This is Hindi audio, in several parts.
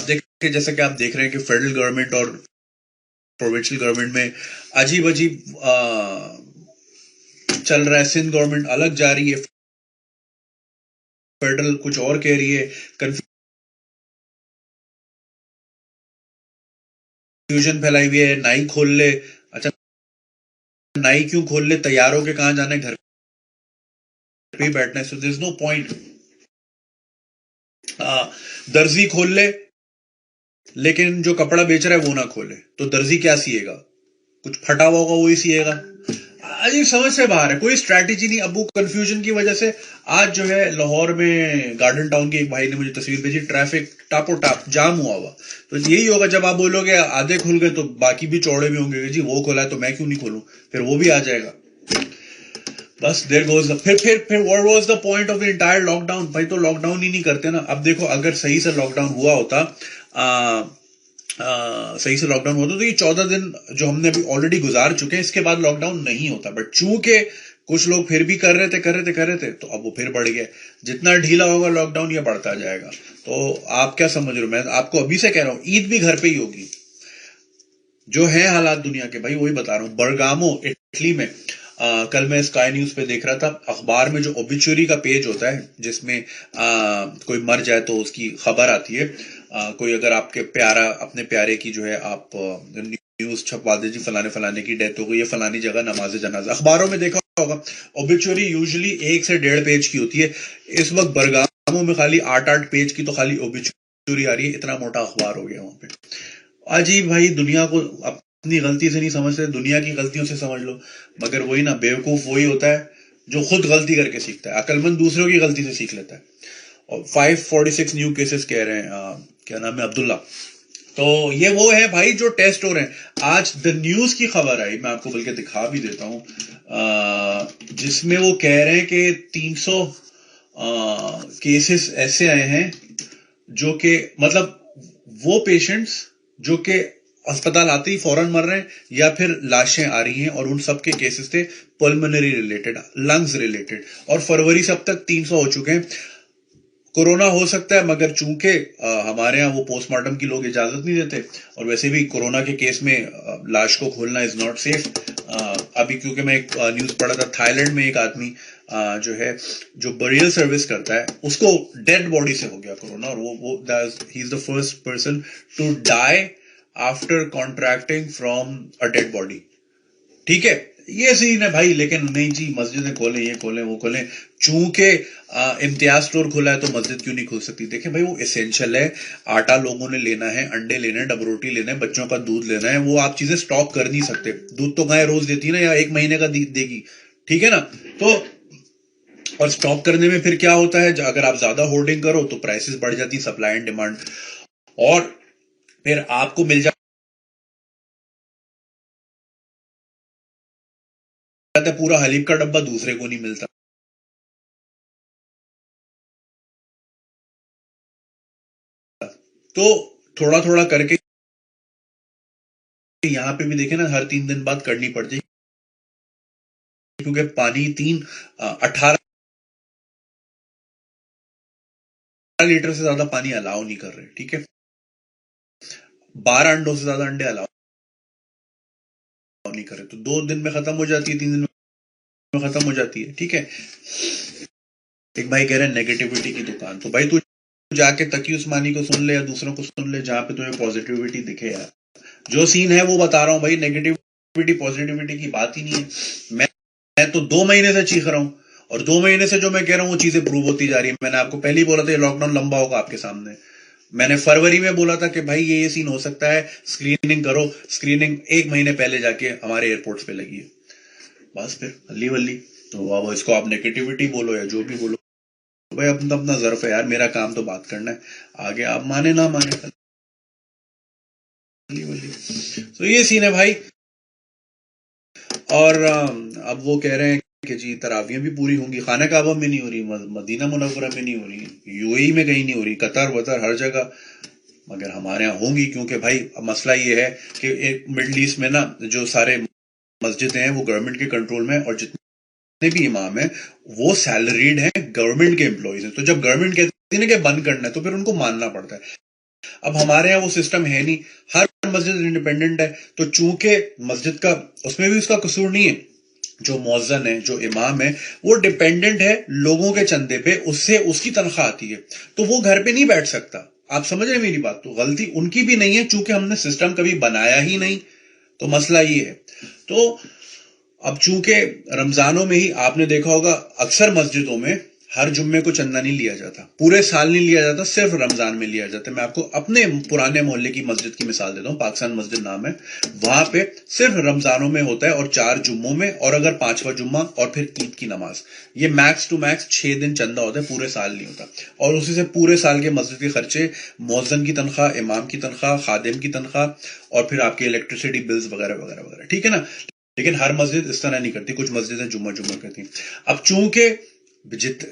देखिए, जैसे कि आप देख रहे हैं कि फेडरल गवर्नमेंट और प्रोविंशियल गवर्नमेंट में अजीब अजीब चल रहा है। सिंध गवर्नमेंट अलग जा रही है, फेडरल कुछ और कह रही है, कंफ्यूजन फैलाई हुई है। नाई खोल ले, अच्छा नाई क्यों खोल ले, तैयारों के कहां जाना है, घर पे ही बैठना है, so there is no point. दर्जी खोल ले, लेकिन जो कपड़ा बेच रहा है वो ना खोले, तो दर्जी क्या सिएगा, कुछ फटा हुआ होगा वही सिएगा। अजीब समझ से बाहर है, कोई स्ट्रैटेजी नहीं। अब वो कंफ्यूजन की वजह से आज जो है लाहौर में गार्डन टाउन के एक भाई ने मुझे तस्वीर भेजी, ट्रैफिक टापो टाप जाम हुआ हुआ। तो यही होगा, जब आप बोलोगे आधे खुल गए तो बाकी भी चौड़े भी होंगे, जी वो खोला है तो मैं क्यों नहीं खोलूं, फिर वो भी आ जाएगा। बस देयर गोज फिर what was the point of the entire lockdown. भाई तो लॉकडाउन ही नहीं करते ना। अब देखो, अगर सही से लॉकडाउन हुआ होता, सही से लॉकडाउन होता तो ये 14 दिन जो हमने अभी ऑलरेडी गुजार चुके हैं, इसके बाद लॉकडाउन नहीं होता। बट चूंकि कुछ लोग फिर भी कर रहे थे, तो अब वो फिर बढ़ गया। जितना ढीला होगा लॉकडाउन, ये बढ़ता जाएगा। तो आप क्या समझ रहे हो, मैं आपको अभी से कह रहा हूं, ईद भी घर पे ही होगी। जो है हालात दुनिया के, भाई वही बता रहा हूँ। बरगामो इटली में कल मैं स्काई न्यूज पे देख रहा था, अखबार में जो ओबिचुरी का पेज होता है, जिसमें कोई मर जाए तो उसकी खबर आती है। कोई अगर आपके अपने प्यारे की जो है आप न्यूज छपवा दीजिए, फलाने फलाने की डेथ हो गई है, फलानी जगह नमाज जनाजा। अखबारों में देखा होगा, ओबिचुरी यूजुअली 1 से 1.5 पेज की होती है। इस वक्त बरगामो में खाली 8-8 पेज की तो खाली ओबिचुरी आ रही है। इतना मोटा अखबार हो गया वहां पे। अजीब भाई, दुनिया को अपनी गलती से नहीं समझते, दुनिया की गलतियों से समझ लो। मगर वही ना, बेवकूफ वही होता है जो खुद गलती करके सीखता है, अकलमंद दूसरों की गलती से सीख लेता है। और 546 न्यू केसेस कह रहे हैं, क्या नाम है, अब्दुल्ला। तो ये वो है भाई जो टेस्ट हो रहे हैं। आज द न्यूज की खबर आई, मैं आपको बल्कि दिखा भी देता हूं, जिसमें वो कह रहे हैं कि 300 केसेस ऐसे आए हैं जो कि मतलब वो पेशेंट्स जो कि अस्पताल आते ही फौरन मर रहे हैं, या फिर लाशें आ रही हैं, और उन सब के केसेस थे पल्मोनरी रिलेटेड, लंग्स रिलेटेड। और फरवरी से अब तक 300 हो चुके हैं। कोरोना हो सकता है, मगर चूंकि हमारे यहाँ वो पोस्टमार्टम की लोग इजाजत नहीं देते, और वैसे भी कोरोना के केस में लाश को खोलना इज नॉट सेफ। अभी क्योंकि मैं एक न्यूज पढ़ा था, थाईलैंड में एक आदमी जो है, जो बरियल सर्विस करता है, उसको डेड बॉडी से हो गया कोरोना, और वो ही is the first person to die after contracting from a dead body. ठीक है, ये सीन है भाई। लेकिन नहीं जी, मस्जिदें खोलें, ये खोलें, वो खोलें। चूंकि इम्तियाज स्टोर खोला है तो मस्जिद क्यों नहीं खुल सकती? देखें भाई, वो एसेंशियल है। आटा लोगों ने लेना है, अंडे लेने हैं, डब रोटी लेना है, बच्चों का दूध लेना है, वो आप चीजें स्टॉक कर नहीं सकते। दूध तो गाय रोज देती है ना, या 1 महीने का देगी, ठीक है ना। तो और स्टॉक करने में फिर क्या होता है, अगर आप ज्यादा होर्डिंग करो तो प्राइसेस बढ़ जाती, सप्लाई एंड डिमांड, और फिर आपको मिल जाता है पूरा हलीब का डब्बा, दूसरे को नहीं मिलता। तो थोड़ा थोड़ा करके यहाँ पे भी देखे ना, हर 3 दिन बाद करनी पड़ती है, क्योंकि पानी 18 लीटर से ज्यादा पानी अलाउ नहीं कर रहे, ठीक है। 12 अंडों से ज्यादा अंडे अलाउ नहीं कर रहे, तो 2 दिन में खत्म हो जाती है, 3 दिन में खत्म हो जाती है, ठीक है। एक भाई कह रहे हैं नेगेटिविटी की दुकान, तो भाई तू जाके तकी उस्मानी को सुन ले, या दूसरों को सुन ले, जहां पे तुम्हें पॉजिटिविटी दिखे यार। जो सीन है वो बता रहा हूं भाई, नेगेटिविटी पॉजिटिविटी की बात ही नहीं है। मैं तो 2 महीने से चीख रहा हूं, और 2 महीने से जो मैं कह रहा हूं वो चीजें प्रूव होती जा रही है। मैंने आपको पहले ही बोला था ये लॉकडाउन लंबा होगा आपके सामने। मैंने फरवरी में बोला था कि भाई ये सीन हो सकता है, स्क्रीनिंग करो। स्क्रीनिंग 1 महीने पहले जाके हमारे एयरपोर्ट्स पे लगी है, बस फिर हल्ली वल्ली। तो अब इसको आप नेगेटिविटी बोलो या जो भी बोलो, भाई अपना अपना जर्फ है यार, मेरा काम तो बात करना है, आगे आप माने ना माने, हल्ली वल्ली। तो ये सीन है भाई। और अब वो कह रहे हैं कि जी तरावियां भी पूरी होंगी, खाना काबा में नहीं हो रही, मदीना मुनव्वरा में नहीं हो रही, यूएई में कहीं नहीं हो रही, कतर वतर हर जगह, मगर हमारे यहाँ होंगी। क्योंकि भाई मसला ये है कि एक मिडल ईस्ट में ना, जो सारे मस्जिदें हैं वो गवर्नमेंट के कंट्रोल में है, और जितने भी इमाम हैं वो सैलरीड हैं, गवर्नमेंट के एम्प्लॉइज हैं। तो जब गवर्नमेंट कहती है ना कि बंद करना है, तो फिर उनको मानना पड़ता है। अब हमारे यहाँ वो सिस्टम है नहीं, हर मस्जिद इंडिपेंडेंट है। तो चूंकि मस्जिद का उसमें भी उसका कसूर नहीं है, जो मौज़न है, जो इमाम है, वो डिपेंडेंट है लोगों के चंदे पे, उससे उसकी तनख्वाह आती है, तो वो घर पे नहीं बैठ सकता। आप समझ रहे हैं मेरी बात? तो गलती उनकी भी नहीं है, चूंकि हमने सिस्टम कभी बनाया ही नहीं, तो मसला ये है। तो अब चूंकि रमजानों में ही आपने देखा होगा, अक्सर मस्जिदों में हर जुम्मे को चंदा नहीं लिया जाता, पूरे साल नहीं लिया जाता, सिर्फ रमजान में लिया जाता है। मैं आपको अपने पुराने मोहल्ले की मस्जिद की मिसाल देता हूँ, पाकिस्तान मस्जिद नाम है, वहां पे सिर्फ रमजानों में होता है, और 4 जुम्मों में, और अगर 5वां जुम्मा और फिर ईद की नमाज, ये मैक्स टू मैक्स 6 दिन चंदा होता है, पूरे साल नहीं होता। और उसी से पूरे साल के मस्जिद के खर्चे, मौज़न की तनख्वाह, इमाम की तनख्वाह, खादिम की तनख्वाह, और फिर आपके इलेक्ट्रिसिटी बिल्स वगैरह वगैरह वगैरह, ठीक है ना। लेकिन हर मस्जिद इस तरह नहीं करती, कुछ मस्जिदें जुम्मा जुम्मा करती हैं। अब चूंकि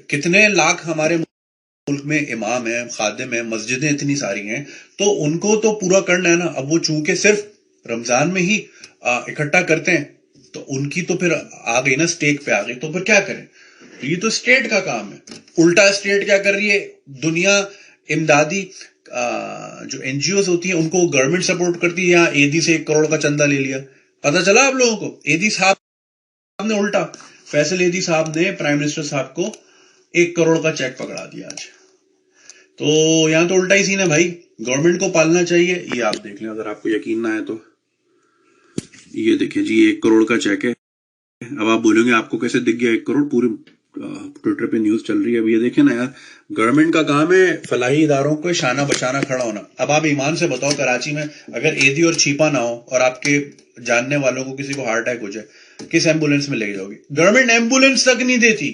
कितने लाख हमारे मुल्क में इमाम है, खादिम है, मस्जिदें इतनी सारी हैं, तो उनको तो पूरा करना है ना। अब वो चूंकि सिर्फ रमजान में ही इकट्ठा करते हैं, तो उनकी तो फिर आ गई ना, स्टेक पे आ गई, तो फिर क्या करें? तो ये तो स्टेट का काम है। उल्टा स्टेट क्या कर रही है? दुनिया इमदादी जो एनजीओ होती हैं, उनको गवर्नमेंट सपोर्ट करती है। यहाँ एदी से 1 करोड़ का चंदा ले लिया, पता चला आप लोगों को? एदी साहब ने उल्टा, फैसल एदी साहब ने प्राइम मिनिस्टर साहब को 1 करोड़ का चेक पकड़ा दिया आज। तो यहां तो उल्टा ही सीन है भाई, गवर्नमेंट को पालना चाहिए। ये आप देख लें, अगर आपको यकीन ना है तो ये देखिए जी, 1 करोड़ का चेक है। अब आप बोलेंगे आपको कैसे दिख गया 1 करोड़? पूरे ट्विटर पे न्यूज चल रही है। अब ये देखे ना यार, गवर्नमेंट का काम है फलाही इदारों को शाना बचाना, खड़ा होना। अब आप ईमान से बताओ, कराची में अगर एदी और छीपा ना हो और आपके जानने वालों को किसी को हार्ट अटैक हो जाए, किस एम्बुलेंस में ले जाओगे? गवर्नमेंट एम्बुलेंस तक नहीं देती,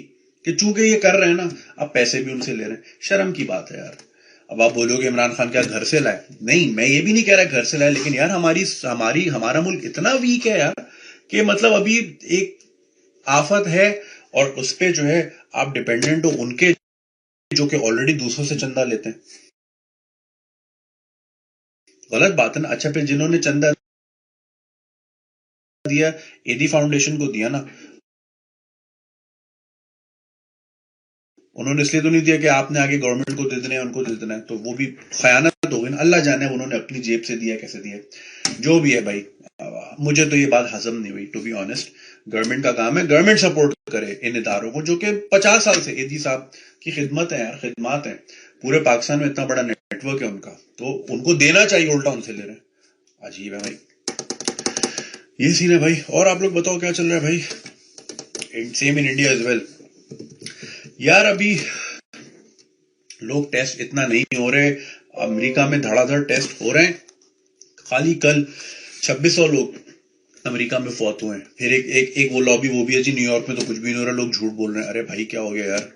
कि चूंकि ये कर रहे हैं ना, अब पैसे भी उनसे ले रहे हैं। शर्म की बात है यार। अब आप बोलोगे इमरान खान क्या घर से लाए? नहीं, मैं ये भी नहीं कह रहा घर से लाए, लेकिन यार हमारा मुल्क इतना वीक है यार, कि मतलब अभी एक आफत है, और उस पे जो है आप डिपेंडेंट हो उनके, जो कि ऑलरेडी दूसरों से चंदा लेते हैं। गलत बात है ना। अच्छा, फिर जिन्होंने चंदा दिया, एडी फाउंडेशन को दिया ना, उन्होंने इसलिए तो नहीं दिया कि आपने आगे गवर्नमेंट को दे देना है, उनको दे देना है, तो वो भी खयानत हो गई ना। अल्लाह जाने उन्होंने अपनी जेब से दिया कैसे दिया, जो भी है भाई। मुझे तो ये बात हजम नहीं हुई, टू बी ऑनेस्ट। गवर्नमेंट का काम है, गवर्नमेंट सपोर्ट करे इन इदारों को, जो कि 50 साल से एदी साहब की खिदमत है यार, खिदमत है। पूरे पाकिस्तान में इतना बड़ा नेटवर्क है उनका, तो उनको देना चाहिए, उल्टा उनसे ले रहे हैं। अजीब है भाई, ये सीन है भाई। और आप लोग बताओ क्या चल रहा है भाई? Same in India as well यार। अभी लोग टेस्ट इतना नहीं हो रहे, अमेरिका में धड़ाधड़ टेस्ट हो रहे हैं। खाली कल 2600 लोग अमेरिका में फौत हुए हैं। फिर एक वो लॉबी वो भी है जी, न्यूयॉर्क में तो कुछ भी नहीं हो रहा, लोग झूठ बोल रहे हैं। अरे भाई क्या हो गया यार?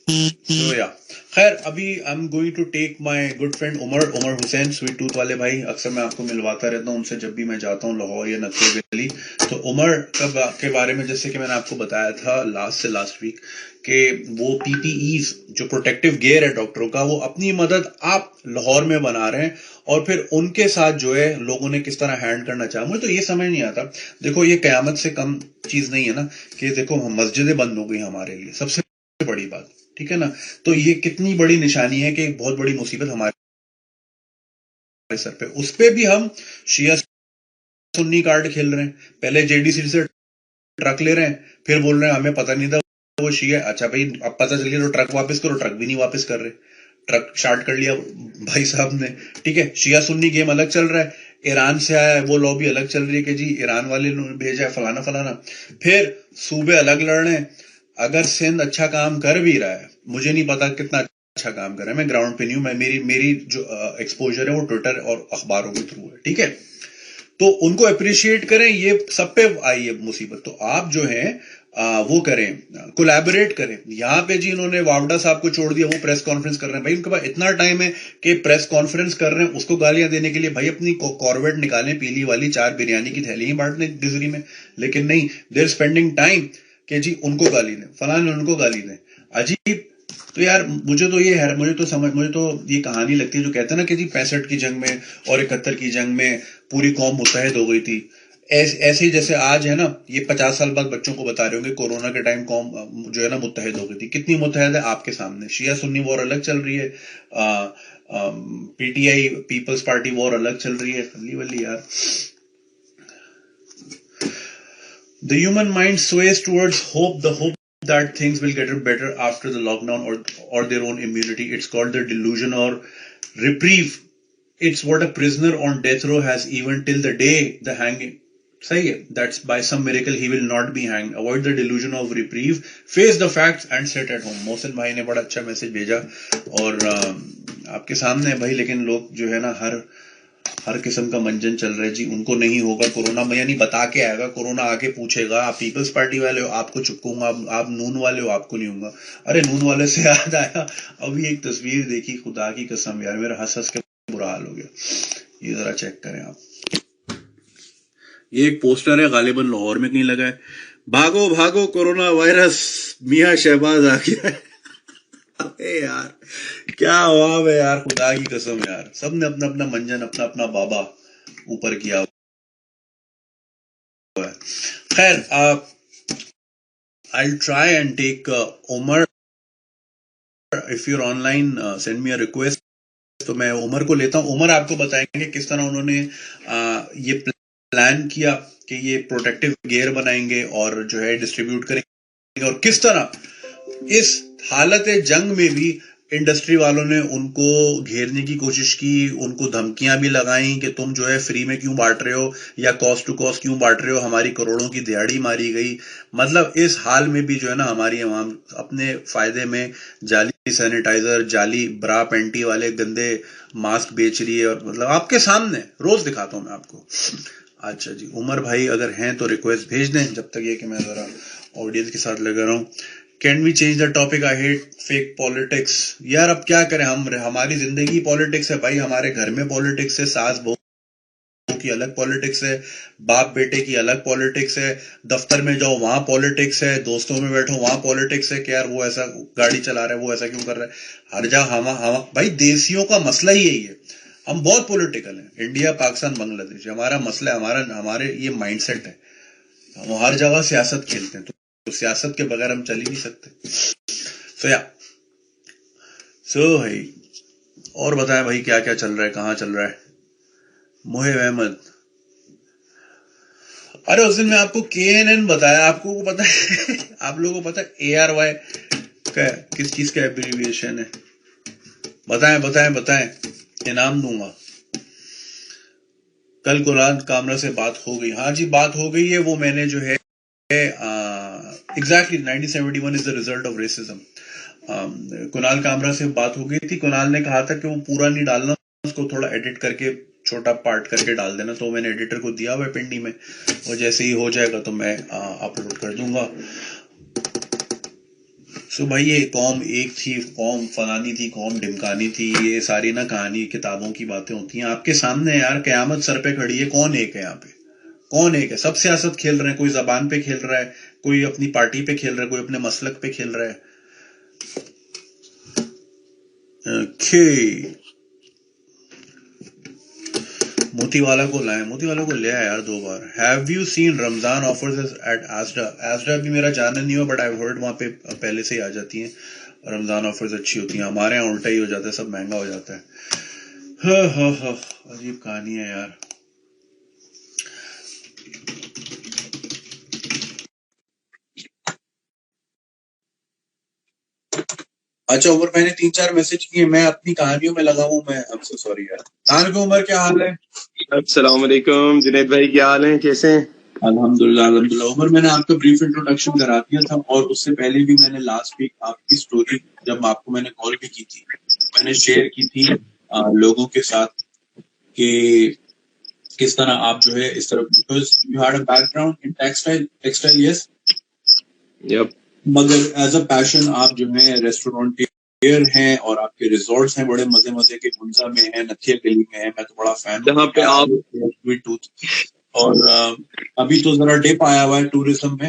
तो या खैर, अभी I am going to take my good friend Umar Hussain, sweet tooth वाले भाई। अक्सर मैं आपको मिलवाता रहता हूँ उनसे जब भी मैं जाता हूँ लाहौर या नक्सल गली। तो उमर के बारे में, जैसे कि मैंने आपको बताया था लास्ट वीक, कि वो पीपीईज जो प्रोटेक्टिव गियर है डॉक्टरों का, वो अपनी मदद आप लाहौर में बना रहे हैं, और फिर उनके साथ जो है लोगों ने किस तरह हैंड करना चाहा। मुझे तो ये समझ नहीं आता। देखो, ये कयामत से कम चीज नहीं है ना, कि देखो मस्जिदें बंद हो गई हमारे लिए, सबसे बड़ी बात, ठीक है ना। तो ये कितनी बड़ी निशानी है कि एक बहुत बड़ी मुसीबत हमारे सर पे, उस पे भी हम शिया सुन्नी कार्ड खेल रहे हैं। पहले जेडीसी से ट्रक ले रहे हैं, फिर बोल रहे हैं हमें पता नहीं था वो शिया। अच्छा भाई, अब पता चल गया तो ट्रक वापस करो, ट्रक भी नहीं वापस कर रहे। ट्रक स्टार्ट कर लिया भाई साहब ने, ठीक है। शिया सुन्नी गेम अलग चल रहा है, ईरान से आया है वो लॉबी अलग चल रही है कि जी ईरान वाले ने भेजा है फलाना फलाना। फिर सूबे अलग लड़ रहे हैं। अगर सिंध अच्छा काम कर भी रहा है, मुझे नहीं पता कितना अच्छा काम कर रहा है, मैं ग्राउंड पे नहीं हूं, मैं मेरी जो एक्सपोजर है वो ट्विटर और अखबारों के थ्रू है, ठीक है। तो उनको अप्रिशिएट करें, ये सब पे आई है मुसीबत। तो आप जो है वो करें, कोलैबोरेट करें। यहाँ पे जी इन्होंने वावडा साहब को छोड़ दिया, वो प्रेस कॉन्फ्रेंस कर रहे हैं। भाई उनके पास इतना टाइम है कि प्रेस कॉन्फ्रेंस कर रहे हैं, उसको गालियां देने के लिए भाई अपनी कॉर्वेट निकालें, पीली वाली 4 बिरयानी की थैली ही बांट दें डिजरी में। लेकिन नहीं, देर स्पेंडिंग टाइम कि जी उनको गाली दें, फलाने उनको गाली दें। अजीब। तो यार मुझे तो ये कहानी लगती है जो कहते हैं ना कि जी 65 की जंग में और 71 की जंग में पूरी कौम मुत्तहिद हो गई थी। ऐसे ही जैसे आज है ना, ये 50 साल बाद बच्चों को बता रहे होंगे कोरोना के टाइम कौम जो है ना मुत्तहिद हो गई थी। कितनी मुत्तहिद है आपके सामने। शिया सुन्नी वॉर अलग चल रही है, पीटीआई पीपल्स पार्टी वॉर अलग चल रही है। खली वली यार। The human mind sways towards hope, the hope that things will get better after the lockdown or their own immunity. It's called the delusion or reprieve. It's what a prisoner on death row has even till the day the hanging. सही है, that's by some miracle he will not be hanged. Avoid the delusion of reprieve, face the facts and sit at home. Mohsin भाई ने बड़ा अच्छा मैसेज भेजा और आपके सामने है भाई। लेकिन लोग जो है ना हर किस्म का मंजन चल रहा है जी। उनको नहीं होगा कोरोना, मैं यानी बता के आएगा कोरोना, आके पूछेगा आप पीपल्स पार्टी वाले हो आपको चिपकूंगा, आप नून वाले हो आपको नहीं होगा। अरे नून वाले से याद आया, अभी एक तस्वीर देखी, खुदा की कसम यार मेरा हंस हंस के बुरा हाल हो गया। ये जरा चेक करें आप, ये एक पोस्टर है, गालिबन लाहौर में कहीं लगा है, भागो भागो कोरोना वायरस, मियां शहबाज आ गया है। अरे यार क्या ख्वाब है यार, खुदा की कसम यार। सबने अपना अपना मंजन, अपना अपना बाबा ऊपर किया हुआ है। खैर, I'll try and take Omar. If you're online, send me a request. तो मैं उमर को लेता हूं। उमर आपको बताएंगे किस तरह उन्होंने ये प्लान किया कि ये प्रोटेक्टिव गियर बनाएंगे और जो है डिस्ट्रीब्यूट करेंगे, और किस तरह इस हालत जंग में भी इंडस्ट्री वालों ने उनको घेरने की कोशिश की, उनको धमकियां भी लगाई कि तुम जो है फ्री में क्यों बांट रहे हो या कॉस्ट टू कॉस्ट क्यों बांट रहे हो, हमारी करोड़ों की दिहाड़ी मारी गई। मतलब इस हाल में भी जो है ना हमारी आवाम अपने फायदे में जाली सैनिटाइजर, जाली ब्रा पेंटी वाले गंदे मास्क बेच रही है, और मतलब आपके सामने रोज दिखाता हूं मैं आपको। अच्छा जी, उमर भाई अगर हैं तो रिक्वेस्ट भेज दें, जब तक ये कि मैं जरा ऑडियंस के साथ लगा रहा हूं। Can we change the topic, I hate fake politics. यार अब क्या करें, हमारी जिंदगी पॉलिटिक्स है भाई, हमारे घर में पॉलिटिक्स है, सास बहू की अलग पॉलिटिक्स है, बाप बेटे की अलग पॉलिटिक्स है, दफ्तर में जाओ वहां पॉलिटिक्स है, दोस्तों में बैठो वहां पॉलिटिक्स है कि यार वो ऐसा गाड़ी चला रहा है, वो ऐसा क्यों कर रहा है, हर जगह हम भाई देसियों का मसला ही यही है। हम बहुत पॉलिटिकल हैं, इंडिया पाकिस्तान बांग्लादेश हमारा मसला है, हमारे ये माइंडसेट है, हम हर जगह सियासत खेलते हैं, तो सियासत के बगैर हम चल ही नहीं सकते। सो भाई और बताएं भाई क्या क्या चल रहा है, कहाँ चल रहा है। मोहिब अहमद, अरे उस दिन मैं आपको KNN बताया, आपको पता है आप लोगों को पता है ARY का किस चीज का एब्रिविएशन है? बताएं बताएं बताएं, इनाम दूंगा। कल कुरान कामरा से बात हो गई, हाँ जी बात हो गई है, वो मैंने जो है exactly 1971 is the result of racism. Kunal Kamra से बात हो गई थी, कुणाल ने कहा था कि वो पूरा नहीं डालना, उसको थोड़ा एडिट करके छोटा पार्ट करके डाल देना, तो मैंने एडिटर को दिया हुआ है पिंडी में, और जैसे ही हो जाएगा तो मैं अपलोड कर दूंगा। सो भाई ये कौम एक थी, कौम फलानी थी, कौम ढिमकानी थी, ये सारी ना कहानी किताबों की बातें होती हैं। आपके सामने यार कयामत सर पे खड़ी है, कौन एक है यहाँ पे, कौन एक है? सब सियासत खेल रहे हैं, कोई जबान पे खेल रहा है, कोई अपनी पार्टी पे खेल रहा है, कोई अपने मसलक पे खेल रहा है। मोतीवाला को लाए, मोतीवाला को ले आया यार 2 बार। Have you seen Ramzan offers at Asda? Asda भी मेरा जाना नहीं हुआ, बट आई हर्ड वहां पे पहले से ही आ जाती हैं रमजान ऑफर्स, अच्छी होती हैं। हमारे यहाँ उल्टा ही हो जाता है, सब महंगा हो जाता है। अजीब कहानी है यार। अच्छा उमर, मैंने 3-4 मैसेज किए, मैं अपनी कहानियों में लगा हूँ, मैं आपसे सॉरी यार। कहान को उमर, क्या हाल है? अस्सलाम वालेकुम जुनैद भाई, क्या हाल है, कैसे हैं? अल्हम्दुलिल्लाह अल्हम्दुलिल्लाह। उमर मैंने आपका ब्रीफ इंट्रोडक्शन करा दिया था, और उससे पहले भी मैंने लास्ट वीक आपकी स्टोरी जब आपको मैंने कॉल भी की थी, मैंने शेयर की थी लोगों के साथ कि किस तरह आप जो है इस तरफ, because you had a background in textile yes, yup, मगर एज अ पैशन आप जो है रेस्टोरेंट हैं, और आपके रिजॉर्ट्स हैं बड़े मजे मजे के, गुंजा में है, नथिया गली में है, मैं तो बड़ा फैन जहाँ पे आप स्वीट टूथ, और अभी तो जरा डिप आया हुआ है टूरिज्म में।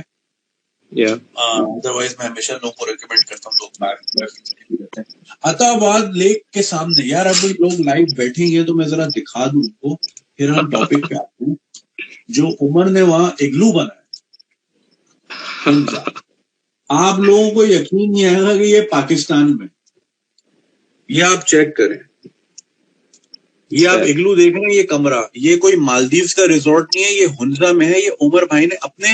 अदरवाइज मैं हमेशा लोगों को रिकमेंड करता हूँ, लोग बैक अताबाद लेक के सामने। यार अब लोग लाइव बैठेंगे तो मैं जरा दिखा दूं उनको, फिर हम टॉपिक पे आते हैं। जो उमर ने वहां इग्लू बनाया, आप लोगों को यकीन नहीं आएगा कि ये पाकिस्तान में, ये आप चेक करें, ये आप इग्लू देख रहे हैं, ये कमरा, ये कोई मालदीव्स का रिजॉर्ट नहीं है, ये हुंजा में है, ये उमर भाई ने अपने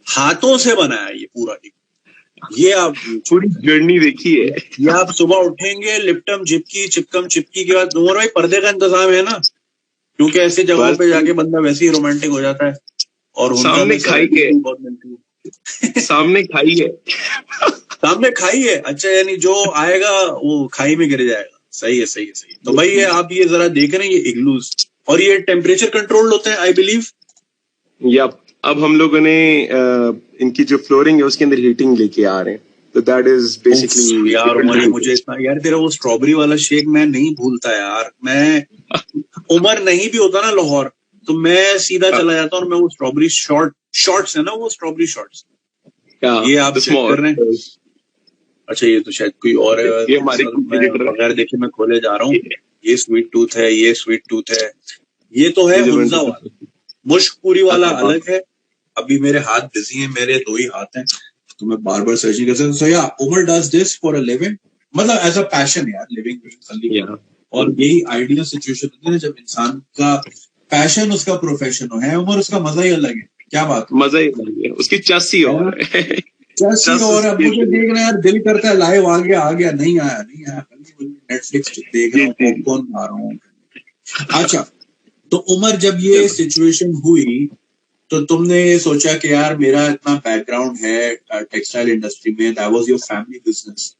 हाथों से बनाया ये पूरा। ये आप पूरी जर्नी देखी है। ये आप सुबह उठेंगे, लिप्टम चिपकम चिपकी के बाद, उमर भाई पर्दे का इंतजाम है ना, क्योंकि ऐसे जगहों पे जाके बंदा वैसे ही रोमांटिक हो जाता है। और सामने खाई है, बहुत मिलती है। सामने खाई है, सामने खाई है। अच्छा, यानी जो आएगा वो खाई में गिर जाएगा। सही है, सही है, सही है। तो भाई ये आप ये जरा देख रहे हैं, ये इग्लूज, और ये टेम्परेचर कंट्रोल्ड होते हैं आई बिलीव। या अब हम लोगों ने इनकी जो फ्लोरिंग है उसके अंदर हीटिंग लेके आ रहे हैं, तो दैट इज बेसिकली यार उमर, मुझे इतना यार तेरा वो स्ट्रॉबेरी वाला शेक मैं नहीं भूलता यार। मैं उमर नहीं भी होता ना लाहौर, तो मैं सीधा चला जाता और मैं वो स्ट्रॉबेरी शॉर्ट्स है ना, वो स्ट्रॉबेरी शॉर्ट्स, ये आप चेक कर रहे हैं। अच्छा, ये तो शायद कोई और है, ये हमारे बगैर देखे मैं खोले जा रहा हूँ। ये स्वीट टूथ है, ये स्वीट टूथ है, ये तो है हुंजा वाला। मुश्क पूरी वाला अलग है। अभी मेरे हाथ बिजी हैं, मेरे 2 ही हाथ हैं, तो मैं बार बार सर्च नहीं कर सकता। सो या Umar does this for a living, मतलब एज अ पैशन यार, लिविंग। और यही आइडियल सिचुएशन होती है ना, जब इंसान का पैशन उसका प्रोफेशन हो। है उमर, उसका मजा ही अलग है। क्या बात, मजा ही अलग है, उसकी चस्सी और अब मुझे देखना यार दिल करता है, लाइव आ गया, नहीं आया, नेटफ्लिक्स देख रहा हूँ, पॉपकॉर्न खा रहा हूँ। अच्छा, तो उमर जब ये सिचुएशन हुई तो तुमने ये सोचा कि यार मेरा इतना बैकग्राउंड है टेक्सटाइल इंडस्ट्री में, that was your family business?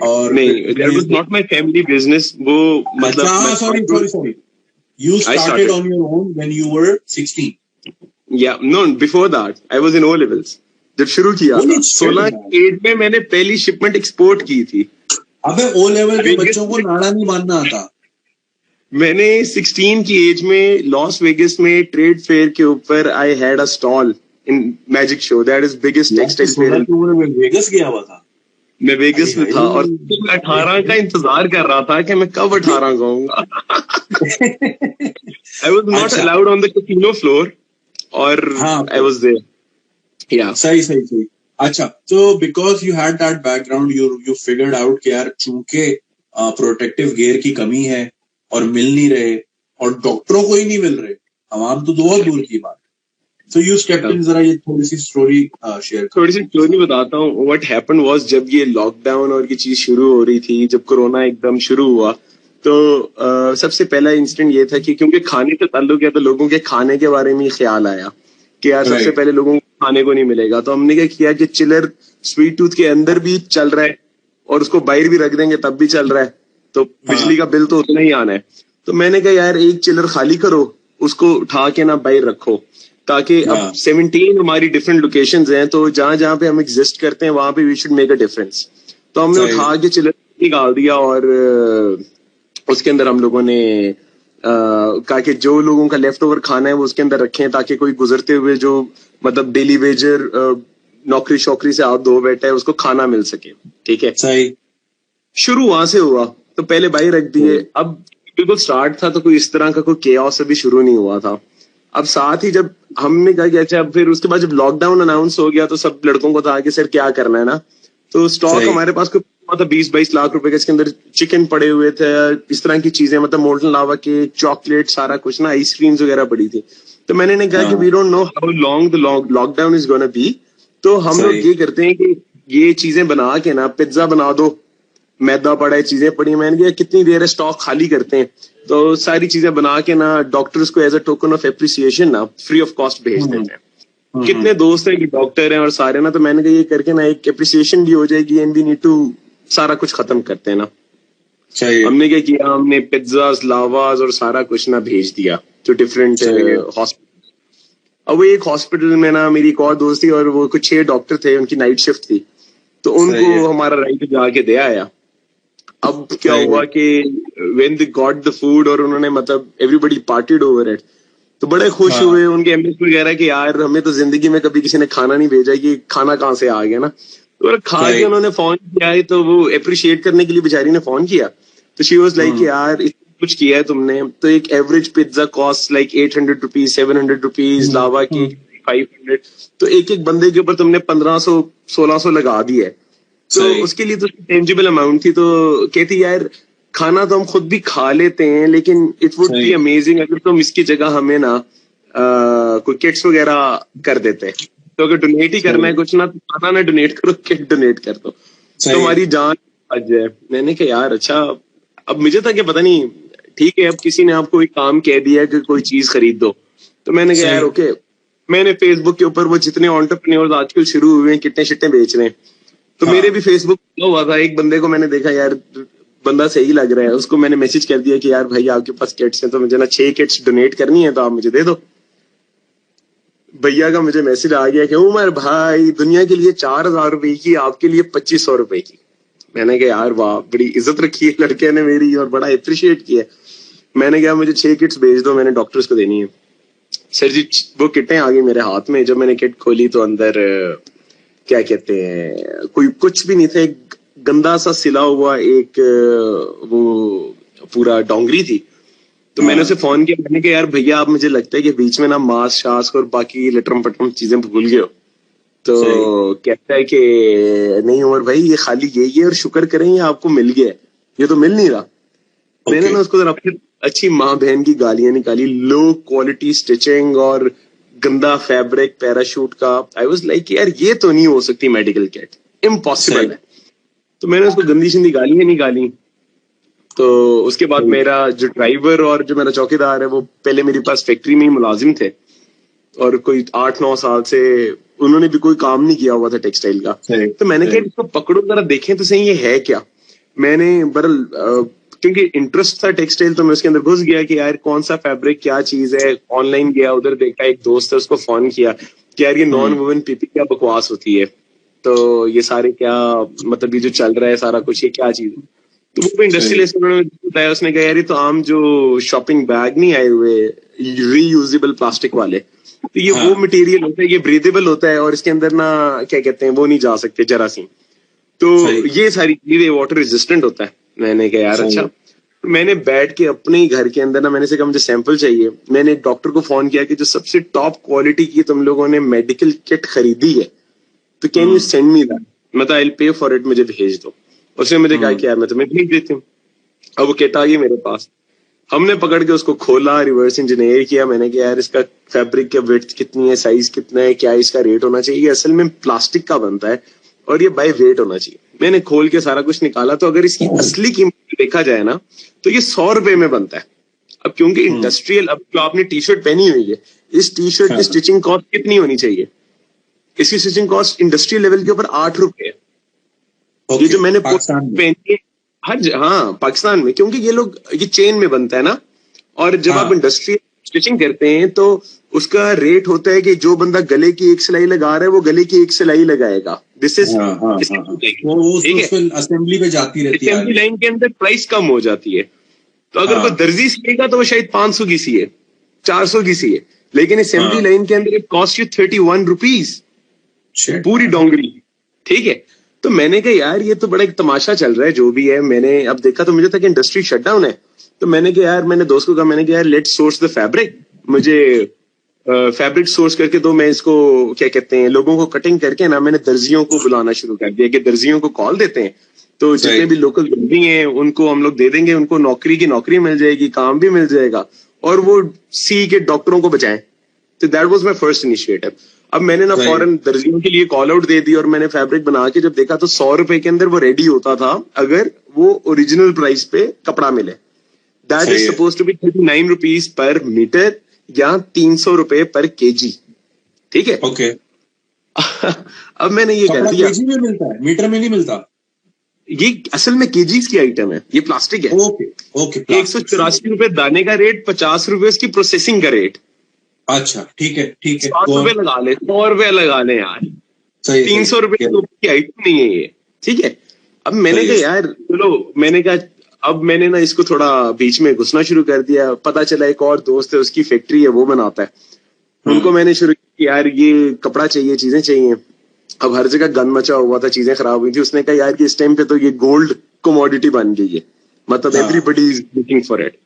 और नहीं, that was not my family business. वो मतलब sorry, you started on your own when you were 16? Yeah, no, before that I was in O levels जब शुरू किया था। 16 की एज में मैंने पहली शिपमेंट एक्सपोर्ट की थी। अबे ओ लेवल के बच्चों को नाड़ा नहीं बांधना आता। मैंने 16 की एज में लॉस वेगस में ट्रेड फेयर के ऊपर I had a stall in magic show, that is biggest textile fair. मैं वेगस गया हुआ था। मैं वेगस में था और 18 का इंतजार कर रहा था कि मैं कब 18 का होऊंगा। I was not allowed on the casino floor और I was there. Yeah. सही। अच्छा, तो because you had that background, you figured out कि यार चूंकि प्रोटेक्टिव गियर की कमी है और मिल नहीं रहे और डॉक्टरों को ही नहीं मिल रहे, आवाम तो बहुत दूर की बात। So you stepped in, जरा ये थोड़ी सी स्टोरी शेयर। थोड़ी सी स्टोरी बताता हूँ। What happened was, जब ये लॉकडाउन और ये चीज शुरू हो रही थी, जब कोरोना एकदम शुरू हुआ, तो सबसे पहला इंसिडेंट ये था कि क्योंकि खाने से ताल्लुक है तो लोगों के खाने के बारे में ख्याल आया कि यार सबसे पहले लोगों को खाने को नहीं मिलेगा, तो हमने क्या किया कि चिलर स्वीट टूथ के अंदर भी चल रहा है और उसको बाहर भी रख देंगे तब भी चल रहा है, तो बिजली का बिल तो उतना ही आना है। तो मैंने कहा यार एक चिलर खाली करो, उसको उठा के ना बाहर रखो, ताकि अब 17 हमारी डिफरेंट लोकेशंस हैं, तो जहां जहां पे हम एग्जिस्ट करते हैं वहां पे we should make a difference. तो हमने उठा के चिलर निकाल दिया और उसके अंदर हम लोगों ने कहा कि जो लोगों का लेफ्ट ओवर खाना है वो उसके अंदर रखें, ताकि कोई गुजरते हुए जो मतलब डेली वेजर नौकरी शौकरी से आप दो बैठा है उसको खाना मिल सके। ठीक है, सही। शुरू वहां से हुआ, तो पहले भाई रख दिए। अब बिल्कुल स्टार्ट था तो कोई इस तरह का कोई केओस अभी शुरू नहीं हुआ था। अब साथ ही जब हमने कहा कि अच्छा, फिर उसके बाद जब लॉकडाउन अनाउंस हो गया तो सब लड़कों को था कि सर क्या करना है ना, तो स्टॉक हमारे पास कोई था 20-22 लाख रुपए का, इसके अंदर चिकन पड़े हुए थे, इस तरह की चीजें, मतलब मोल्टन लावा के चॉकलेट सारा कुछ ना, आइसक्रीम्स वगैरह पड़ी थी। तो मैंने कहा कि we don't know how long the lockdown is gonna be, तो हम लोग ये करते हैं कि ये चीजें बना के ना पिज्जा बना दो, मैदा पड़ा है, चीजें पड़ी, मैंने कहा कितनी देर है स्टॉक खाली करते हैं, तो सारी चीजें बना के ना डॉक्टर्स को as a token of appreciation ना फ्री ऑफ कॉस्ट भेज देते हैं। कितने दोस्त हैं कि डॉक्टर हैं और सारे ना, तो मैंने कहा ये करके ना एक एप्रिसिएशन भी हो जाएगी एंड वी नीड टू सारा कुछ खत्म करते हैं ना। हमने क्या किया, हमने पिज्जाज लावाज और सारा कुछ ना भेज दिया जो डिफरेंट हॉस्पिटल। अब वो एक हॉस्पिटल में ना मेरी एक और दोस्त थी और वो कुछ 6 डॉक्टर थे, उनकी नाइट शिफ्ट थी, तो उनको हमारा राइट जाके दे आया। अब क्या हुआ कि when they got the food और उन्होंने मतलब everybody partied over it, तो बड़े खुश हुए उनके एम्बेस वगैरह कि यार हमें तो जिंदगी में कभी किसी ने खाना नहीं भेजा, कि खाना कहाँ से आ गया ना। तो खा के उन्होंने फोन किया है, तो वो अप्रिशिएट करने के लिए बेचारी ने फोन किया, तो शी वाज लाइक यार कुछ किया है तुमने, तो एक average pizza cost like 800 rupees, 700 rupees, लावा की 500, तो एक एक बंदे के ऊपर तुमने 1500 1600 लगा दिया है। तो उसके लिए तो टेंजिबल अमाउंट थी। तो कहती यार खाना तो हम खुद भी खा लेते हैं, लेकिन इट वुड बी अमेजिंग अगर तुम इसकी जगह हमें ना कोई किट्स वगैरह कर देते। तो अगर डोनेट ही करना है कुछ ना, तो खाना ना डोनेट करो, किट डोनेट कर दो, तुम्हारी जान आज है। मैंने कहा यार अच्छा, अब मुझे था कि पता नहीं, ठीक है अब किसी ने आपको एक काम कह दिया कि कोई चीज खरीद दो, तो मैंने कहा यार ओके। मैंने फेसबुक के ऊपर वो जितने एंटरप्रेन्योर्स आजकल शुरू हुए हैं कितने शिट्टे बेच रहे हैं, तो मेरे भी फेसबुक हुआ था। एक बंदे को मैंने देखा यार बंदा सही लग रहा है, उसको मैंने मैसेज कर दिया कि यार भाई आपके पास किट्स हैं तो मुझे ना 6 किट्स डोनेट करनी है, तो आप मुझे दे दो। भैया का मुझे मैसेज आ गया कि उमर भाई दुनिया के लिए 4000 रुपए की, आपके लिए 2500 रुपए की। मैंने कहा यार वाह, बड़ी इज्जत रखी है लड़के ने मेरी और बड़ा अप्रिशिएट किया। मैंने कहा मुझे 6 किट्स भेज दो, मैंने डॉक्टर्स को देनी है। सर जी वो किटें आ गई मेरे हाथ में। जब मैंने किट खोली तो अंदर क्या कहते हैं, कोई कुछ भी नहीं था, एक गंदा सा सिला हुआ एक वो पूरा डोंगरी थी। तो मैंने उसे फोन किया, मैंने कहा यार भैया आप मुझे लगता है कि बीच में ना मांस शास्क और बाकी लटरम पटरम चीजें भूल गए हो। तो कहता है कि नहीं उमर भाई ये खाली यही है और शुक्र करें ये आपको मिल गया, ये तो मिल नहीं रहा। मैंने ना उसको जरा फिर अच्छी माँ बहन की गालियां निकाली, लो क्वालिटी स्टिचिंग और गंदा फैब्रिक पैराशूट का। आई वाज लाइक यार ये तो नहीं हो सकती मेडिकल किट, इम्पॉसिबल है। तो मैंने उसको गंदी शिंदी गालियां निकाली। तो उसके बाद मेरा जो ड्राइवर और जो मेरा चौकीदार है वो पहले मेरे पास फैक्ट्री में ही मुलाजिम थे और कोई 8-9 साल से उन्होंने भी कोई काम नहीं किया हुआ था टेक्सटाइल का। तो मैंने कहा इसको पकड़ो जरा देखें तो सही ये है क्या। मैंने बरल क्योंकि इंटरेस्ट था टेक्सटाइल, तो मैं उसके अंदर घुस गया कि यार कौन सा फैब्रिक क्या चीज है। ऑनलाइन गया, उधर देखा, एक दोस्त है उसको फोन किया कि यार ये नॉन वुवन पीपी क्या बकवास होती है, तो ये सारे क्या मतलब ये जो चल रहा है सारा कुछ ये क्या चीज है। तो वो इंडस्ट्रियलिस्ट उन्होंने बताया, उसने कहा यार ये तो आम जो शॉपिंग बैग नहीं आए हुए रीयूजेबल प्लास्टिक वाले, तो ये वो मटेरियल होता है, ये ब्रीदेबल होता है और इसके अंदर ना क्या कहते हैं वो नहीं जा सकते जरासीम, तो ये सारी चीजें वाटर रेजिस्टेंट होता है। मैंने कहा यार अच्छा। मैंने बैठ के अपने ही घर के अंदर ना मैंने से कहा मुझे सैंपल चाहिए। मैंने एक डॉक्टर को फोन किया कि जो सबसे टॉप क्वालिटी की तुम लोगों ने मेडिकल किट खरीदी है तो can you send me that, मतलब I will pay for it, मुझे भेज दो। उसने मुझे कहा कि यार मैं तुम्हें भेज देती हूँ। अब वो किट आ गई मेरे पास, हमने पकड़ के उसको खोला, रिवर्स इंजीनियर किया। मैंने कहा यार इसका फैब्रिक की विड्थ कितनी है, साइज कितना है, क्या इसका रेट होना चाहिए। असल में प्लास्टिक का बनता है और ये बाय वेट होना चाहिए। मैंने खोल के सारा कुछ निकाला, तो अगर इसकी असली कीमत देखा जाए ना तो ये 100 रुपए में बनता है। अब क्योंकि इंडस्ट्रियल, अब जो आपने टी शर्ट पहनी हुई है, इस टी शर्ट की स्टिचिंग कॉस्ट कितनी होनी चाहिए? इसकी स्टिचिंग कॉस्ट इंडस्ट्रियल लेवल के ऊपर 8 रुपए है। ये जो मैंने पहनी है हाँ पाकिस्तान में, क्योंकि ये लोग ये चेन में बनता है ना, और जब आप इंडस्ट्रियल स्टिचिंग करते हैं तो उसका रेट होता है कि जो बंदा गले की एक सिलाई लगा रहा है वो गले की एक सिलाई लगाएगा। दिस इज असेंबली पे जाती रहती है, असेंबली लाइन के अंदर प्राइस कम हो जाती है। तो अगर कोई दर्जी सिएगा तो वो शायद 500 की सी है, 400 की सी है, लेकिन असेंबली लाइन के अंदर कॉस्ट यू 31 रुपीज पूरी डोंगरी, ठीक है। तो मैंने कहा यार ये तो बड़ा एक तमाशा चल रहा है जो भी है। मैंने अब देखा तो मुझे था कि इंडस्ट्री शटडाउन है, तो मैंने कहा यार, मैंने दोस्त को कहा, मैंने कहा यार लेट्स सोर्स द फैब्रिक, मुझे फैब्रिक सोर्स करके दो। मैं इसको क्या कहते हैं लोगों को कटिंग करके ना मैंने दर्जियों को बुलाना शुरू कर दिया कि दर्जियों को कॉल देते हैं, तो जितने भी लोकल दर्जी हैं उनको हम लोग दे देंगे, उनको नौकरी की नौकरी मिल जाएगी, काम भी मिल जाएगा और वो सी के डॉक्टरों को बचाएं। तो that was my first initiative. अब मैंने ना फौरन दर्जियों के लिए कॉल आउट दे दी और मैंने फैब्रिक बना के जब देखा तो 100 रुपए के अंदर वो रेडी होता था अगर वो ओरिजिनल प्राइस पे कपड़ा मिले। That is suppose to be 39 rupees per metre या 300 रुपए पर केजी, ठीक है। ओके अब मैंने ये कर दिया, केजी में मिलता है, मीटर में नहीं मिलता। ये असल में केजीज की आइटम है, ये प्लास्टिक है। ओके ओके 184 रुपए दाने का रेट, 50 रुपए उसकी प्रोसेसिंग का रेट। अच्छा ठीक है 100 रुपए लगा ले, 100 रुपए लगा ले यार, 300 रुपए की आइटम नहीं है ये, ठीक है। अब मैंने कहा यार चलो, मैंने कहा अब मैंने ना इसको थोड़ा बीच में घुसना शुरू कर दिया। पता चला एक और दोस्त है उसकी फैक्ट्री है वो बनाता है, उनको मैंने शुरू किया यार ये कपड़ा चाहिए, चीजें चाहिए। अब हर जगह गन मचा हुआ था, चीजें खराब हुई थी। उसने कहा यार कि इस टाइम पे तो ये गोल्ड कमोडिटी बन गई है, मतलब everybody is looking for it.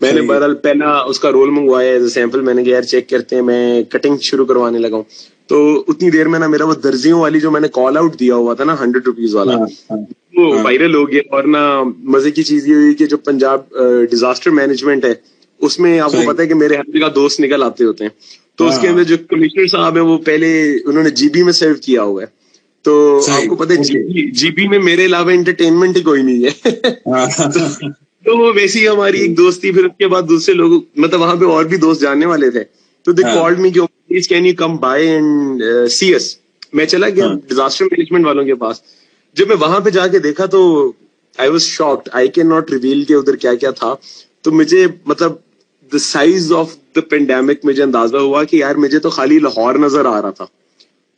मैंने सही है। बहरहाल पहला उसका रोल मंगवाया एज सैंपल, मैंने कहा यार चेक करते हैं, मैं कटिंग शुरू करवाने लगा हूँ। तो उतनी देर में ना मेरा वो दर्जियों वाली जो मैंने कॉल आउट दिया हुआ था ना 100 रुपीज वाला, हाँ, हाँ, वो हाँ। वायरल हो गया। और ना मजे की चीज ये हुई कि जो पंजाब डिजास्टर मैनेजमेंट है उसमें आपको सही। पता है कि मेरे हर जगह दोस्त निकल आते होते हैं, तो हाँ, उसके अंदर जो कमिश्नर साहब है वो पहले उन्होंने जीबी में सर्व किया हुआ है। तो सही, आपको पता है ओके। जीबी में मेरे अलावा एंटरटेनमेंट ही कोई नहीं है। हाँ, तो वो वैसी ही हमारी एक दोस्ती, फिर उसके बाद दूसरे लोग, मतलब वहां पे और भी दोस्त जानने वाले थे, तो दे हाँ। कॉल्ड मी कि please can you come by and see us. मैं चला गया हाँ। डिजास्टर मैनेजमेंट वालों के पास। जब मैं वहां पे जाके देखा तो I was shocked, I can not reveal के उधर क्या क्या था। तो मुझे मतलब the size of the pandemic मुझे अंदाजा हुआ कि यार मुझे तो खाली लाहौर नजर आ रहा था,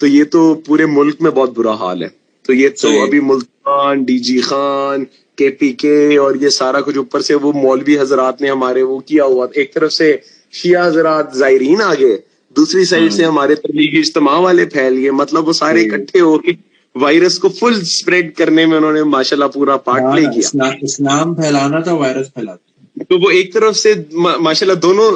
तो ये तो पूरे मुल्क में बहुत बुरा हाल है। तो ये तो सही। अभी मुल्तान, डीजी खान, केपीके और ये सारा कुछ, ऊपर से वो मौलवी हजरात ने हमारे वो किया हुआ, एक तरफ से शिया हजरात जायरीन आ गए, दूसरी साइड से हमारे तबलीगी इज्तिमा वाले फैल गए, मतलब वो सारे सही। इकट्ठे होके वायरस को फुल स्प्रेड करने में उन्होंने माशाल्लाह पूरा पार्ट हाँ प्ले ना, किया। इस्लाम फैलाना था, वायरस फैलाता। तो वो एक तरफ से माशाल्लाह दोनों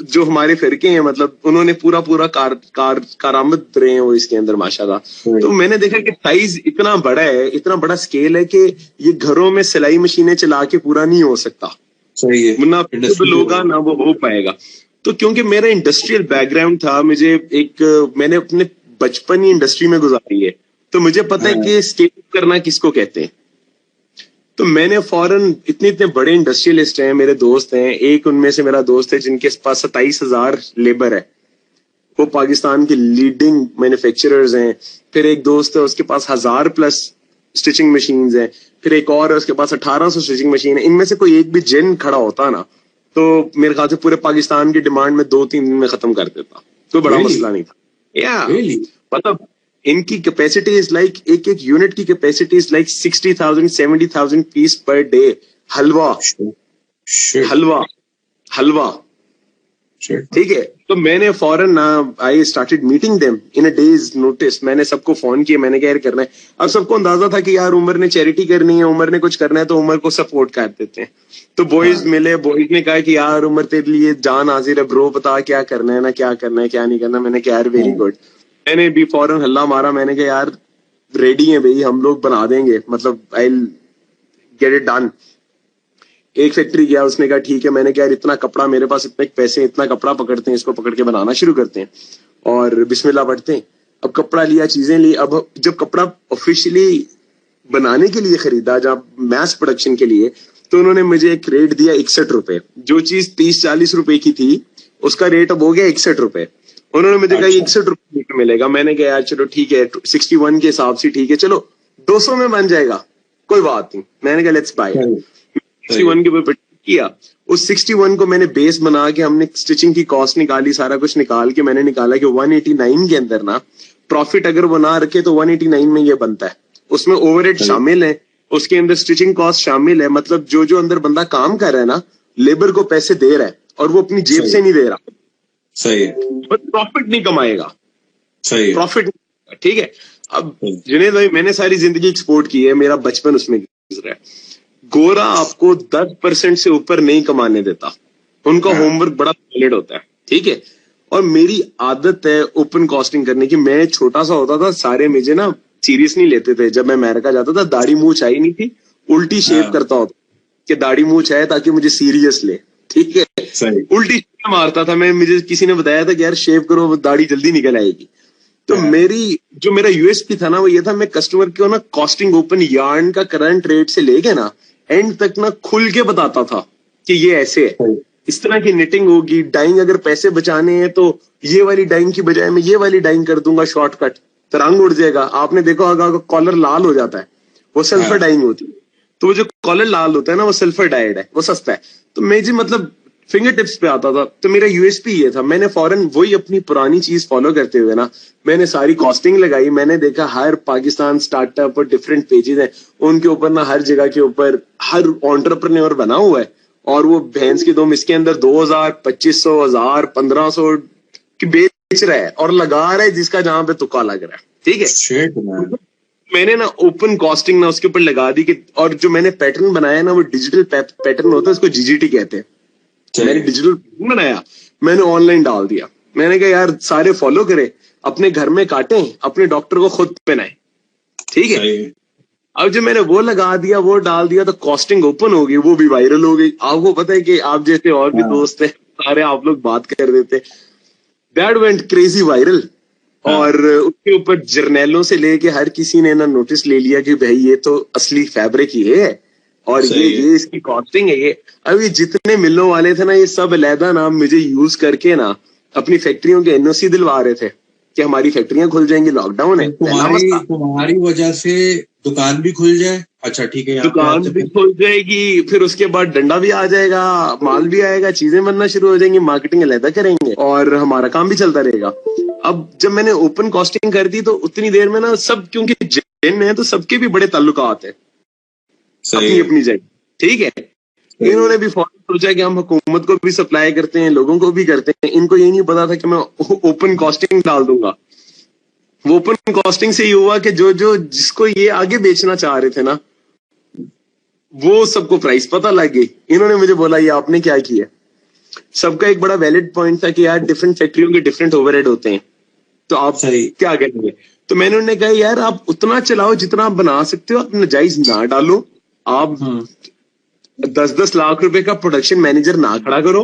जो हमारे फिरके हैं, मतलब उन्होंने पूरा कारामद रहे हैं वो इसके अंदर माशाल्लाह। सही। तो मैंने देखा कि साइज इतना बड़ा है, इतना बड़ा स्केल है कि ये घरों में सिलाई मशीनें चला के पूरा नहीं हो सकता, सही है। वरना इंडस्ट्री लोग ना वो हो पाएगा। तो क्योंकि मेरा इंडस्ट्रियल बैकग्राउंड था, मुझे मैंने अपने बचपन ही इंडस्ट्री में गुजारी है, तो मुझे पता है हाँ। कि स्केल करना किसको कहते हैं। तो मैंने फौरन, इतने इतने बड़े इंडस्ट्रियलिस्ट हैं मेरे दोस्त हैं, एक उनमें से मेरा दोस्त है जिनके पास 27,000 लेबर है, वो पाकिस्तान के लीडिंग मैन्युफैक्चरर्स हैं। फिर एक दोस्त है उसके पास 1000+ स्टिचिंग मशीन्स हैं। फिर एक और है उसके पास 1800 स्टिचिंग मशीन है। इनमें से कोई एक भी जिन खड़ा होता ना तो मेरे ख्याल से पूरे पाकिस्तान की डिमांड में 2-3 दिन में खत्म कर देता, कोई बड़ा Really? मसला नहीं था। या Really? मतलब इनकी कैपेसिटी इज लाइक, एक एक यूनिट की capacity is like 60,000 70,000 piece per day. हलवा Shit. हलवा हलवा Shit. ठीक है। तो मैंने फौरन ना I started meeting them in a days notice. मैंने सबको फोन किया, मैंने कहा यार करना है। अब सबको अंदाजा था कि यार उमर ने चैरिटी करनी है, उमर ने कुछ करना है, तो उमर को सपोर्ट कर देते हैं। तो बॉयज हाँ। मिले, बॉयज ने कहा कि यार उमर तेरे लिए जान हाजिर है ब्रो, बता क्या करना है ना क्या करना है क्या नहीं करना। मैंने कहा यार वेरी हाँ। गुड। मैंने भी फौरन हल्ला मारा, मैंने कहा यार रेडी है भाई, हम लोग बना देंगे, मतलब आई गेट इट डन। एक फैक्ट्री गया, उसने कहा ठीक है। मैंने कहा यार इतना कपड़ा मेरे पास, इतने पैसे, इतना कपड़ा पकड़ते हैं, इसको पकड़ के बनाना शुरू करते हैं और बिस्मिल्लाह पढ़ते हैं। अब कपड़ा लिया, चीजें ली। अब जब कपड़ा ऑफिशियली बनाने के लिए खरीदा, जब मैस प्रोडक्शन के लिए, तो उन्होंने मुझे एक रेट दिया 61 रुपए। जो चीज 30-40 रुपए की थी उसका रेट अब हो गया 61 रुपए। उन्होंने मुझे कहा 61 रुपए मिलेगा। मैंने कहा यार चलो ठीक है, 61 के हिसाब से ठीक है, चलो 200 में बन जाएगा, कोई बात नहीं। मैंने कहा लेट्स बाय। 61 के ऊपर किया। उस 61 को मैंने बेस बना के, हमने स्टिचिंग की कॉस्ट निकाली, सारा कुछ निकाल के मैंने निकाला कि 189 के अंदर ना प्रॉफिट अगर वो ना रखे तो 189 में ये बनता है। उसमें ओवरहेड शामिल है, उसके अंदर स्टिचिंग कॉस्ट शामिल है, मतलब जो जो अंदर बंदा काम कर रहा है ना, लेबर को पैसे दे रहा है और वो अपनी जेब से नहीं दे रहा। सही है। बट प्रॉफिट नहीं कमाएगा, सही है। प्रॉफिट, ठीक है। अब जुनेद भाई, मैंने सारी जिंदगी एक्सपोर्ट की है, मेरा बचपन उसमें गुजरा है। गोरा आपको 10% से ऊपर नहीं कमाने देता, उनका होमवर्क बड़ा सॉलिड होता है, ठीक है। और मेरी आदत है ओपन कॉस्टिंग करने की। मैं छोटा सा होता था, सारे मुझे ना सीरियस नहीं लेते थे। जब मैं अमेरिका जाता था, दाढ़ी मूछ आई नहीं थी, उल्टी शेव करता होता कि दाढ़ी मूछ आए ताकि मुझे सीरियस ले, ठीक है। सही। उल्टी शेव मारता था मैं, मुझे किसी ने बताया था कि यार शेव करो, वो दाढ़ी जल्दी निकल आएगी। तो जो मेरा यूएसपी था ना, वो ये था, मैं कस्टमर को ना कॉस्टिंग ओपन यार्न का करंट रेट से लेके ना एंड तक ना खुल के बताता था कि ये ऐसे है, इस तरह की निटिंग होगी, डाइंग अगर पैसे बचाने हैं तो ये वाली डाइंग की बजाय मैं ये वाली डाइंग कर दूंगा शॉर्टकट, तो रंग उड़ जाएगा। आपने देखा होगा कॉलर लाल हो जाता है, वो सल्फर डाइंग होती है। तो वो जो कॉलर लाल होता है ना, वो सल्फर डाइड है, वो सस्ता है। तो मैं जी मतलब फिंगर टिप्स पे आता था। तो मेरा यूएसपी ये था, मैंने फौरन वही अपनी पुरानी चीज फॉलो करते हुए ना, मैंने सारी कॉस्टिंग लगाई। मैंने देखा हर पाकिस्तान स्टार्टअप और डिफरेंट पेजेस हैं, उनके ऊपर ना हर जगह के ऊपर हर एंटरप्रेन्योर बना हुआ है और वो भैंस की दुम इसके अंदर 2000, 2500, 1000, 1500 की बेच रहा है और लगा रहा है जिसका जहां पे तुक्का लग रहा है, ठीक है। मैंने ना ओपन कॉस्टिंग ना उसके ऊपर लगा दी कि, और जो मैंने पैटर्न बनाया ना वो डिजिटल पैटर्न होता है, उसको जीजीटी कहते हैं। मैंने डिजिटल बनाया, मैंने ऑनलाइन डाल दिया। मैंने कहा यार सारे फॉलो करें, अपने घर में काटें, अपने डॉक्टर को खुद पहनाएं, ठीक है। अब जब मैंने वो लगा दिया, वो डाल दिया, तो कॉस्टिंग ओपन हो गई, वो भी वायरल हो गई। आपको पता है कि आप जैसे और भी दोस्त हैं सारे, आप लोग बात कर देते, दैट वेंट क्रेजी वायरल। और उसके ऊपर जर्नैलों से लेके हर किसी ने ना नोटिस ले लिया कि भाई ये तो असली फैब्रिक ही है और ये इसकी कॉस्टिंग है। ये अब ये जितने मिलने वाले थे ना, ये सब अलहदा नाम मुझे यूज करके ना अपनी फैक्ट्रियों के एनओसी दिलवा रहे थे कि हमारी फैक्ट्रियां खुल जाएंगी, लॉकडाउन है। तुम्हारी वजह से दुकान भी खुल जाए, अच्छा ठीक है, दुकान भी खुल जाएगी, फिर उसके बाद डंडा भी आ जाएगा, माल भी आएगा, चीजें बनना शुरू हो जाएंगी, मार्केटिंग अलहदा करेंगे और हमारा काम भी चलता रहेगा। अब जब मैंने ओपन कॉस्टिंग कर दी तो उतनी देर में ना सब, क्योंकि जेन में है तो सबके भी बड़े ताल्लुकात है अपनी अपनी जगह, ठीक है। इन्होंने भी फौरन सोचा कि हम हुकूमत को भी सप्लाई करते हैं, लोगों को भी करते हैं। इनको ये नहीं पता था कि मैं ओपन कॉस्टिंग डाल दूंगा। वो ओपन कॉस्टिंग से ये हुआ कि जो जो जिसको ये आगे बेचना चाह रहे थे ना, वो सबको प्राइस पता लग गई। इन्होंने मुझे बोला ये आपने क्या किया। सबका एक बड़ा वैलिड पॉइंट था कि यार डिफरेंट फैक्ट्रियों के डिफरेंट ओवरहेड होते हैं, तो आप क्या करेंगे। तो मैंने उन्हें कहा यार आप उतना चलाओ जितना आप बना सकते हो, आप नाजायज ना डालो, आप 10-10 लाख रुपए का प्रोडक्शन मैनेजर ना खड़ा करो।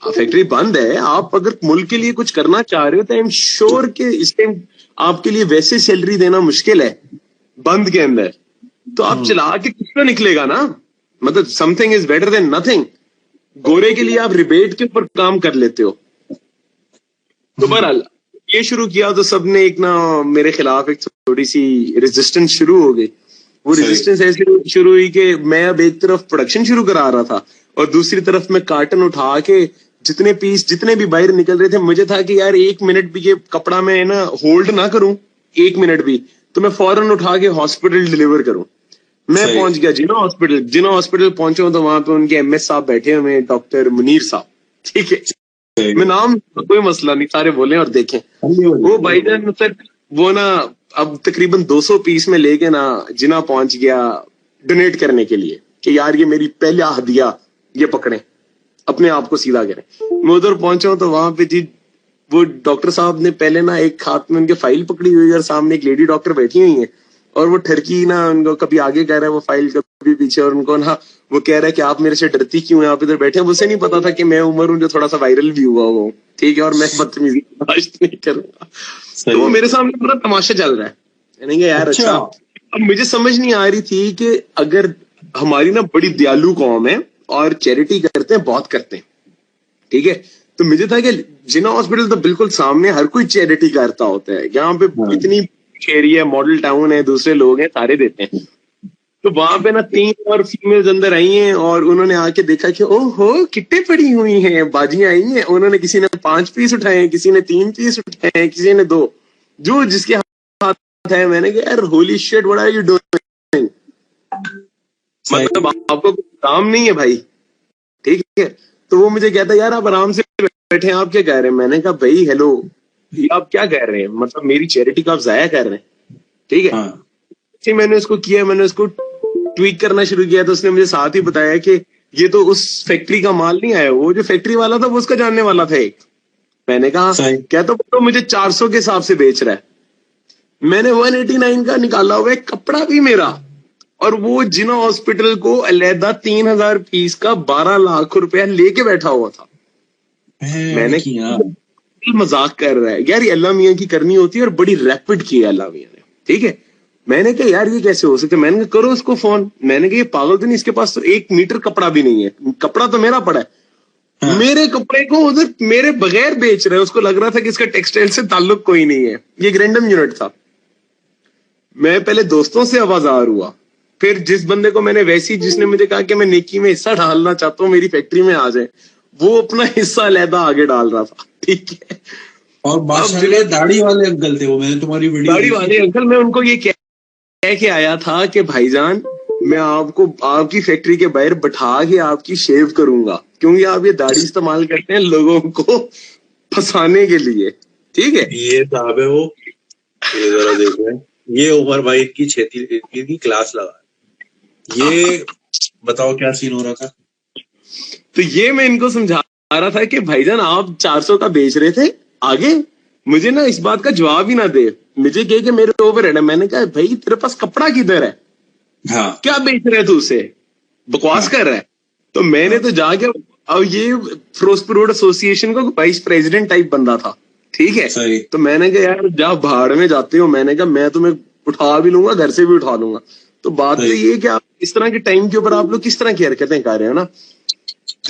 फैक्ट्री बंद है, आप अगर मुल्क के लिए कुछ करना चाह रहे हो तो आई एम श्योर कि इस टाइम आपके लिए वैसे सैलरी देना मुश्किल है बंद के अंदर, तो आप चला के कुछ तो निकलेगा ना। मतलब something is better than nothing. गोरे के लिए आप रिबेट के ऊपर काम कर लेते हो। तो बहरहाल ये शुरू किया तो सबने एक ना मेरे खिलाफ एक थोड़ी सी रेजिस्टेंस शुरू हो गई। वो रेजिस्टेंस ऐसे शुरू हुई कि मैं अब एक तरफ प्रोडक्शन शुरू करा रहा था और दूसरी तरफ मैं कार्टन उठा के जितने पीस जितने भी बाहर निकल रहे थे, मुझे था कि यार 1 मिनट भी ये कपड़ा मैं ना होल्ड ना करूं 1 मिनट भी, तो मैं फौरन उठा के हॉस्पिटल डिलीवर करूं। मैं पहुंच गया जिना हॉस्पिटल पहुंचा तो वहां पे उनके एमएस साहब बैठे हुए हैं, डॉक्टर मुनीर साहब, ठीक है। मैं नाम कोई मसला नहीं, सारे बोले और देखें। वो भाईजान सर वो ना अब तकरीबन 200 पीस में लेके ना जिना पहुंच गया डोनेट करने के लिए कि यार ये मेरी पहला हदिया, ये पकड़े अपने आप को सीधा करें। मैं उधर पहुंचा हूं तो वहां पे जी वो डॉक्टर साहब ने पहले ना एक हाथ में उनके फाइल पकड़ी हुई है और सामने एक लेडी डॉक्टर बैठी हुई है और वो ठरकी ना उनको कभी आगे कह रहा है वो फाइल, कभी पीछे, और उनको ना वो कह रहा है कि आप मेरे से डरती क्यों हैं, आप इधर बैठे हैं। मुझे नहीं पता था कि मैं उमर हूं जो थोड़ा सा वायरल भी हुआ वो, ठीक है, और मैं बदतमीजी बर्दाश्त नहीं करूंगा। तो वो मेरे सामने पूरा तमाशा चल रहा है। यानी कि यार अच्छा, अब मुझे समझ नहीं आ रही थी कि अगर हमारी ना बड़ी दयालु कौम है और चैरिटी करते हैं, बहुत करते हैं, ठीक है, तो मुझे था कि जिना हॉस्पिटल तो बिल्कुल सामने हर कोई चैरिटी करता होता है, यहाँ पे इतनी एरिया मॉडल टाउन है, दूसरे लोग हैं, सारे देते हैं। तो वहां पे ना 3 और फीमेल्स अंदर आई हैं और उन्होंने आके देखा कि ओहो किट्टे पड़ी हुई हैं, बाजियां आई हैं। उन्होंने किसी ने 5 पीस उठाए हैं, किसी ने 3 पीस उठाए हैं, किसी ने 2, जो जिसके हाथ है। मैंने कहा यार holy shit what are you doing, मतलब आपको काम नहीं है भाई, ठीक है। तो वो मुझे कहता यार आप आराम से बैठे हैं, आप क्या कह रहे हैं। मैंने कहा भाई हेलो, ये आप क्या कह रहे हैं, मतलब मेरी चैरिटी को आप जाया कर रहे हैं, ठीक है। मैंने उसको किया, मैंने उसको ट्वीट करना शुरू किया तो उसने मुझे साथ ही बताया कि ये तो उस फैक्ट्री का माल नहीं आया, वो जो फैक्ट्री वाला था वो उसका जानने वाला था एक। मैंने कहा क्या, तो मुझे 400 के हिसाब से बेच रहा है। मैंने 189 का निकाला हुआ है कपड़ा भी मेरा, और वो जिना हॉस्पिटल को अलहदा 3000 पीस का 12 लाख रुपया लेके बैठा हुआ था। मैंने मजाक कर रहा है यार, ये अल्लाह मियां की करनी होती है और बड़ी रैपिड की है अल्लाह मियां ने, ठीक है। मैंने कहा यार ये कैसे हो सकता है, मैंने कहा करो उसको फोन। मैंने कहा ये पागल तो नहीं, इसके पास तो 1 मीटर कपड़ा भी नहीं है, कपड़ा तो मेरा पड़ा है। मेरे कपड़े को उधर मेरे बगैर बेच रहे हैं। उसको लग रहा था कि इसका टेक्सटाइल से ताल्लुक कोई नहीं है, ये एक रैंडम यूनिट था। मैं पहले दोस्तों से आवाजार हुआ, फिर जिस बंदे को मैंने वैसी, जिसने मुझे कहा कि मैं नेकी में हिस्सा डालना चाहता हूँ, मेरी फैक्ट्री में आ जाए, वो अपना हिस्सा अलहदा आगे डाल रहा था, ठीक है। और माशाल्लाह दाढ़ी वाले अंकल थे वो, मैंने तुम्हारी वीडियो दाढ़ी वाले अंकल, मैं उनको ये कह के आया था कि भाईजान मैं आपको आपकी फैक्ट्री के बाहर बैठा के आपकी शेव करूंगा, क्योंकि आप ये दाढ़ी इस्तेमाल करते हैं लोगों को फंसाने के लिए, ठीक है। ये साहब है वो, ये जरा देखो, ये उमर भाई की छेती की क्लास लगा। ये बताओ क्या सीन हो रहा था। तो ये मैं इनको समझा रहा था कि भाईजान आप 400 का बेच रहे थे, आगे मुझे ना इस बात का जवाब ही ना दे, मुझे कहे कि मेरे ओवरहेड है। मैंने कहा भाई तेरे पास कपड़ा किधर है, हाँ क्या बेच रहे तू उसे, बकवास कर रहा है। तो मैंने तो जाके, अब ये फिरोजपुर रोड एसोसिएशन का वाइस प्रेसिडेंट टाइप बंदा था, ठीक है। सही। तो मैंने कहा यार जा भाड़ में जाते हो, मैंने कहा मैं तुम्हें उठा भी लूंगा, घर से भी उठा लूंगा। तो बात तो ये कि आप इस तरह के टाइम के ऊपर आप लोग किस तरह की हरकतें कर रहे हो ना।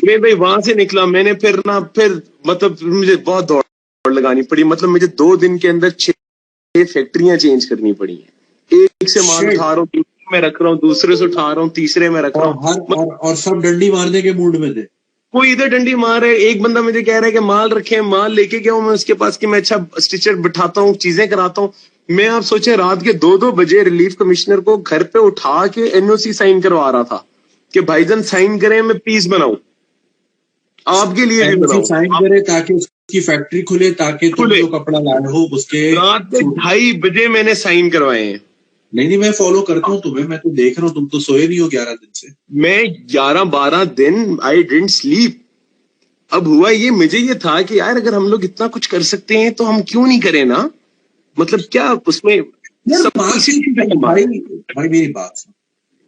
मैं भाई वहां से निकला, मैंने फिर मतलब मुझे बहुत दौड़ लगानी पड़ी, मतलब मुझे 2 दिन के अंदर 6 फैक्ट्रियां चेंज करनी पड़ी है। एक से माल उठा रहा हूँ, दूसरे में रख रहा हूँ, दूसरे से उठा रहा हूँ, तीसरे में रख रहा हूँ, और सब डंडी मारने के मूड में थे। कोई इधर डंडी मार है, एक बंदा मुझे कह रहा है कि माल रखे, माल लेके गया हूं मैं उसके पास कि मैं अच्छा स्टिचर बिठाता हूँ, चीजें कराता हूँ। मैं आप सोचे रात के 2-2 बजे रिलीफ कमिश्नर को घर पे उठा के एनओसी साइन करवा रहा था कि भाईजान साइन करें, मैं पीस बनाऊं, आपके लिए भी बनाऊं, साइन करे ताकि उसकी फैक्ट्री खुले, ताकि तुम जो कपड़ा लाए हो उसके। रात के 2:30 बजे मैंने साइन करवाए हैं। नहीं मैं फॉलो करता हूँ तुम्हें, मैं तो देख रहा हूँ, तुम तो सोए नहीं हो 11 दिन से। मैं 11-12 दिन आई डिडंट स्लीप। अब हुआ ये, मुझे ये था कि यार अगर हम लोग इतना कुछ कर सकते हैं तो हम क्यों नहीं करें ना, मतलब क्या उसमें भाई मेरी बात सुन,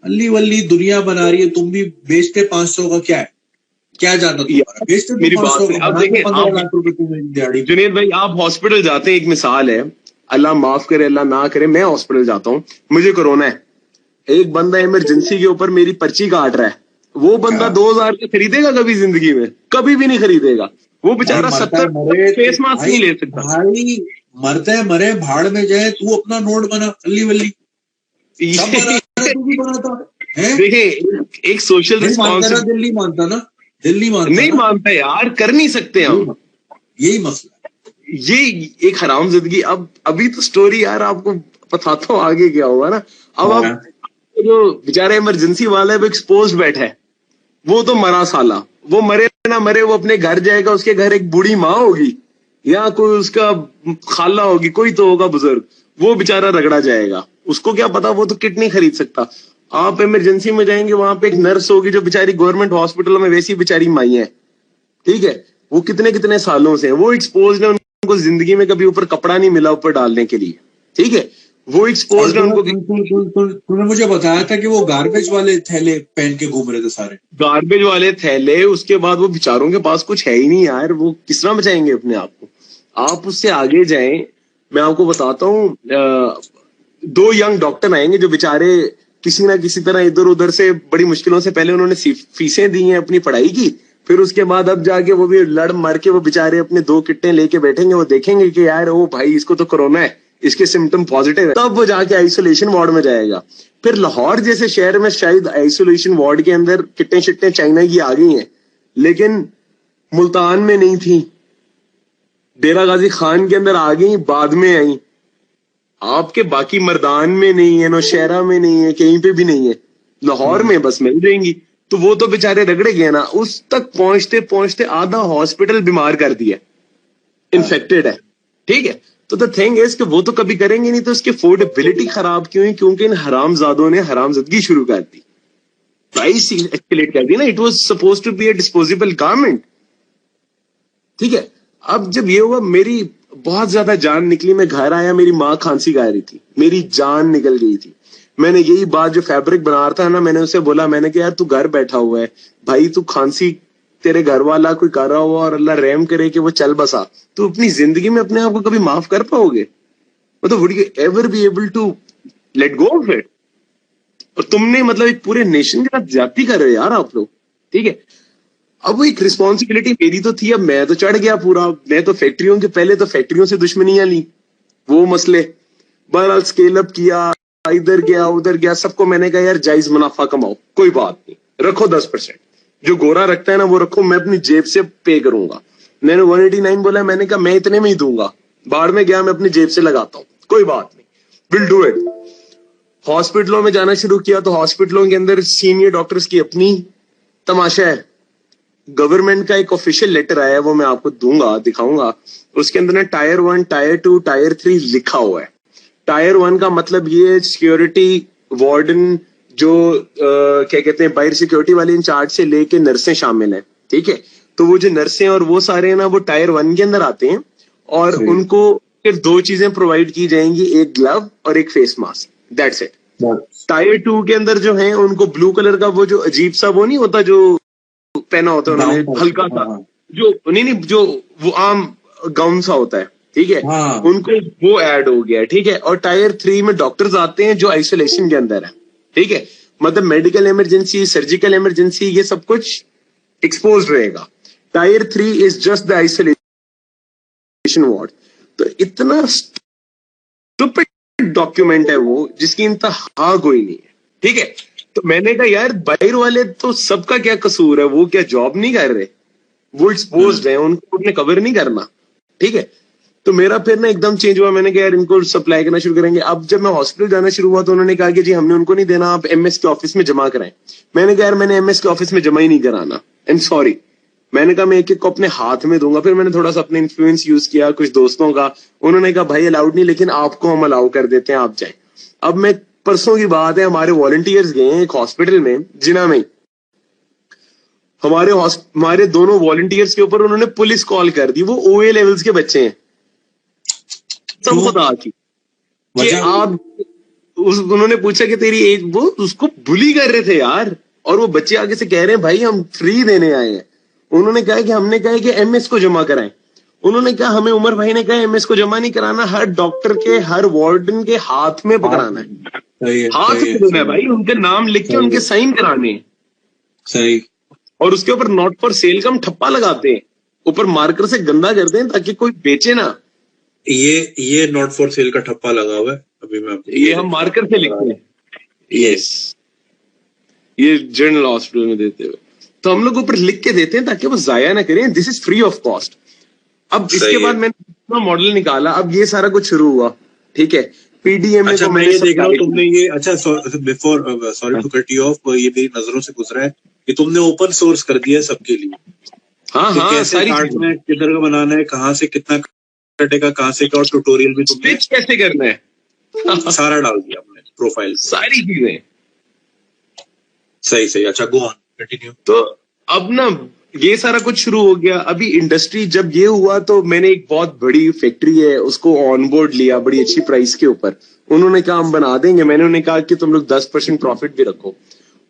अल्ली वल्ली दुनिया बना रही है, तुम भी बेचते 500 का, क्या है, क्या जाता तुम्हारा, बेचते मेरी बात है। अब देखिए 15 लाख रुपए दिहाड़ी। जुनेद भाई आप हॉस्पिटल जाते हैं, एक मिसाल है, अल्लाह माफ करे अल्लाह ना करे, मैं हॉस्पिटल जाता हूँ, मुझे कोरोना है, एक बंदा इमरजेंसी के ऊपर मेरी पर्ची काट रहा है, वो बंदा 2000 का खरीदेगा कभी जिंदगी में, कभी भी नहीं खरीदेगा। वो बेचारा 70 फेस मास्क नहीं ले सकता। भाई मरते मरे भाड़ में जाए, तू अपना नोट बना, अल्ली वल्ली तू भी बनाता है। देखिए एक सोशल रिस्पॉन्सिबिलिटी, दिल्ली मानता ना, दिल्ली मानता नहीं मानता यार, कर नहीं सकते हम, यही मसला, ये एक हराम जिंदगी। अब अभी तो स्टोरी यार आपको बताता हूँ आगे क्या होगा ना। अब आप जो बेचारा इमरजेंसी वाला है वो एक्सपोज बैठा है, वो तो मरा साला, वो मरे ना मरे वो अपने घर जाएगा, उसके घर एक बूढ़ी माँ होगी या कोई उसका खाला होगी, कोई तो होगा बुजुर्ग, वो बेचारा रगड़ा जाएगा, उसको क्या पता, वो तो किट नहीं खरीद सकता। आप इमरजेंसी में जाएंगे, वहां पे एक नर्स होगी जो बेचारी गवर्नमेंट हॉस्पिटल में वैसी बेचारी माई है, ठीक है, वो कितने कितने सालों से वो एक्सपोज है, उनको जिंदगी में कभी ऊपर कपड़ा नहीं मिला ऊपर डालने के लिए, ठीक है, वो एक्सपोज है उनको। तूने मुझे बताया था कि वो गार्बेज वाले थैले पहन के घूम रहे थे, सारे गार्बेज वाले थैले, उसके बाद वो बेचारों के पास कुछ है ही नहीं यार, वो किस तरह बचाएंगे अपने आप को। आप उससे आगे जाएं, मैं आपको बताता हूँ, 2 यंग डॉक्टर आएंगे जो बेचारे किसी ना किसी तरह इधर उधर से बड़ी मुश्किलों से, पहले उन्होंने फीसें दी हैं अपनी पढ़ाई की, फिर उसके बाद अब जाके वो भी लड़ मर के वो बेचारे अपने 2 किट्टे लेके बैठेंगे, वो देखेंगे कि यार ओ भाई इसको तो कोरोना है, इसके सिम्टम पॉजिटिव है, तब वो जाके आइसोलेशन वार्ड में जाएगा। फिर लाहौर जैसे शहर में शायद आइसोलेशन वार्ड के अंदर किट्टे शिट्टे चाइना की आ गई हैं, लेकिन मुल्तान में नहीं थी, डेरा गाजी खान के अंदर आ गई, बाद में आई, आपके बाकी मर्दान में नहीं है, नौशहरा में नहीं है, कहीं पे भी नहीं है, लाहौर में बस मिल जाएंगी। तो वो तो बेचारे रगड़े गए ना, उस तक पहुंचते पहुंचते आधा हॉस्पिटल बीमार कर दिया, इन्फेक्टेड है, ठीक है। तो द थिंग इज कि वो तो कभी करेंगे नहीं, तो उसकी अफोर्डेबिलिटी खराब क्यों है, क्योंकि इन हरामजादों ने हरामजदगी शुरू कर दी, प्राइस एस्केलेट कर दी ना। It was supposed to be a disposable garment, ठीक है। अब जब ये हुआ, मेरी बहुत ज्यादा जान निकली, मैं घर आया, मेरी माँ खांसी गा रही थी, मेरी जान निकल गई थी। मैंने यही बात, जो फैब्रिक बना रहा था ना, मैंने उसे बोला, मैंने कहा यार तू घर बैठा हुआ है भाई, तू खांसी तेरे घर वाला कोई कर रहा हुआ और अल्लाह रहम करे कि वो चल बसा, तू अपनी जिंदगी में अपने आप को कभी माफ कर पाओगे, मतलब would you ever be able to let go of it. और तुमने मतलब एक पूरे नेशन के साथ ज्यादती कर रहे हो यार आप लोग, ठीक है। अब वो एक रिस्पॉन्सिबिलिटी मेरी तो थी, अब मैं तो चढ़ गया पूरा, मैं तो फैक्ट्रियों के, पहले तो फैक्ट्रियों से दुश्मनियां ली, वो मसले, बहरहाल स्केल अप किया, इधर गया उधर गया, सबको मैंने कहा यार जायज मुनाफा कमाओ, कोई बात नहीं, रखो 10%, जो गोरा रखता है ना वो रखो, मैं अपनी जेब से पे करूंगा। मैंने 189 बोला, मैंने कहा मैं इतने में ही दूंगा, बाढ़ में गया, मैं अपनी जेब से लगाता हूँ, कोई बात नहीं, विल डू इट। हॉस्पिटलों में जाना शुरू किया, तो हॉस्पिटलों के अंदर सीनियर डॉक्टर्स की अपनी तमाशा है। गवर्नमेंट का एक ऑफिशियल लेटर आया है, वो मैं आपको दूंगा, दिखाऊंगा, उसके अंदर टायर 1, टायर 2, टायर 3 लिखा हुआ है। टायर 1 का मतलब ये सिक्योरिटी वार्डन जो क्या कहते हैं, बाहर सिक्योरिटी वाले इंचार्ज से लेके नर्सें शामिल हैं, ठीक है। तो वो जो नर्सें और वो सारे ना वो टायर 1 के अंदर आते हैं और उनको सिर्फ 2 चीजें प्रोवाइड की जाएंगी, एक ग्लव और एक face mask, that's it. Tyre 2 के अंदर जो है उनको ब्लू कलर का वो जो अजीब सा वो नहीं होता जो पहना होता है उन्होंने, हल्का सा जो नहीं जो वो आम गाउन सा होता है, ठीक है, उनको वो ऐड हो गया, ठीक है। और टायर 3 में डॉक्टर्स आते हैं जो आइसोलेशन के अंदर है, ठीक है, मतलब मेडिकल इमरजेंसी, सर्जिकल इमरजेंसी, ये सब कुछ एक्सपोज रहेगा। Tyre 3 is just the isolation ward. तो इतना स्टूपिड डॉक्यूमेंट है वो जिसकी इंतहा कोई नहीं है, ठीक है। तो मैंने कहा यार बाहर वाले तो सबका क्या कसूर है, वो क्या जॉब नहीं कर रहे, वो एक्सपोज्ड है, उनको अपने कवर नहीं करना, ठीक है। तो मेरा फिर ना एकदम चेंज हुआ, मैंने कहा यार इनको सप्लाई करना शुरू करेंगे। अब जब मैं हॉस्पिटल जाना शुरू हुआ तो उन्होंने कहा कि जी हमने उनको नहीं देना, आप एमएस के ऑफिस में जमा कराएं। मैंने कहा यार मैंने एमएस के ऑफिस में जमा ही नहीं कराना, आई एम सॉरी। मैंने कहा मैं एक एक को अपने हाथ में दूंगा। फिर मैंने थोड़ा सा अपने इन्फ्लुएंस यूज किया कुछ दोस्तों का, उन्होंने कहा भाई अलाउड नहीं, लेकिन आपको हम अलाउ कर देते हैं, आप जाए। अब मैं परसों की बात है, हमारे वॉलंटियर्स गए हैं एक हॉस्पिटल में जिना में, हमारे दोनों वॉलंटियर्स के ऊपर उन्होंने पुलिस कॉल कर दी। वो ओए लेवल्स के बच्चे हैं, सब खुदा की कि आप उन्होंने पूछा कि तेरी एज, वो उसको बुली कर रहे थे यार, और वो बच्चे आगे से कह रहे हैं भाई हम फ्री देने आए हैं। उन्होंने कहा कि हमने कहा कि एमएस को जमा कराएं। उन्होंने कहा हमें उमर भाई ने कहा एमएस को जमा नहीं कराना, हर डॉक्टर के हर वार्डन के हाथ में पकड़ाना है, हाथ में देना है भाई, उनके नाम लिख के उनके साइन कराने हैं, सही। और उसके ऊपर नॉट फॉर सेल का हम ठप्पा लगाते हैं, ऊपर मार्कर से गंदा करते हैं ताकि कोई बेचे ना। ये नॉट फॉर सेल का ठप्पा लगा हुआ है अभी मैं ये हम मार्कर से लिखते हैं, यस, ये जनरल हॉस्पिटल में देते हुए तो हम लोग ऊपर लिख के देते हैं ताकि वो जाया ना करें, this is free of cost. अब इसके बाद मैंने मॉडल निकाला, अब ये सारा कुछ शुरू हुआ, ठीक है। पीडीएम अच्छा, मैं ये देख रहा हूँ तुमने ये, अच्छा before sorry to cut you off, ये मेरी नजरों से गुजरा है कि तुमने ओपन सोर्स कर दिया है सबके लिए। हाँ तो हाँ, कैसे काटना है, किधर का बनाना है, कहाँ से कितना कटेगा, कहाँ से क्या, और ट्यूटोरियल भी तुमने कैसे करना है सारा डाल दिया अपने प्रोफाइल, सारी चीजें। सही। अच्छा गो ऑन, कंटिन्यू। तो अब ना ये सारा कुछ शुरू हो गया। अभी इंडस्ट्री जब ये हुआ तो मैंने एक बहुत बड़ी फैक्ट्री है उसको ऑन बोर्ड लिया बड़ी अच्छी प्राइस के ऊपर। उन्होंने कहा हम बना देंगे, मैंने उन्हें कहा कि तुम लोग 10% प्रॉफिट भी रखो।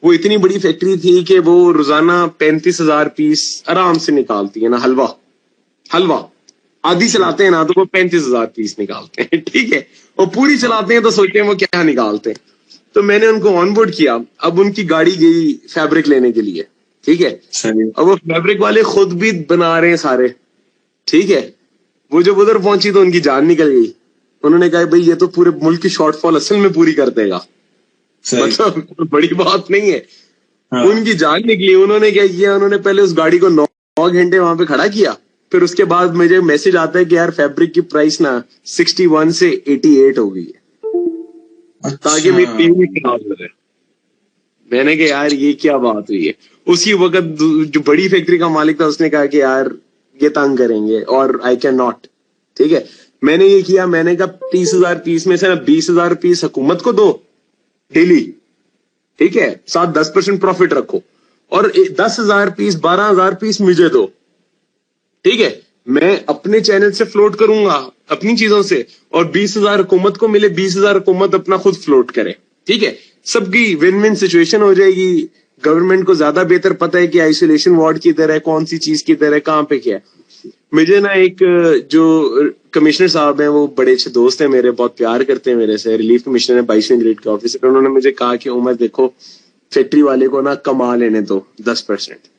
वो इतनी बड़ी फैक्ट्री थी कि वो रोजाना 35,000 पीस आराम से निकालती है ना, हलवा आधी चलाते हैं ना तो वो 35,000 पीस निकालते हैं, ठीक है। और पूरी चलाते हैं तो सोचते हैं वो क्या निकालते हैं। तो मैंने उनको ऑन बोर्ड किया। अब उनकी गाड़ी गई फैब्रिक लेने के लिए, ठीक है। अब वो फैब्रिक वाले खुद भी बना रहे हैं सारे, ठीक है। वो जब उधर पहुंची तो उनकी जान निकल गई। उन्होंने कहा भाई ये तो पूरे मुल्क की शॉर्टफॉल असल में पूरी कर देगा, मतलब बड़ी बात नहीं है। हाँ। उनकी जान निकली। उन्होंने क्या किया, उन्होंने पहले उस गाड़ी को 9 घंटे वहां पे खड़ा किया। फिर उसके बाद मुझे मैसेज आता है कि यार फैब्रिक की प्राइस ना 61 से 88 हो गई है। अच्छा। ताकि मेरी टीम खराब हो जाए। मैंने कहा यार ये क्या बात हुई है। उसी वक्त जो बड़ी फैक्ट्री का मालिक था उसने कहा कि यार ये तंग करेंगे और आई कैन नॉट, ठीक है। मैंने ये किया, मैंने कहा 30,000 पीस में से ना 20,000 पीस हुकूमत को दो डेली, ठीक है, साथ 10% प्रॉफिट रखो, और 10,000 पीस 12,000 पीस मुझे दो, ठीक है। मैं अपने चैनल से फ्लोट करूंगा अपनी चीजों से, और 20,000 हुकूमत को मिले, 20,000 हुकूमत अपना खुद फ्लोट करे, ठीक है। सबकी विन विन सिचुएशन हो जाएगी। गवर्नमेंट को ज्यादा बेहतर पता है कि आइसोलेशन वार्ड किधर है, कौन सी चीज किधर है, कहाँ पे क्या है। मुझे ना एक जो कमिश्नर साहब हैं वो बड़े अच्छे दोस्त हैं मेरे, बहुत प्यार करते हैं मेरे से, रिलीफ कमिश्नर है 22वें ग्रेड के ऑफिसर। उन्होंने मुझे कहा कि उमर देखो फैक्ट्री वाले को ना कमा लेने दो 10%।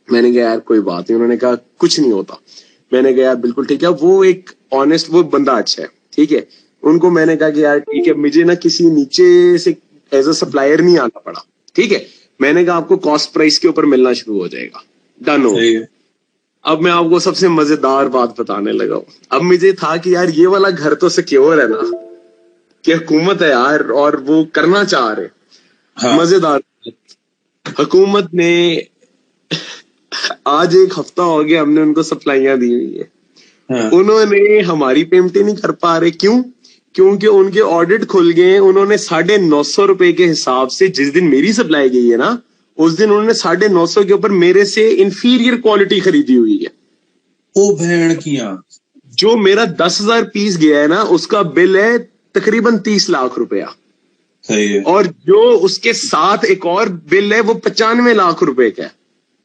मैंने कहा यार कोई बात नहीं। उन्होंने कहा कुछ नहीं होता। मैंने कहा यार बिल्कुल ठीक है। वो एक ऑनेस्ट, वो बंदा अच्छा है, ठीक है। उनको मैंने कहा कि यार ठीक है, मुझे ना किसी नीचे से एज अ सप्लायर नहीं आना पड़ा, ठीक है। मैंने कहा आपको कॉस्ट प्राइस के ऊपर मिलना शुरू हो जाएगा, डन हो। अब मैं आपको सबसे मजेदार बात बताने लगा हूं। अब मुझे था कि यार ये वाला घर तो सिक्योर है ना, कि हुकूमत है यार और वो करना चाह रहे। हाँ। मजेदार, हुकूमत ने आज 1 हफ्ता हो गया हमने उनको सप्लाइयां दी हुई है। हाँ। उन्होंने हमारी पेमेंट नहीं कर पा रहे। क्यों? क्योंकि उनके ऑडिट खुल गए, उन्होंने 950 रुपए के हिसाब से जिस दिन मेरी सप्लाई गई है ना, उस दिन उन्होंने 950 के ऊपर मेरे से इंफीरियर क्वालिटी खरीदी हुई है। ओ भेड़ किया, जो मेरा 10,000 पीस गया है ना, उसका बिल है तकरीबन 30 लाख रुपया। सही है। और जो उसके साथ एक और बिल है वो 95 लाख रुपए का है।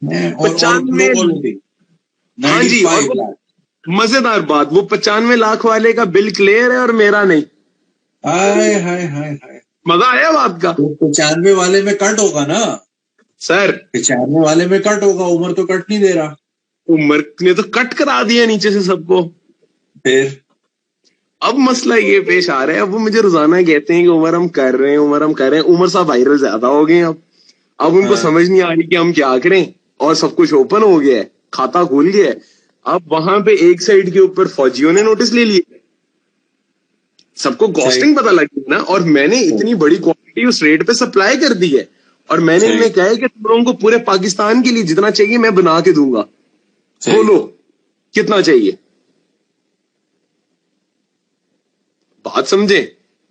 95, हाँ जी। और मजेदार बात, वो 95 लाख वाले का बिल क्लियर है और मेरा नहीं। हाय हाय हाय हाय, मजा आया बात का। 95 वाले में कट होगा ना सर, 95 वाले में कट होगा, उमर तो कट नहीं दे रहा। उमर ने तो कट करा दिया नीचे से सबको। फिर अब मसला ये पेश आ रहा है, अब वो मुझे रोजाना कहते हैं कि उमर हम कर रहे हैं, उमर हम कर रहे हैं। उमर साहब वायरल ज्यादा हो गए अब उनको समझ नहीं आ रही कि हम क्या करें, और सब कुछ ओपन हो गया है, खाता खुल गया है। अब वहां पे एक साइड के ऊपर फौजियों ने नोटिस ले लिए, सबको कॉस्टिंग पता लगी ना, और मैंने इतनी बड़ी क्वांटिटी उस रेट पे सप्लाई कर दी है, और मैंने इन्हें कहा है कि तुम लोगों को पूरे पाकिस्तान के लिए जितना चाहिए मैं बना के दूंगा, बोलो कितना चाहिए, बात समझे।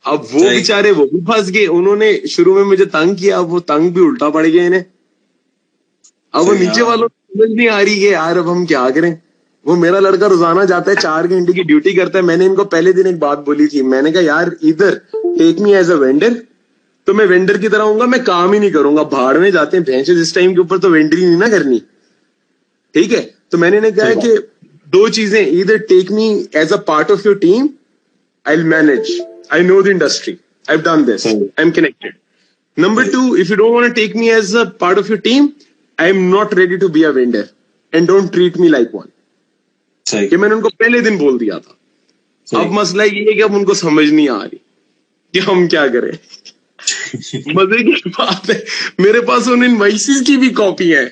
अब वो बेचारे वो भी फंस गए, उन्होंने शुरू में मुझे तंग किया, अब वो तंग भी उल्टा पड़ गए इन्हें। अब वो नीचे वालों को समझ नहीं आ रही है यार अब हम क्या करें। वो मेरा लड़का रोजाना जाता है, 4 घंटे की ड्यूटी करता है। मैंने इनको पहले दिन एक बात बोली थी, मैंने कहा यार इधर take me as a vendor, तो मैं वेंडर की तरह आऊंगा, मैं काम ही नहीं करूंगा। भाड़ में जाते हैं भैंसे जिस टाइम के ऊपर, तो वेंडरी नहीं ना करनी, ठीक है। तो मैंने इन्हें कहा कि 2 चीजें, इधर take me as a part of your team, I'll manage. I know the industry. I've done this. I'm connected. Number 2, if you don't want to take me as a part of your team, I'm not ready to be a vendor. And don't treat me like one. ये मैंने उनको पहले दिन बोल दिया था। अब मसला ये है कि अब उनको समझ नहीं आ रही कि हम क्या करें। मजे की बात है, मेरे पास उन इनवॉइसेस की भी कॉपी है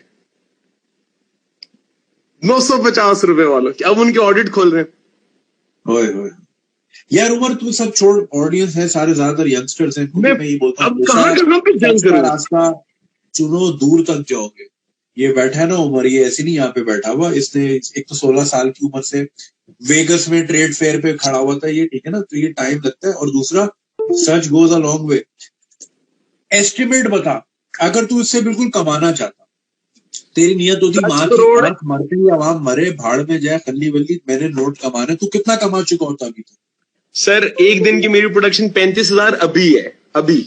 950 रुपए वालों की। अब उनके ऑडिट खोल रहे हैं। यार उमर तू सब छोड़, ऑडियंस है सारे ज्यादातर यंगस्टर्स हैं। मैं ये बोलता हूँ कहाँ पे जंग करूं? रास्ता चुनो, दूर तक जाओगे। ये बैठा है ना उमर, ये ऐसे नहीं यहाँ पे बैठा हुआ, इसने एक तो 16 साल की उम्र से वेगस में ट्रेड फेयर पे खड़ा हुआ था, ये ठीक है ना, तो ये टाइम लगता है। और दूसरा, such goes a long way. Estimate बता, अगर तू इससे बिल्कुल कमाना चाहता, तेरी नियत होती माँ की आंख मरते ही आवाम मरे, भाड़ में जाए, खल्ली वल्ली, मैंने नोट कमाने, तू कितना कमा चुका होता अभी तक? सर एक दिन की मेरी प्रोडक्शन 35,000 अभी है, अभी।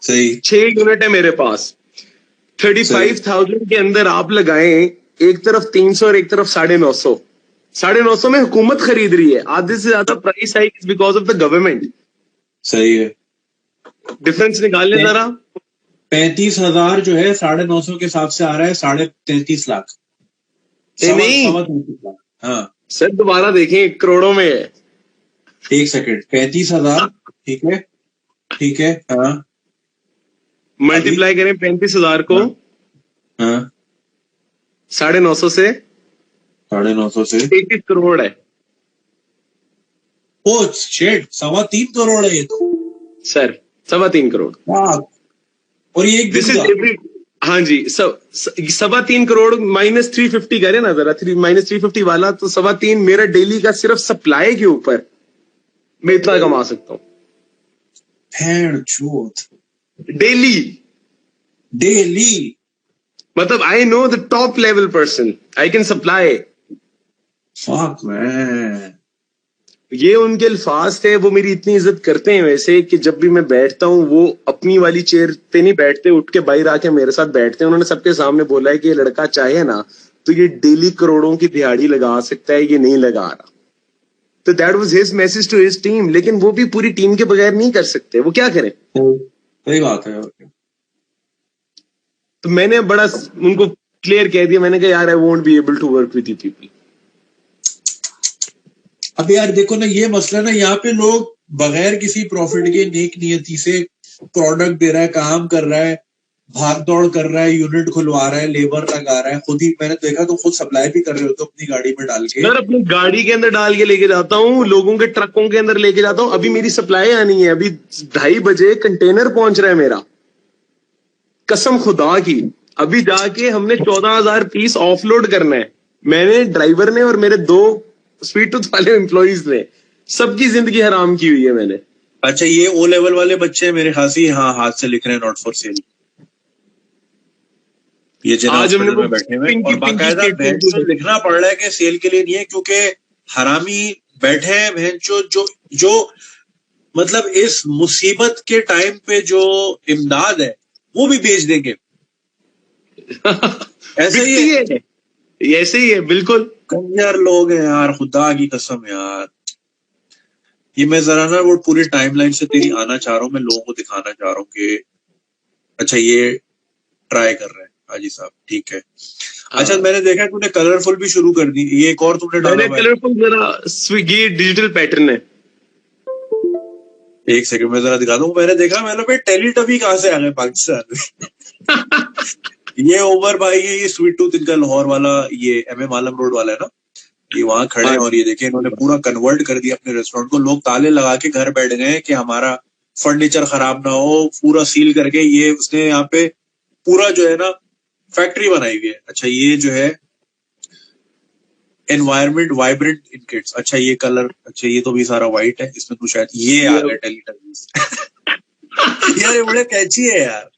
सही 6 यूनिट है मेरे पास। 35,000 के अंदर आप लगाएं, एक तरफ 300 और एक तरफ 950। 950 में हुकूमत खरीद रही है, आधे से ज्यादा price hike is because of the government. सही है, डिफरेंस निकाल ले जरा। 35,000 जो है 950 के हिसाब से आ रहा है 33.5 लाख। नहीं हाँ सर, दोबारा देखें, करोड़ों में है। एक सेकंड, 35,000, ठीक है, ठीक है, हाँ, मल्टीप्लाई करें 35,000 को, हाँ, 950 से, 950 से 33 करोड़ है। ओ शेट, 3.25 करोड़ है ये तो सर, 3.25 करोड़। और ये एक दिन हाँ जी, 3.25 करोड़ माइनस 350 करें ना जरा, माइनस 350 वाला, तो 3.25 मेरा डेली का सिर्फ सप्लाई के ऊपर मैं इतना कमा सकता हूँ। डेली मतलब I know the top level person, I can supply. Fuck man, ये उनके अल्फाज थे, वो मेरी इतनी इज्जत करते हैं वैसे कि जब भी मैं बैठता हूँ वो अपनी वाली चेयर पे नहीं बैठते, उठ के बाहर आके मेरे साथ बैठते हैं। उन्होंने सबके सामने बोला है कि ये लड़का चाहे ना तो ये डेली करोड़ों की दिहाड़ी लगा सकता है, ये नहीं लगा रहा। तो that was his message to his team, लेकिन वो भी पूरी टीम के बगैर नहीं कर सकते, वो क्या करें। सही बात है। तो मैंने बड़ा उनको क्लियर कह दिया, मैंने कहा यार I won't be able to work with you people. अब यार देखो ना, ये मसला ना, यहाँ पे लोग बगैर किसी प्रॉफिट के नेक नियति से प्रोडक्ट दे रहा है, काम कर रहा है, भाग दौड़ कर रहा है, यूनिट खुलवा रहा है, लेबर लगा रहा है, खुद ही मैंने देखा तो खुद सप्लाई भी कर रहे हो तो अपनी गाड़ी में डाल के। सर अपनी गाड़ी के अंदर डाल के लेके जाता हूँ, लोगों के ट्रकों के अंदर लेके जाता हूँ। अभी मेरी सप्लाई आनी है, अभी 2:30 बजे कंटेनर पहुंच रहा है मेरा, कसम खुदा की। अभी जाके हमने 14,000 पीस ऑफलोड करना है, मैंने, ड्राइवर ने और मेरे 2 स्वीट टूथ वाले एम्प्लॉइज ने। सबकी जिंदगी हराम की हुई है मैंने। अच्छा, ये ओ लेवल वाले बच्चे मेरे ख्याल से हाँ हाथ से लिख रहे हैं नॉट फॉर सेल, ये जिन आज हमने हॉस्पिटल वो में बैठे हुए, पिंकी और बाकायदा स्टेटमेंट भैंचो लिखना पड़ रहा है कि सेल के लिए नहीं है, क्योंकि हरामी बैठे हैं भैंचो जो मतलब इस मुसीबत के टाइम पे जो इमदाद है वो भी बेच देंगे। ऐसे ही है, ऐसे ही है बिल्कुल। कंजर लोग हैं यार, खुदा की कसम यार। ये मैं जरा ना वो पूरी टाइमलाइन से तेरी आना चाह रहा हूँ, मैं लोगों को दिखाना चाह रहा हूँ कि अच्छा ये ट्राई कर रहे हैं हाजी साहब, ठीक है। अच्छा, मैंने देखा तूने कलरफुल भी शुरू कर दी, ये एक और तुमने डाला भाई। कलरफुल जरा स्विगी डिजिटल पैटर्न है। एक सेकंड में जरा दिखा दूं। मैंने देखा, मैंने भाई टेलीटबी कहाँ से आ गए पाकिस्तान में। ये ओवर भाई है, ये स्वीट टूथ इनका लाहौर वाला, ये MM आलम रोड वाला है ना, ये वहां खड़े हैं और ये देखिए इन्होंने पूरा कन्वर्ट कर दिया अपने रेस्टोरेंट को। लोग ताले लगा के घर बैठ गए हैं कि हमारा फर्नीचर खराब ना हो, पूरा सील करके ये उसने यहाँ पे पूरा जो है ना फैक्ट्री बनाई हुई है। अच्छा, ये जो है एनवायरमेंट वाइब्रेंट इन किड्स। अच्छा, ये कलर, अच्छा ये तो भी सारा व्हाइट है, इसमें तो शायद ये आ गया टेलीटबी। यार ये बड़े कैची है यार,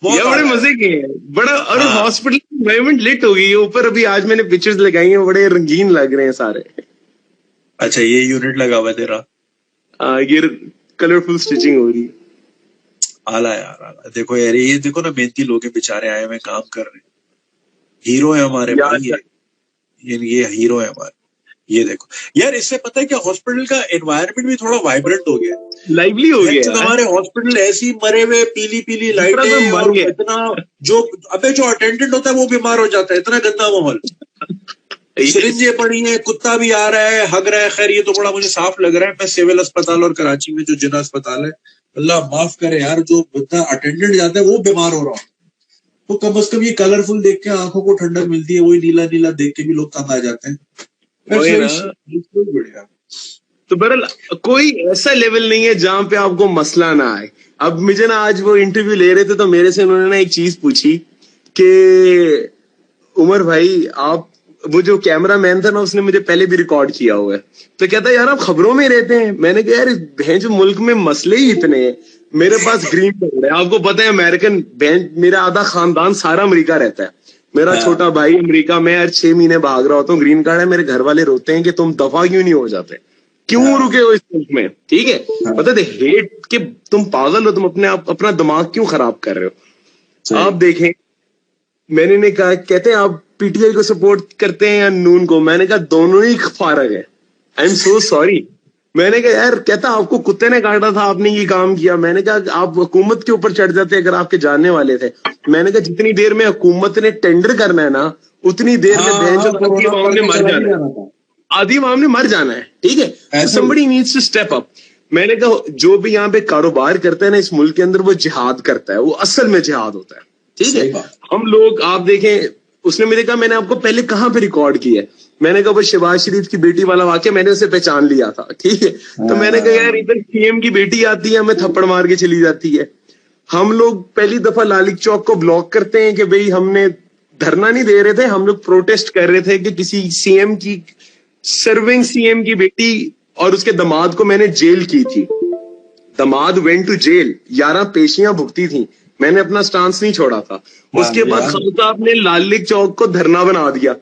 ये बड़े मजे के हैं बड़ा। और हॉस्पिटल एनवायरनमेंट लिट हो गई है ऊपर। अभी आज मैंने पिक्चर्स लगाई हैं, बड़े रंगीन लग रहे हैं सारे। अच्छा, ये यूनिट लगा हुआ है तेरा? ये कलरफुल स्टिचिंग हो रही है। आला यार, आला। देखो यार, ये देखो ना, मेहनती लोग हैं बेचारे, आए हुए काम कर रहे हैं, हीरो है हमारे भाई। ये हीरो है हमारे। ये देखो यार, इससे पता है क्या, हॉस्पिटल का एनवायरनमेंट भी थोड़ा वाइब्रेंट हो गया, लाइवली हो गया। हमारे हॉस्पिटल ऐसी मरे हुए पीली पीली लाइटें, और इतना जो जो अटेंडेंट होता है वो बीमार हो जाता है, इतना गंदा माहौल। सिरिंजें पड़ी है, कुत्ता भी आ रहा है, हग रहा है। खैर ये तो बड़ा मुझे साफ लग रहा है। मैं सिविल अस्पताल और कराची में जो जिना अस्पताल है, अल्लाह माफ करे यार, जो बंदा अटेंडेंट जाता है वो बीमार हो रहा हो, तो कम से कम ये कलरफुल देख के आंखों को ठंडक मिलती है। वही नीला नीला देख के भी लोग तंग आ जाते हैं। बढ़िया। तो बहरहाल कोई ऐसा लेवल नहीं है जहां पे आपको मसला ना आए। अब मुझे ना आज वो इंटरव्यू ले रहे थे तो मेरे से उन्होंने ना एक चीज पूछी कि उमर भाई, आप वो जो कैमरा मैन था ना, उसने मुझे पहले भी रिकॉर्ड किया हुआ है, तो कहता है यार आप खबरों में रहते हैं। मैंने कहा यार भैंस मुल्क में मसले ही इतने हैं। मेरे पास ग्रीन कार्ड है, आपको पता है अमेरिकन बैंक, मेरा आधा खानदान सारा अमेरिका रहता है। मेरा छोटा भाई अमेरिका में, हर 6 महीने भाग रहा होता हूँ, ग्रीन कार्ड है। मेरे घर वाले रोते हैं कि तुम दफा क्यों नहीं हो जाते, क्यों रुके हो इस मुल्क में, ठीक है। पता है हेट के तुम पागल हो, तुम अपने आप अपना दिमाग क्यों खराब कर रहे हो। आप देखें, मैंने ने कहा, कहते हैं आप PTI को सपोर्ट करते हैं या नून को। मैंने कहा दोनों ही फारग है, आई एम सो सॉरी। मैंने कहा यार, कहता आपको कुत्ते ने काटा था, आपने ये काम किया। मैंने कहा आप हुकूमत के ऊपर चढ़ जाते अगर आपके जानने वाले थे। मैंने कहा जितनी देर में हुकूमत ने टेंडर करना है ना, उतनी देर में आधी आवाम ने मर जाना है, आधी आवाम ने मर जाना है, ठीक है। somebody needs to step up। मैंने कहा जो भी यहाँ पे कारोबार करता है ना इस मुल्क के अंदर, वो जिहाद करता है, वो असल में जिहाद होता है, ठीक है। हम लोग, आप देखें, उसने मुझे कहा मैंने आपको पहले कहाँ पे रिकॉर्ड किया है। मैंने कहा वो शहबाज शरीफ की बेटी वाला वाक्य, मैंने उसे पहचान लिया था, ठीक है। तो मैंने कहा यार इधर CM की बेटी आती है, हमें थप्पड़ मार के चली जाती है। हम लोग पहली दफा लालिक चौक को ब्लॉक करते हैं कि भाई हमने धरना नहीं दे रहे थे, हम लोग प्रोटेस्ट कर रहे थे कि किसी CM की, सर्विंग CM की बेटी और उसके दामाद को मैंने जेल की थी। दामाद वेंट टू जेल, 11 पेशियां भुगती थी। मैंने अपना स्टांस नहीं छोड़ा था। उसके बाद खान साहब ने लालिक चौक को धरना बना दिया,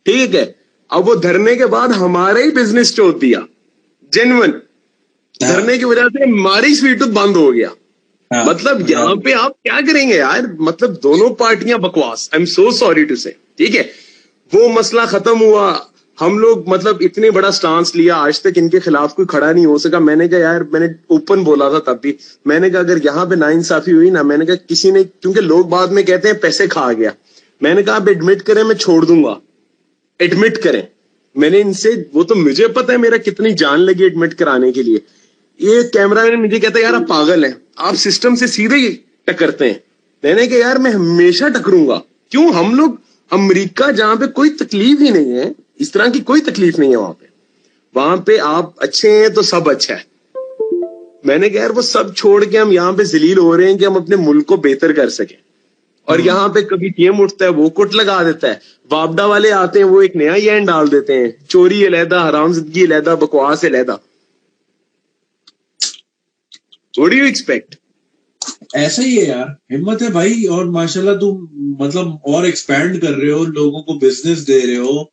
ठीक है। अब वो धरने के बाद हमारा ही बिजनेस चोट दिया, जेन्युइन धरने की वजह से हमारी स्वीट टूथ बंद हो गया। मतलब यहाँ पे आप क्या करेंगे यार, मतलब दोनों पार्टियां बकवास, I am so sorry to say, ठीक है। वो मसला खत्म हुआ, हम लोग मतलब इतने बड़ा स्टांस लिया, आज तक इनके खिलाफ कोई खड़ा नहीं हो सका। मैंने कहा यार, मैंने ओपन बोला था तब भी, मैंने कहा अगर यहाँ पे नाइंसाफी हुई ना, मैंने कहा किसी ने, क्योंकि लोग बाद में कहते हैं पैसे खा गया, मैंने कहा आप एडमिट करें, मैं छोड़ दूंगा, एडमिट करें। मैंने इनसे, वो तो मुझे पता है मेरा कितनी जान लगी एडमिट कराने के लिए। ये कैमरामैन मुझे कहता है यार आप पागल हैं, आप सिस्टम से सीधे ही टकरते हैं। मैंने कहा यार मैं हमेशा टकरूंगा, क्यों। हम लोग अमेरिका जहां पे कोई तकलीफ ही नहीं है, इस तरह की कोई तकलीफ नहीं है वहां पे आप अच्छे हैं तो सब अच्छा है। मैंने कहा यार वो सब छोड़ के हम यहाँ पे जलील हो रहे हैं कि हम अपने मुल्क को बेहतर कर सके, और यहाँ पे कभी CM उठता है वो कुट लगा देता है, वापडा वाले आते हैं वो एक नया यैन डाल देते हैं, चोरी अलहदा, हरामज़दगी अलहदा, बकवास अलहदा। What do you expect? ऐसा ही है यार, हिम्मत है भाई। और माशाल्लाह तुम मतलब और एक्सपैंड कर रहे हो, लोगों को बिजनेस दे रहे हो,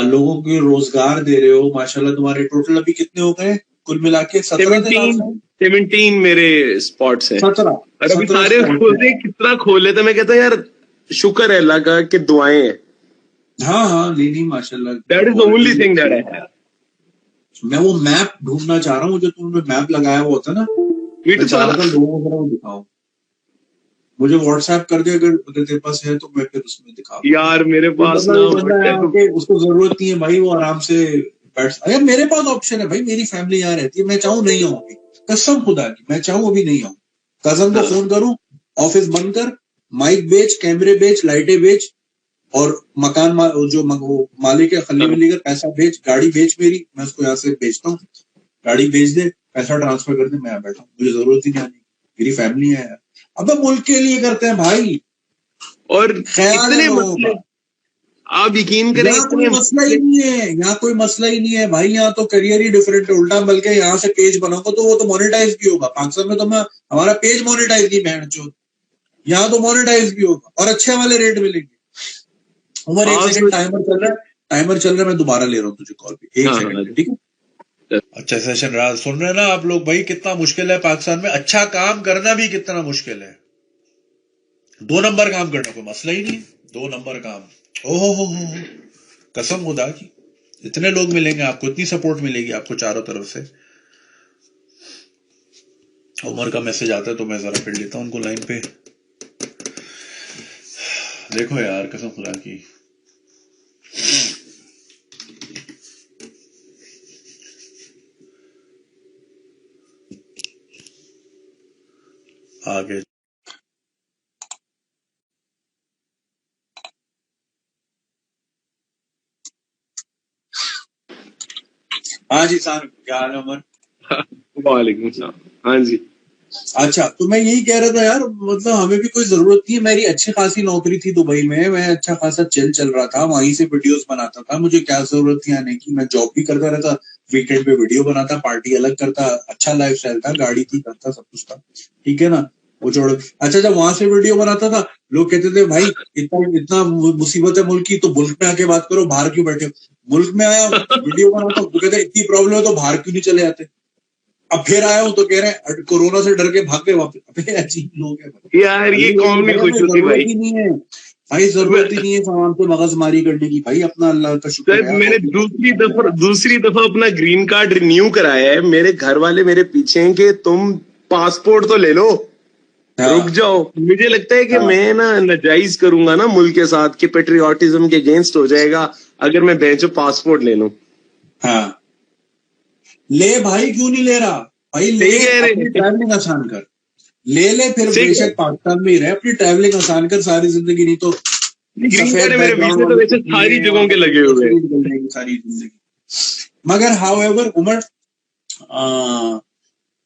लोगों को रोजगार दे रहे हो। माशाल्लाह तुम्हारे टोटल अभी कितने हो गए कुल मिला के? 17 दिन आप 17 मेरे स्पॉट्स हैं। 17 और अभी सारे खोले, कितना खोले तो मैं कहता हूँ यार शुक्र है अल्लाह का कि दुआएं हैं। हाँ नहीं माशाल्लाह, that is the only thing that I have. मैं वो मैप ढूंढना चाह रहा हूँ जो तुमने मैप लगाया हुआ होता ना, मैं चाह रहा था लोगों को दिखाओ। मुझे व्हाट्सएप कर दे अगर तेरे पास है तो, मैं फिर उसमें दिखा। यार मेरे पास ना उसको जरूरत नहीं है भाई, वो आराम से बैठ। अरे मेरे पास ऑप्शन है भाई, मेरी फैमिली यहाँ रहती है, मैं चाहूँ नहीं आऊंगी, कसम खुदा की मैं चाहूँ अभी नहीं आऊँ। कजन को फोन करूं, ऑफिस बंद कर, माइक बेच, कैमरे बेच, लाइटें बेच, और मकान जो मालिक है खली मिली कर पैसा बेच, गाड़ी बेच मेरी, मैं उसको यहाँ से बेचता हूँ, गाड़ी बेच दे, पैसा ट्रांसफर कर दे, मैं यहाँ बैठा हूँ, मुझे जरूरत ही नहीं आनी, मेरी फैमिली है यार। अब मुल्क के लिए करते हैं भाई, और इतने मसले आप यकीन करें, यहाँ कोई मसला ही नहीं है, यहाँ कोई मसला ही नहीं है भाई, यहाँ तो करियर ही डिफरेंट है उल्टा। बल्कि यहाँ से पेज बनाऊंगा तो वो तो मोनेटाइज भी होगा। पाकिस्तान में तो मैं हमारा पेज मोनेटाइज नहीं, बहन चोद, यहाँ तो मोनेटाइज भी होगा और अच्छे वाले रेट मिलेंगे। उमर एक सेकंड, टाइमर चल रहा है, मैं दोबारा ले रहा हूँ तुझे कॉल पे, 1 सेकंड, ठीक है? अच्छा सेशन रहा, सुन रहे ना आप लोग भाई, कितना मुश्किल है पाकिस्तान में अच्छा काम करना भी, कितना मुश्किल है। 2 नंबर काम करना कोई मसला ही नहीं, 2 नंबर काम, ओहो कसम खुदा की, इतने लोग मिलेंगे आपको, इतनी सपोर्ट मिलेगी आपको चारों तरफ से। उमर का मैसेज आता है तो मैं जरा फिर लेता हूं उनको लाइन पे। देखो यार कसम खुदा की, आगे हाँ जी साहब, क्या हाल है उमर? वालेकुम सलाम। हाँ जी। अच्छा, तो मैं यही कह रहा था यार, मतलब हमें भी कोई जरूरत नहीं है। मेरी अच्छी खासी नौकरी थी दुबई में, मैं अच्छा खासा चल रहा था, वहीं से वीडियोस बनाता था, मुझे क्या जरूरत थी आने की। मैं जॉब भी करता रहता, वीकेंड पे वीडियो बनाता, पार्टी अलग करता, अच्छा लाइफस्टाइल था, गाड़ी थी, करता सब कुछ था, ठीक है ना? वो छोड़। अच्छा, जब वहां से वीडियो बनाता था, लोग कहते थे भाई इतना मुसीबत है मुल्क की तो मुल्क में आके बात करो, बाहर क्यों बैठे हो? मुल्क में आया वीडियो बनाता हूँ तो कहते इतनी प्रॉब्लम है तो बाहर क्यों नहीं चले आते? अब फिर आया हूँ तो कह रहे हैं कोरोना से डर के भाग गए वापस। अबे अजीब लोग हैं यार, ये कौन नहीं खुश होती भाई? नहीं है भाई, जरूरत ही नहीं है सामान पे मगजमारी करने की भाई, अपना अल्लाह का शुक्र है। मैंने दूसरी दफा अपना ग्रीन कार्ड रिन्यू कराया है। मेरे घर वाले मेरे पीछे हैं कि तुम पासपोर्ट तो ले लो, रुक जाओ। मुझे लगता है कि मैं ना नाजायज करूंगा ना मुल्क के साथ, कि पेट्रियाटिज्म के अगेंस्ट हो जाएगा अगर मैं बेंचो पासपोर्ट ले लूं। हाँ ले भाई, क्यों नहीं ले रहा भाई? ले, अपनी ट्रैवलिंग आसान कर, ले फिर बेशक पाकिस्तान में ही रहे, अपनी ट्रैवलिंग आसान कर सारी जिंदगी। नहीं तो मेरे वीजा तो वैसे सारी जगहों के लगे हुए हैं सारी जिंदगी। मगर हाउएवर उमर,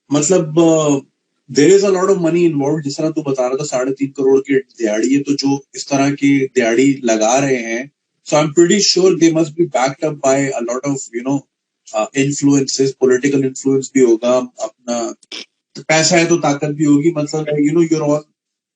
मतलब there is a lot of money involve. जिस तरह तू बता रहा था 3.5 करोड़ की दिहाड़ी है, तो जो इस तरह की दिहाड़ी लगा रहे हैं, so I am pretty sure they must be backed up by a lot of influences, political influence भी होगा, अपना पैसा है तो ताकत भी होगी। मतलब यूर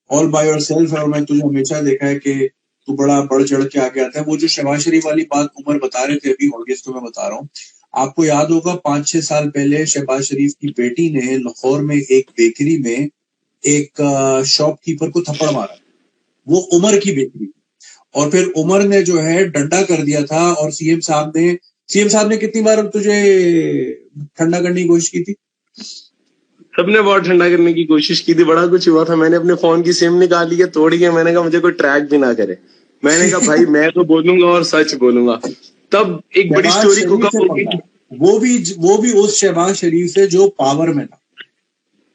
ऑल बाय योरसेल्फ है। और मैं तुझे हमेशा देखा है कि तू बड़ा बढ़ चढ़ के आगे आता है। वो जो शहबाज शरीफ वाली बात उमर बता रहे थे अभी, ऑडियंस को मैं बता रहा हूँ, आपको याद होगा 5-6 साल पहले शहबाज शरीफ की बेटी ने लाहौर में एक बेकरी में एक शॉपकीपर को थप्पड़ मारा, वो उमर की बेकरी। और फिर उमर ने जो है डंडा कर दिया था, और सीएम साहब ने कितनी बार तुझे ठंडा करने की कोशिश की थी? सबने बहुत ठंडा करने की कोशिश की थी, बड़ा कुछ हुआ था। मैंने अपने फोन की सिम निकाली है, तोड़ी है। मैंने कहा मुझे कोई ट्रैक भी ना करे। मैंने कहा भाई मैं तो बोलूंगा और सच बोलूंगा। तब एक बड़ी स्टोरी को वो भी उस शहबाज शरीफ से जो पावर में था,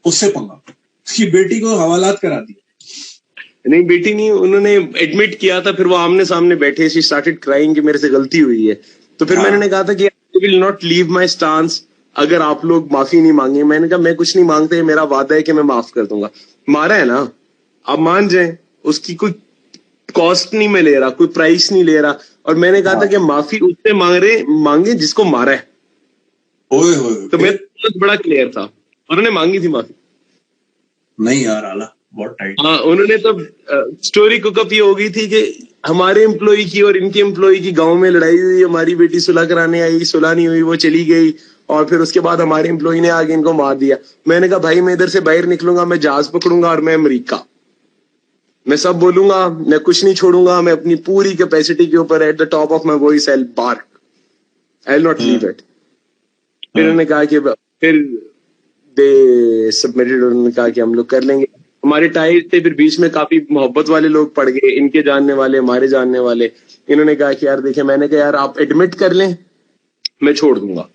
उससे पंगा, उसकी बेटी को हवालात करा दिया। नहीं बेटी नहीं, उन्होंने एडमिट किया था, फिर वो आमने सामने बैठे, शी स्टार्टेड क्राइंग कि मेरे से गलती हुई है। तो फिर मैंने कहा था कि I will not leave my stance अगर आप लोग माफी नहीं मांगे। मैंने कहा मैं कुछ नहीं मांगते, मेरा वादा है कि मैं माफ कर दूंगा। मारा है ना, आप मान जाए, उसकी कोई कॉस्ट नहीं मैं ले रहा, कोई प्राइस नहीं ले रहा। और मैंने कहा था कि माफी उससे मांगे जिसको मारा है। तो मेरा बड़ा क्लियर था। उन्होंने मांगी थी माफी। नहीं यार आला बहुत टाइट। हाँ, उन्होंने तब स्टोरी कुकअप ये हो गई थी कि हमारे एम्प्लॉय की और इनके एम्प्लॉय की गांव में लड़ाई हुई, हमारी बेटी सुलह कराने आई, सुलह नहीं हुई, वो चली गई, और फिर उसके बाद हमारे एम्प्लॉय ने आगे इनको मार दिया। मैंने कहा भाई मैं इधर से बाहर निकलूंगा, मैं जहाज पकड़ूंगा और मैं अमेरिका, मैं सब बोलूंगा, मैं कुछ नहीं छोड़ूंगा, मैं अपनी पूरी कैपेसिटी के ऊपर at the top of my voice I bark, I not leave it. फिर उन्होंने कहा कि फिर दे सबमिटेड, उन्होंने कहा कि हम लोग कर लेंगे। हमारे टाइज थे, फिर बीच में काफी मोहब्बत वाले लोग पड़ गए, इनके जानने वाले, हमारे जानने वाले। इन्होंने कहा कि यार देखिए, मैंने कहा यार आप एडमिट कर लें, मैं छोड़ दूंगा।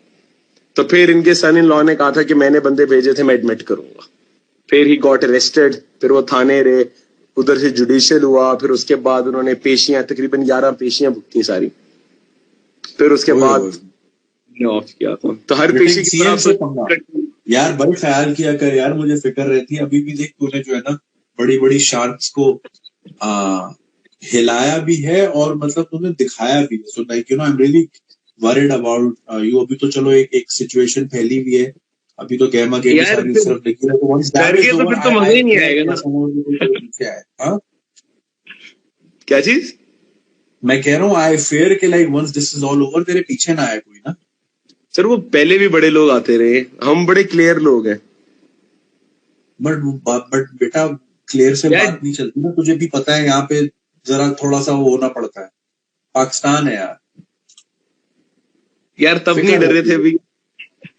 तो फिर इनके सन इन लॉ ने कहा था कि मैंने बंदे भेजे थे, मैं एडमिट करूंगा। फिर ही गॉट अरेस्टेड, फिर वो थाने रहे, उधर से जुडिशियल हुआ, फिर उसके बाद उन्होंने पेशियां, तकरीबन 11 पेशियां भुगती सारी। फिर उसके बाद ऑफ किया था। तो हर पेशी की तरफ यार बड़ी ख्याल किया कर यार, मुझे फिक्र रहती है। अभी भी देख तूने जो है ना बड़ी बड़ी शार्क्स को हिलाया भी है और मतलब तूने दिखाया भी है। So like you know I am really worried about you. अभी तो चलो एक सिचुएशन फैली भी है, अभी तो गैमा के भी सारी तरफ लिखी है, तो वंस दैट इज ओवर तो मजा ही नहीं आएगा ना। क्या है? हां क्या चीज? मैं कह रहा हूँ आई फेयर के like once this is all over तेरे पीछे ना आए कोई ना। सर वो पहले भी बड़े लोग आते रहे, हम बड़े क्लियर लोग हैं। बट बेटा क्लियर से बात नहीं चलती ना, तुझे भी पता है यहाँ पे जरा थोड़ा सा वो होना पड़ता है। पाकिस्तान है यार। यार तब नहीं डर रहे थे अभी।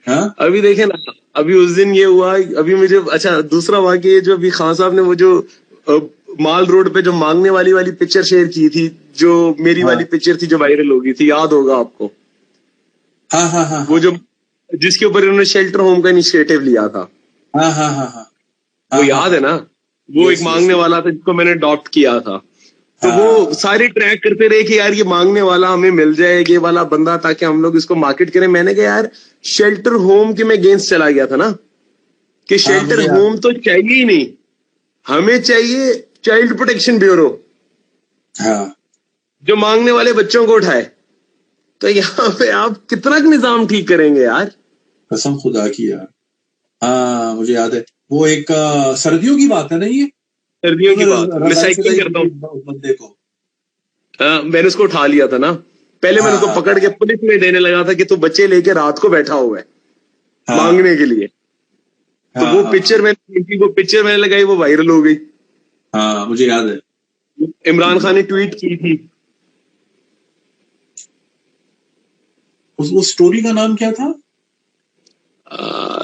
हाँ अभी देखे ना, अभी उस दिन ये हुआ, अभी मुझे अच्छा दूसरा वाकया जो अभी खान साहब ने वो जो माल रोड पे जो मांगने वाली पिक्चर शेयर की थी, जो मेरी वाली पिक्चर थी जो वायरल हो गई थी, याद होगा आपको? हाँ हाँ हाँ वो जो जिसके ऊपर इन्होंने शेल्टर होम का इनिशिएटिव लिया था। हाँ हाँ हाँ हाँ वो याद है ना? वो एक मांगने वाला था जिसको मैंने अडॉप्ट किया था। तो वो सारे ट्रैक करते रहे कि यार ये मांगने वाला हमें मिल जाए, ये वाला बंदा, ताकि हम लोग इसको मार्केट करें। मैंने कहा यार शेल्टर होम के मैं अगेंस्ट चला गया था ना, कि शेल्टर होम तो चाहिए ही नहीं, हमें चाहिए चाइल्ड प्रोटेक्शन ब्यूरो जो मांगने वाले बच्चों को उठाए। तो यहाँ पे आप कितना निजाम ठीक करेंगे यार? कसम खुदा की यार। हाँ मुझे याद है, वो एक सर्दियों की बात है ना, ये सर्दियों की बात। मैं साइकिलिंग करता हूँ, बंदे को मैंने उसको उठा लिया था ना। पहले मैंने उसको पकड़ के पुलिस में देने लगा था कि तू बच्चे लेके रात को बैठा हुआ है मांगने के लिए। तो वो पिक्चर मैंने लगाई, वो वायरल हो गई। हाँ मुझे याद है, इमरान खान ने ट्वीट की थी। उस स्टोरी का नाम क्या था?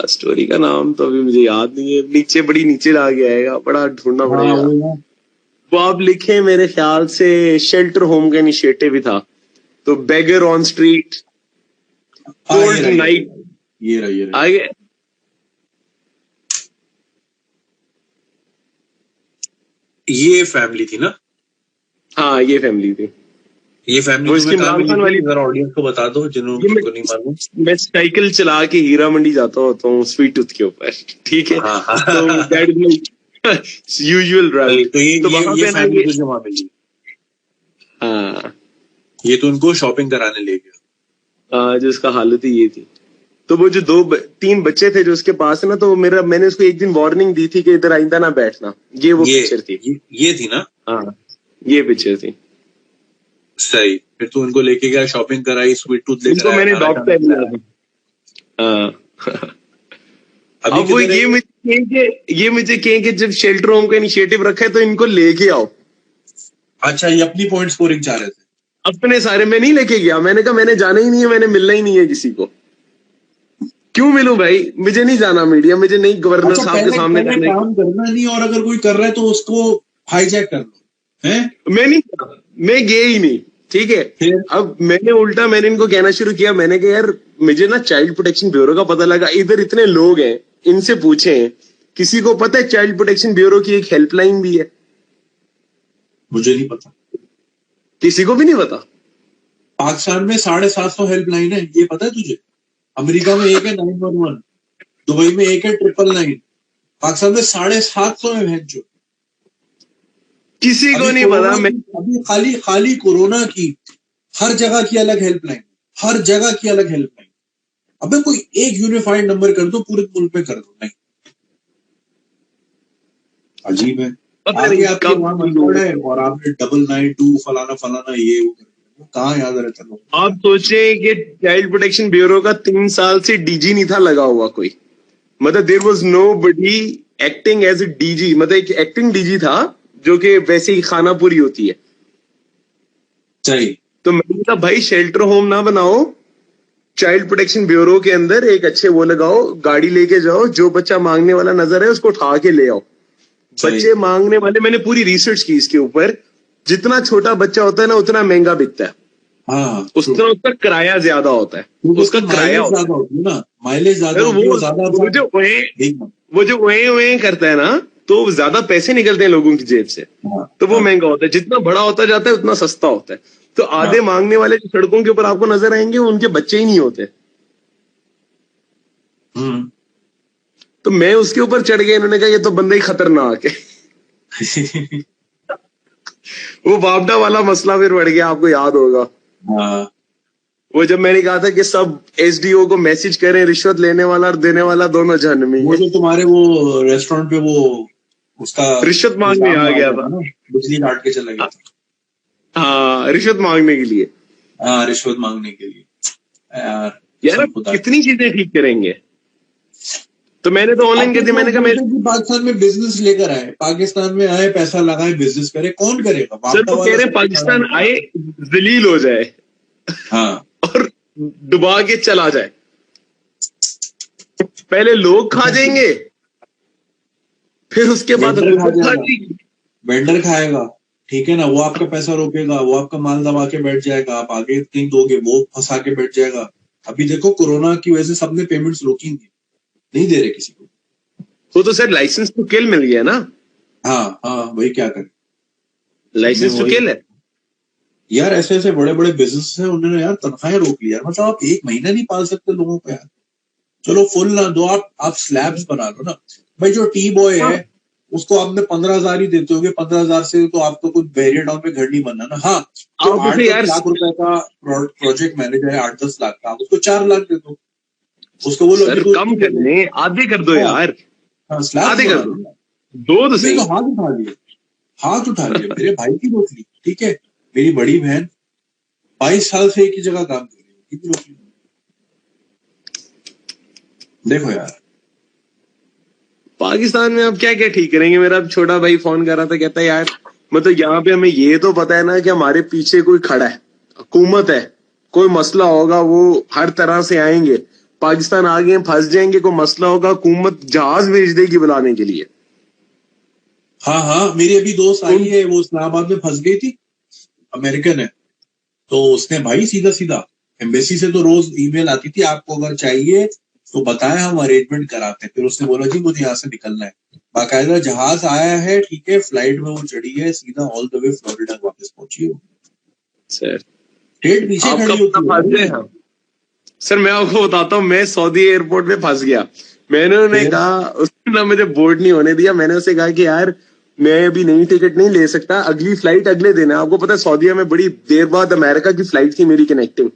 स्टोरी का नाम तो अभी मुझे याद नहीं है, नीचे बड़ी नीचे आ गया है, बड़ा ढूंढना पड़ेगा। वो आप लिखे, मेरे ख्याल से शेल्टर होम का इनिशिएटिव ही था। तो बेगर ऑन स्ट्रीट, कोल्ड नाइट, ये रहा आगे ये फैमिली थी ना? हाँ ये फैमिली थी। ये फैमिली में काम वाली जरा ऑडियंस को बता दो जिनको नहीं मालूम। मैं साइकिल चला के हीरा मंडी जाता होता हूँ स्वीट टूथ के ऊपर, ठीक है? तो दैट इज यूजुअल ड्राइव। तो ये फैमिली तुझे वहां मिली? हाँ, ये तो उनको शॉपिंग कराने ले गया। जिसका हालत ही ये थी। तो वो जो 2-3 बच्चे थे जो उसके पास है ना, तो मैंने उसको एक दिन वार्निंग दी थी कि इधर आइंदा ना बैठना। ये वो पिक्चर थी, ये थी ना? हाँ ये पिक्चर थी। सही। फिर तू उनको लेके गया, शॉपिंग कराई, स्वीट टूथ लेकर मैंने अडॉप्ट कर लिया। अब वो ये मुझे कहें कि जब शेल्टर होम का इनिशिएटिव रखा है तो इनको लेके आओ। अच्छा, ये अपनी पॉइंट स्कोरिंग चाह रहे थे? अपने सारे में नहीं लेके गया। मैंने कहा मैंने जाना ही नहीं है, मैंने मिलना ही नहीं है किसी को। क्यों मिलूं भाई? मुझे नहीं जाना मीडिया, मुझे नहीं गवर्नर साहब के सामने काम करना नहीं, और अगर कोई कर रहा है तो उसको हाईजैक कर लो। हैं? मैं गया ही नहीं, ठीक है? अब मैंने इनको कहना शुरू किया। मैंने कहा यार मुझे ना चाइल्ड प्रोटेक्शन ब्यूरो का पता लगा, इधर इतने लोग हैं, इनसे पूछें, किसी को पता है चाइल्ड प्रोटेक्शन ब्यूरो की एक हेल्पलाइन भी है? मुझे नहीं पता, किसी को भी नहीं पता। पाकिस्तान में 750 हेल्पलाइन है, ये पता है तुझे? अमेरिका में एक है 911, दुबई में एक है 999, पाकिस्तान में 750 है जो किसी को नहीं पता। अभी खाली कोरोना की हर जगह की अलग हेल्पलाइन, हर जगह की अलग हेल्पलाइन। अबे कोई एक यूनिफाइड नंबर कर दो, पूरे मुल्क में कर दो। नहीं, अजीब है। पता आगे नहीं आपके कब वहां मंगोड़ है और आपने 992 फलाना फलाना ये वो कहाँ याद रहता है लोग। आप सोचे कि चाइल्ड प्रोटेक्शन ब्यूरो का 3 साल से डीजी नहीं था लगा हुआ कोई, मतलब there was nobody acting as a DG, मतलब एक एक्टिंग डीजी था जो कि वैसे ही खानापुरी होती है। सही। तो मैंने कहा भाई शेल्टर होम ना बनाओ, चाइल्ड प्रोटेक्शन ब्यूरो के अंदर एक अच्छे वो लगाओ, गाड़ी लेके जाओ, जो बच्चा मांगने वाला नजर है उसको उठा के ले आओ। बच्चे मांगने वाले, मैंने पूरी रिसर्च की इसके ऊपर, जितना छोटा बच्चा होता है ना उतना महंगा बिकता है। हाँ, उतना उसका किराया ज्यादा होता है, उसका किराया होता ज्यादा होती है ना, माइलेज ज्यादा है। होती है, वो ज्यादा वो जो ओए करता है ना, तो ज्यादा पैसे निकलते हैं लोगों की जेब से, तो वो महंगा होता है। जितना बड़ा होता जाता है उतना सस्ता होता है। तो आधे मांगने वाले जो सड़कों के ऊपर आपको नजर आएंगे उनके बच्चे ही नहीं होते। तो मैं उसके ऊपर चढ़ गया, इन्होंने कहा ये तो बंदा ही खतरनाक है। वो बापडा वाला मसला फिर बढ़ गया, आपको याद होगा। वो जब मैंने कहा था कि सब एसडीओ को मैसेज करें, रिश्वत लेने वाला और देने वाला दोनों जहन्नमी में। वो जो तुम्हारे वो रेस्टोरेंट पे वो उसका रिश्वत मांगने आ गया था, बिजली काट के चला गया था। हाँ, रिश्वत मांगने के लिए। हाँ, रिश्वत मांगने के लिए। यार कितनी चीजें ठीक करेंगे। तो मैंने तो ऑनलाइन कर दी, मैंने कहा पाकिस्तान में बिजनेस लेकर आए, पाकिस्तान में आए, पैसा लगाए, बिजनेस करे, कौन करेगा? सर वो कह रहे हैं पाकिस्तान आए जलील हो जाए, हाँ, और डुबा के चला जाए। पहले लोग खा जाएंगे, फिर उसके बाद वेंडर खाएगा, ठीक है ना, वो आपका पैसा रोकेगा, वो आपका माल दबा के बैठ जाएगा, आप आगे कहीं दोगे, वो फंसा के बैठ जाएगा। अभी देखो कोरोना की वजह से सबने पेमेंट्स रोकी, नहीं दे रहे किसी को। वो तो सर लाइसेंस टू किल मिल गया ना। हाँ हाँ, वही क्या करे, लाइसेंस टू किल है यार। ऐसे ऐसे बड़े बड़े बिजनेस है, उन्होंने यार तनख्वाहें रोक ली यार। मतलब आप एक महीना नहीं पाल सकते लोगों को यार। चलो फुल ना दो, आप स्लैब्स बना लो ना भाई। जो टी बॉय है उसको आपने 15,000 ही देते होगे, 15,000 से तो आपको कुछ बैरियर टाउन में घर नहीं बनना ना। हाँ, जो 8-10 लाख रुपए का प्रोजेक्ट मैनेजर है, 8-10 लाख का, उसको 4 लाख दे दो, उसको बोलो सर कम करने, आधे कर दो यार, आधे कर दो, दो तो सही। हाथ उठा लिए मेरे भाई की रोक ली, ठीक है। मेरी बड़ी बहन 22 साल से एक ही जगह काम कर रही है, देखो यार पाकिस्तान में अब क्या क्या ठीक करेंगे। मेरा छोटा भाई फोन कर रहा था, कहता है यार मतलब यहाँ पे हमें ये तो पता है ना कि हमारे पीछे कोई खड़ा है, हुकूमत है, कोई मसला होगा वो हर तरह से आएंगे। पाकिस्तान आगे फंस जाएंगे, कोई मसला होगा हुकूमत जहाज भेज देगी बुलाने के लिए। हाँ हाँ, मेरी अभी दोस्त आई है, वो इस्लामाबाद में फंस गई थी, अमेरिकन है। तो उसने भाई सीधा सीधा एम्बेसी से तो रोज ईमेल आती थी, आपको अगर चाहिए तो बताएं, हम अरेंजमेंट कराते हैं। फिर उसने बोला जी मुझे यहाँ से निकलना है, बाकायदा जहाज आया है, ठीक है, फ्लाइट में वो चढ़ी है, सीधा ऑल द वे फ्लोरिडा वापस पहुंची है। सर स्टेट पीछे खड़ी होती है। सर मैं आपको बताता हूँ, मैं सऊदी एयरपोर्ट में फंस गया। मैंने उन्हें कहा, उसने ना मुझे बोर्ड नहीं होने दिया। मैंने उसे कहा कि यार मैं अभी नई टिकट नहीं ले सकता, अगली फ्लाइट अगले दिन है। आपको पता है सऊदीया में बड़ी देर बाद अमेरिका की फ्लाइट थी मेरी कनेक्टिंग।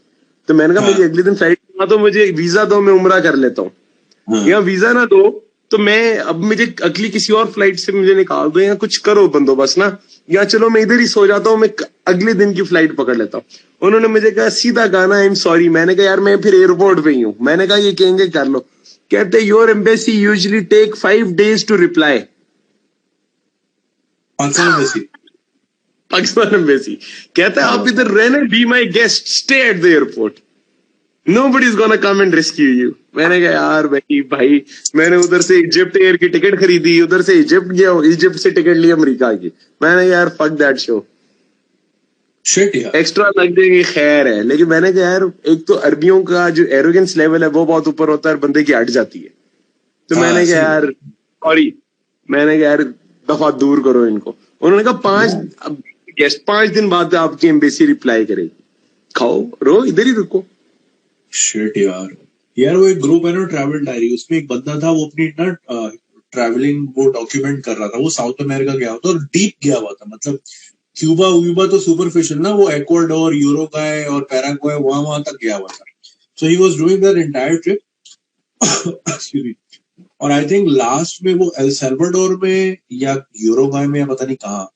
तो मैंने कहा मेरी अगले दिन फ्लाइट ना, तो मुझे वीजा दो, मैं उम्रा कर लेता हूँ। या वीजा ना दो तो मैं अब मुझे अगली किसी और फ्लाइट से मुझे निकाल दो, या कुछ करो बंदोबस्त ना, या चलो मैं इधर ही सो जाता हूँ, मैं अगले दिन की फ्लाइट पकड़ लेता हूँ। उन्होंने मुझे कहा सीधा गाना आई एम सॉरी। मैंने कहा यार मैं फिर एयरपोर्ट पे ही हूँ। मैंने कहा ये कहेंगे कर लो। कहते your embassy usually take 5 days to reply. Pakistan embassy कहता है आप इधर रहना, be my guest, stay at the airport, nobody is gonna come and rescue you. मैंने कहा यार भाई मैंने उधर से इजिप्ट एयर की टिकट खरीदी, उधर से इजिप्ट गया, इजिप्ट से टिकट ली अमेरिका की। मैंने कहा यार फक दैट शो, शिट यार, एक्स्ट्रा लग जाएगी खैर है। लेकिन मैंने कहा यार एक तो अरबियों का जो एरोगेंस लेवल है वो बहुत ऊपर होता है, बंदे की हट जाती है। तो मैंने कहा यार सॉरी, मैंने कहा यार दफा दूर करो इनको। उन्होंने कहा 5 दिन बाद आपकी एम्बेसी रिप्लाई करेगी, खाओ रो इधर ही रुको। शिट यार वो एक ग्रुप है ना ट्रैवल डायरी, उसमें एक बंदा था, वो अपनी ना ट्रैवलिंग वो डॉक्यूमेंट कर रहा था। वो साउथ अमेरिका गया हुआ था और डीप गया हुआ था, मतलब क्यूबा तो सुपरफिशियल ना, वो इक्वाडोर, यूरुग्वे और पैराग्वे वहां तक गया हुआ था। So he was doing that entire trip, excuse me, और आई थिंक लास्ट में वो एल सल्वाडोर में या यूरुग्वे में या पता नहीं कहाँ,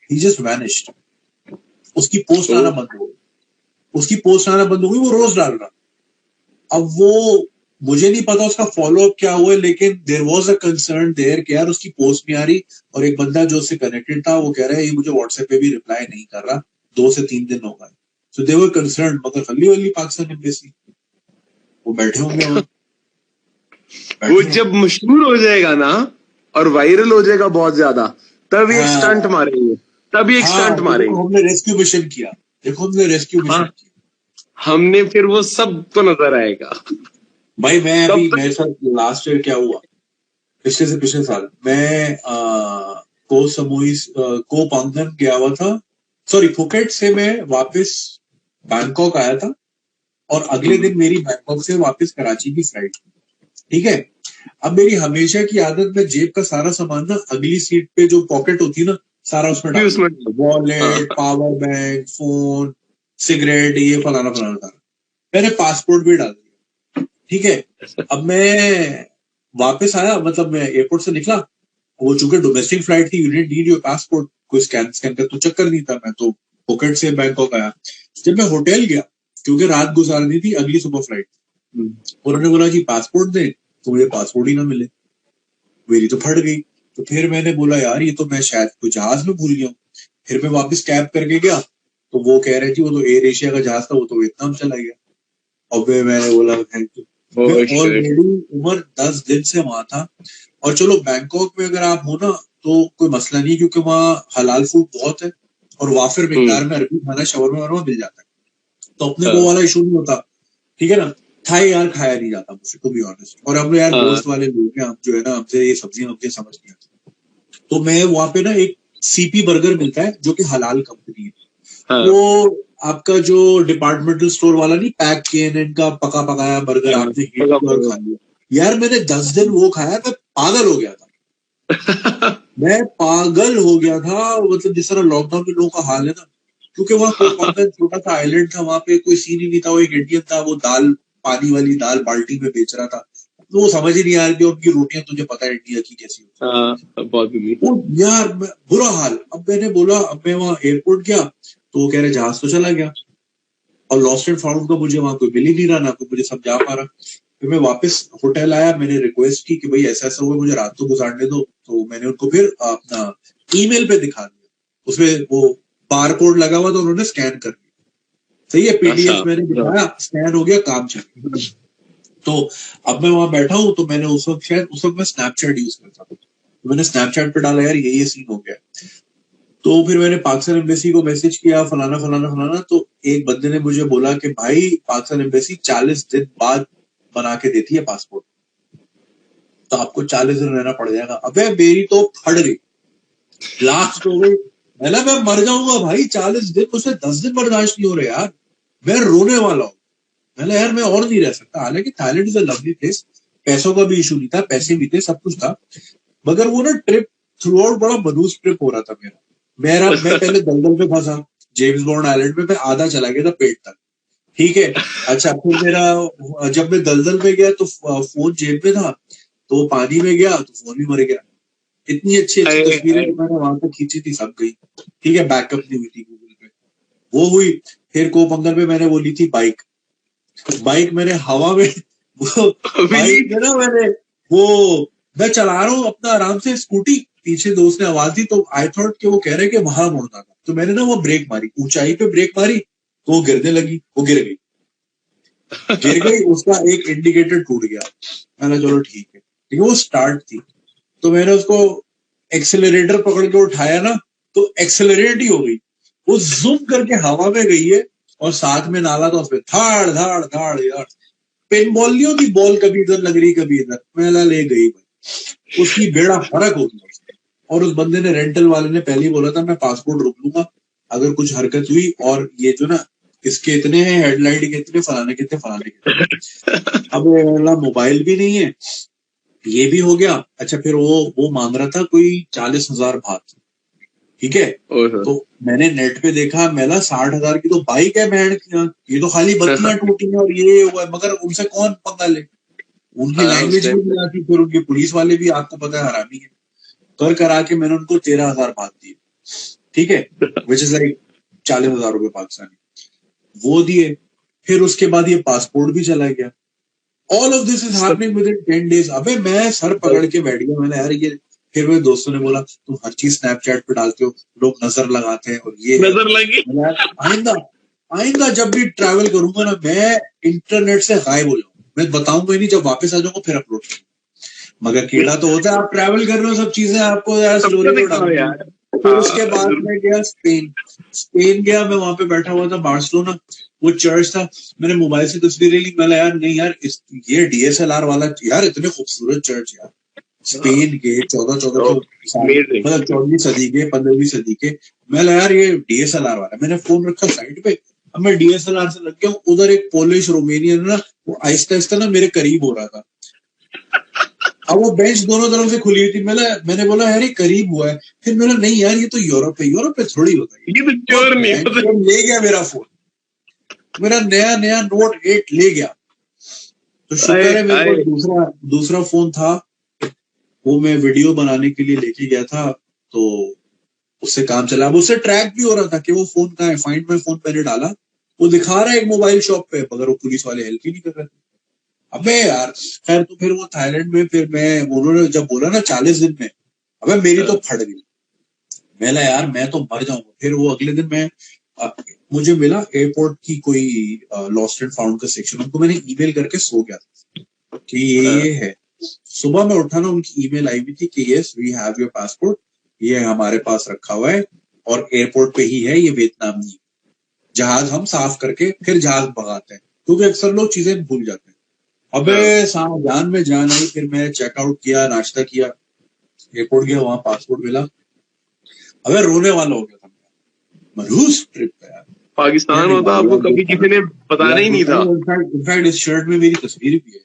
ही जस्ट वैनिश्ड। उसकी पोस्ट आना बंद हो गई, वो रोज डाल रहा। अब वो मुझे नहीं पता उसका फॉलो अप क्या हुआ है, लेकिन there was a concern there कि यार उसकी पोस्ट नहीं आ रही, और एक बंदा जो उससे कनेक्टेड था वो कह रहा है ये मुझे व्हाट्सएप पे भी रिप्लाई नहीं कर रहा, 2 से 3 दिन हो गए। सो दे वर कंसर्न, मगर हल्ली वल्ली पाकिस्तान एम्बेसी वो बैठे होंगे वहां। वो जब मशहूर हो जाएगा ना और वायरल हो जाएगा बहुत ज्यादा, तब एक स्टंट मारेंगे, हमने रेस्क्यू मिशन किया, हमने फिर वो सब तो नजर आएगा। भाई मैं अभी मेरे साथ लास्ट ईयर क्या हुआ, पिछले साल मैं को पांगन गया हुआ था, सॉरी फुकेट से मैं वापस बैंकॉक आया था, और अगले दिन मेरी बैंकॉक से वापस कराची की फ्लाइट। ठीक है, अब मेरी हमेशा की आदत, मैं जेब का सारा सामान ना अगली सीट पे जो पॉकेट होती है ना, सारा उसमें डाल, wallet, power bank, phone, cigarette, ये फलाना था। मैंने पासपोर्ट भी डाल दिया। ठीक है, अब मैं वापस आया, मतलब मैं एयरपोर्ट से निकला, वो चूंकि डोमेस्टिक फ्लाइट थी, you didn't need your passport, कोई स्कैन का तो चक्कर नहीं था, मैं तो पॉकेट से बैंकॉक आया। जब मैं होटल गया, क्योंकि रात गुजारनी थी, अगली सुबह फ्लाइट, उन्होंने बोला जी पासपोर्ट दे, तो मुझे पासपोर्ट ही ना मिले, मेरी तो फट गई। तो फिर मैंने बोला यार ये तो मैं शायद कोई जहाज में भूल गया हूँ। फिर मैं वापस कैब करके गया, तो वो कह रहे थी वो तो एयर एशिया का जहाज था, वो तो वियतनाम चला गया। अब मैंने बोला थैंक यू। मैं ऑलरेडी उम्र 10 दिन से वहां था, और चलो बैंकॉक में अगर आप हो ना तो कोई मसला नहीं, क्योंकि वहाँ हलाल फूड बहुत है, और वाफिर मिकदार में अरबी खाना शवरमा मिल जाता है, तो अपने को वाला इशू नहीं होता। ठीक है ना, थाई यार खाया नहीं जाता मुझसे, टू बी ऑनेस्ट, और हम यार दोस्त वाले लोग हैं, हम जो है ना, हमसे ये सब्जियां समझ नहीं आती। तो मैं वहां पे ना एक सीपी बर्गर मिलता है जो कि हलाल कंपनी है, वो आपका जो डिपार्टमेंटल स्टोर वाला नहीं, पैक केन का पका पकाया बर्गर आपने हिट और खा लिया। यार मैंने 10 दिन वो खाया, मैं पागल हो गया था। मैं पागल हो गया था, मतलब जिस तरह लॉकडाउन में लोगों का हाल है ना, क्योंकि वहाँ छोटा सा आइलैंड था, वहां पे कोई सीन ही नहीं था। वो एक इंडियन था, वो दाल, पानी वाली दाल बाल्टी में बेच रहा था, तो वो समझ ही नहीं आ रही थी। उनकी रोटियां तुझे पता है इंडिया की कैसी होती है। यार बुरा हाल। अब मैंने बोला, अब मैं वहां एयरपोर्ट गया, तो वो कह रहे जहाज तो चला गया, और लॉस्ट एंड फाउंड का मुझे वहां कोई मिल ही नहीं रहा, ना कोई मुझे समझा पा रहा। फिर मैं वापस होटल आया, मैंने रिक्वेस्ट की कि भाई ऐसा ऐसा हुआ, मुझे रात तो गुजारने दो। तो मैंने उनको फिर अपना ईमेल पे दिखा दिया, उसमें वो बार कोड लगा हुआ, तो उन्होंने स्कैन कर दिया। सही है, पीडीएफ मैंने दिखाया, स्कैन हो गया, काम चल गया। तो अब मैं वहां बैठा हूँ, तो मैंने उस वक्त मैं स्नैपचैट यूज करता था, तो मैंने स्नैपचैट पे डाला यार ये सीन हो गया। तो फिर मैंने पाकिस्तान एम्बेसी को मैसेज किया, फलाना। तो एक बंदे ने मुझे बोला कि भाई पाकिस्तान एम्बेसी 40 दिन बाद बना के देती है पासपोर्ट, तो आपको 40 दिन रहना पड़ जाएगा। अबे मेरी तो फट गई, लास्ट हो गई। मैं मर जाऊंगा भाई, 40 दिन, मुझसे 10 दिन बर्दाश्त नहीं हो रहे यार, मैं रोने वाला हूँ। यार मैं और नहीं रह सकता। हालांकि Thailand is a lovely place, पैसों का भी इशू नहीं था, पैसे भी थे, सब कुछ था, मगर वो ना ट्रिप थ्रू आउट बड़ा मनूस ट्रिप हो रहा था मेरा। मैं पहले दलदल पे फंसा, जेम्स बॉन्ड आइलैंड पे, मैं आधा चला गया था पेट तक। ठीक है, अच्छा फिर मेरा, जब मैं दलदल पे गया तो फोन जेब में था, तो वो पानी में गया तो फोन भी मर गया। इतनी अच्छी तस्वीरें मैंने वहां पे खींची थी, सब गई। ठीक है, बैकअप नहीं हुई थी गूगल पे, वो हुई। फिर कोपंगल पे मैंने वो ली थी बाइक मैंने हवा में बाइक में ना मैं चला रहा हूँ अपना आराम से स्कूटी, पीछे दोस्त ने आवाज दी, तो आई थॉट कि वो कह रहे कि वहां मुड़ना था, तो मैंने ना वो ब्रेक मारी, ऊंचाई पे ब्रेक मारी, तो वो गिरने लगी, वो गिर गई, उसका एक इंडिकेटर टूट गया। मैंने चलो ठीक है, वो स्टार्ट थी, तो मैंने उसको एक्सेलरेटर पकड़ के उठाया ना, तो एक्सेलरेट ही हो गई, वो जूम करके हवा में गई है, और साथ में नाला था, उसमें धाड़ धाड़ धाड़। यार पेन बॉल नहीं होती, बॉल कभी इधर लग रही कभी इधर, मेला ले गई भाई, उसकी बेड़ा फर्क हो गया। और उस बंदे ने, रेंटल वाले ने पहले ही बोला था मैं पासपोर्ट रोक लूंगा अगर कुछ हरकत हुई, और ये जो ना इसके इतने हैं, हेडलाइट के इतने, फलाने के इतने। अब मोबाइल भी नहीं है, ये भी हो गया। अच्छा फिर वो मांग रहा था कोई 40,000 बात। ठीक है, तो मैंने नेट पे देखा, मेला 60,000 की तो बाइक है बैंड की, ये तो खाली बत्तियां टूटी हैं और ये हुआ, मगर उनसे कौन पंगा ले। उनकी लैंग्वेज भी नहीं आती, फिर उनके पुलिस वाले भी आपको पता है हरामी है, करा के मैंने उनको 13,000 बात दिए, ठीक है, विच इज लाइक 40,000 रुपए पाकिस्तानी, वो दिए। फिर उसके बाद ये पासपोर्ट भी चला गया। All of this is happening with in 10 days। अबे मैं सर पकड़ के बैठ गया, मैंने यार ये, फिर मेरे दोस्तों ने बोला तुम हर चीज स्नैपचैट पे डालते हो, लोग नजर लगाते हैं, और ये नजर लगी। आइंदा जब भी ट्रैवल करूंगा ना, मैं इंटरनेट से गायब हो जाऊंगा, मैं बताऊंगा ही नहीं, जब वापस आ जाऊंगा फिर अपलोड करूंगा। मगर कीड़ा तो होता है, आप ट्रैवल कर रहे हो, सब चीजें आपको यार स्टोरी पे डालो यार। फिर उसके बाद मैं गया स्पेन गया, मैं वहां पे बैठा हुआ था बार्सिलोना, वो चर्च था, मैंने मोबाइल से तस्वीरें ली, मैंने यार नहीं यार ये DSLR वाला यार, इतने खूबसूरत चर्च यार, स्पेन के 14 मतलब 14वीं सदी के 15वीं सदी के, मैं यार ये DSLR वाला, मैंने फोन रखा साइड पे, अब मैं DSLR से लग गया, उधर एक पोलिश रोमेनियन ना, वो आहिस्ता आहिस्ता ना मेरे करीब हो रहा था। अब वो बेंच दोनों तरफ से खुली हुई थी, मैंने बोला यार ये करीब हुआ है, फिर मैंने नहीं यार ये तो यूरोप है, यूरोप पे थोड़ी होता है, ये तो चोर नहीं होता। ले गया मेरा फोन, मेरा नया Note 8 ले गया। तो शुक्र है मेरे पास दूसरा फोन था, वो मैं वीडियो बनाने के लिए लेके गया था, तो उससे काम चला। अब उससे ट्रैक भी हो रहा था कि वो फोन कहाँ है, फाइंड माय फोन मैंने डाला, वो दिखा रहा है एक मोबाइल शॉप पे, मगर वो पुलिस वाले हेल्प ही नहीं कर रहे थे। अबे यार खैर, तो फिर वो थाईलैंड में, फिर उन्होंने जब बोला ना 40 दिन में, अबे मेरी तो फट गई, मैंने यार मैं तो मर जाऊंगा। फिर वो अगले दिन मुझे मिला एयरपोर्ट की कोई लॉस्ट एंड फाउंड का सेक्शन, उनको मैंने ईमेल करके सो गया था कि ये है। सुबह में उठा ना, उनकी ईमेल आई हुई थी कि yes we have your passport, ये हमारे पास रखा हुआ है और एयरपोर्ट पे ही है, ये वियतनाम नहीं, जहाज हम साफ करके फिर जहाज भगाते हैं, क्योंकि अक्सर लोग चीजें भूल जाते हैं। अबे जान में जान आई, फिर मैं चेकआउट किया, नाश्ता किया, एयरपोर्ट गया, वहां पासपोर्ट मिला। अबे रोने वाला हो गया था, मरूस ट्रिप पे यार। पाकिस्तान होता आपको कभी किसी ने बताना ही नहीं था। इनफैक्ट इस शर्ट में मेरी तस्वीर भी है।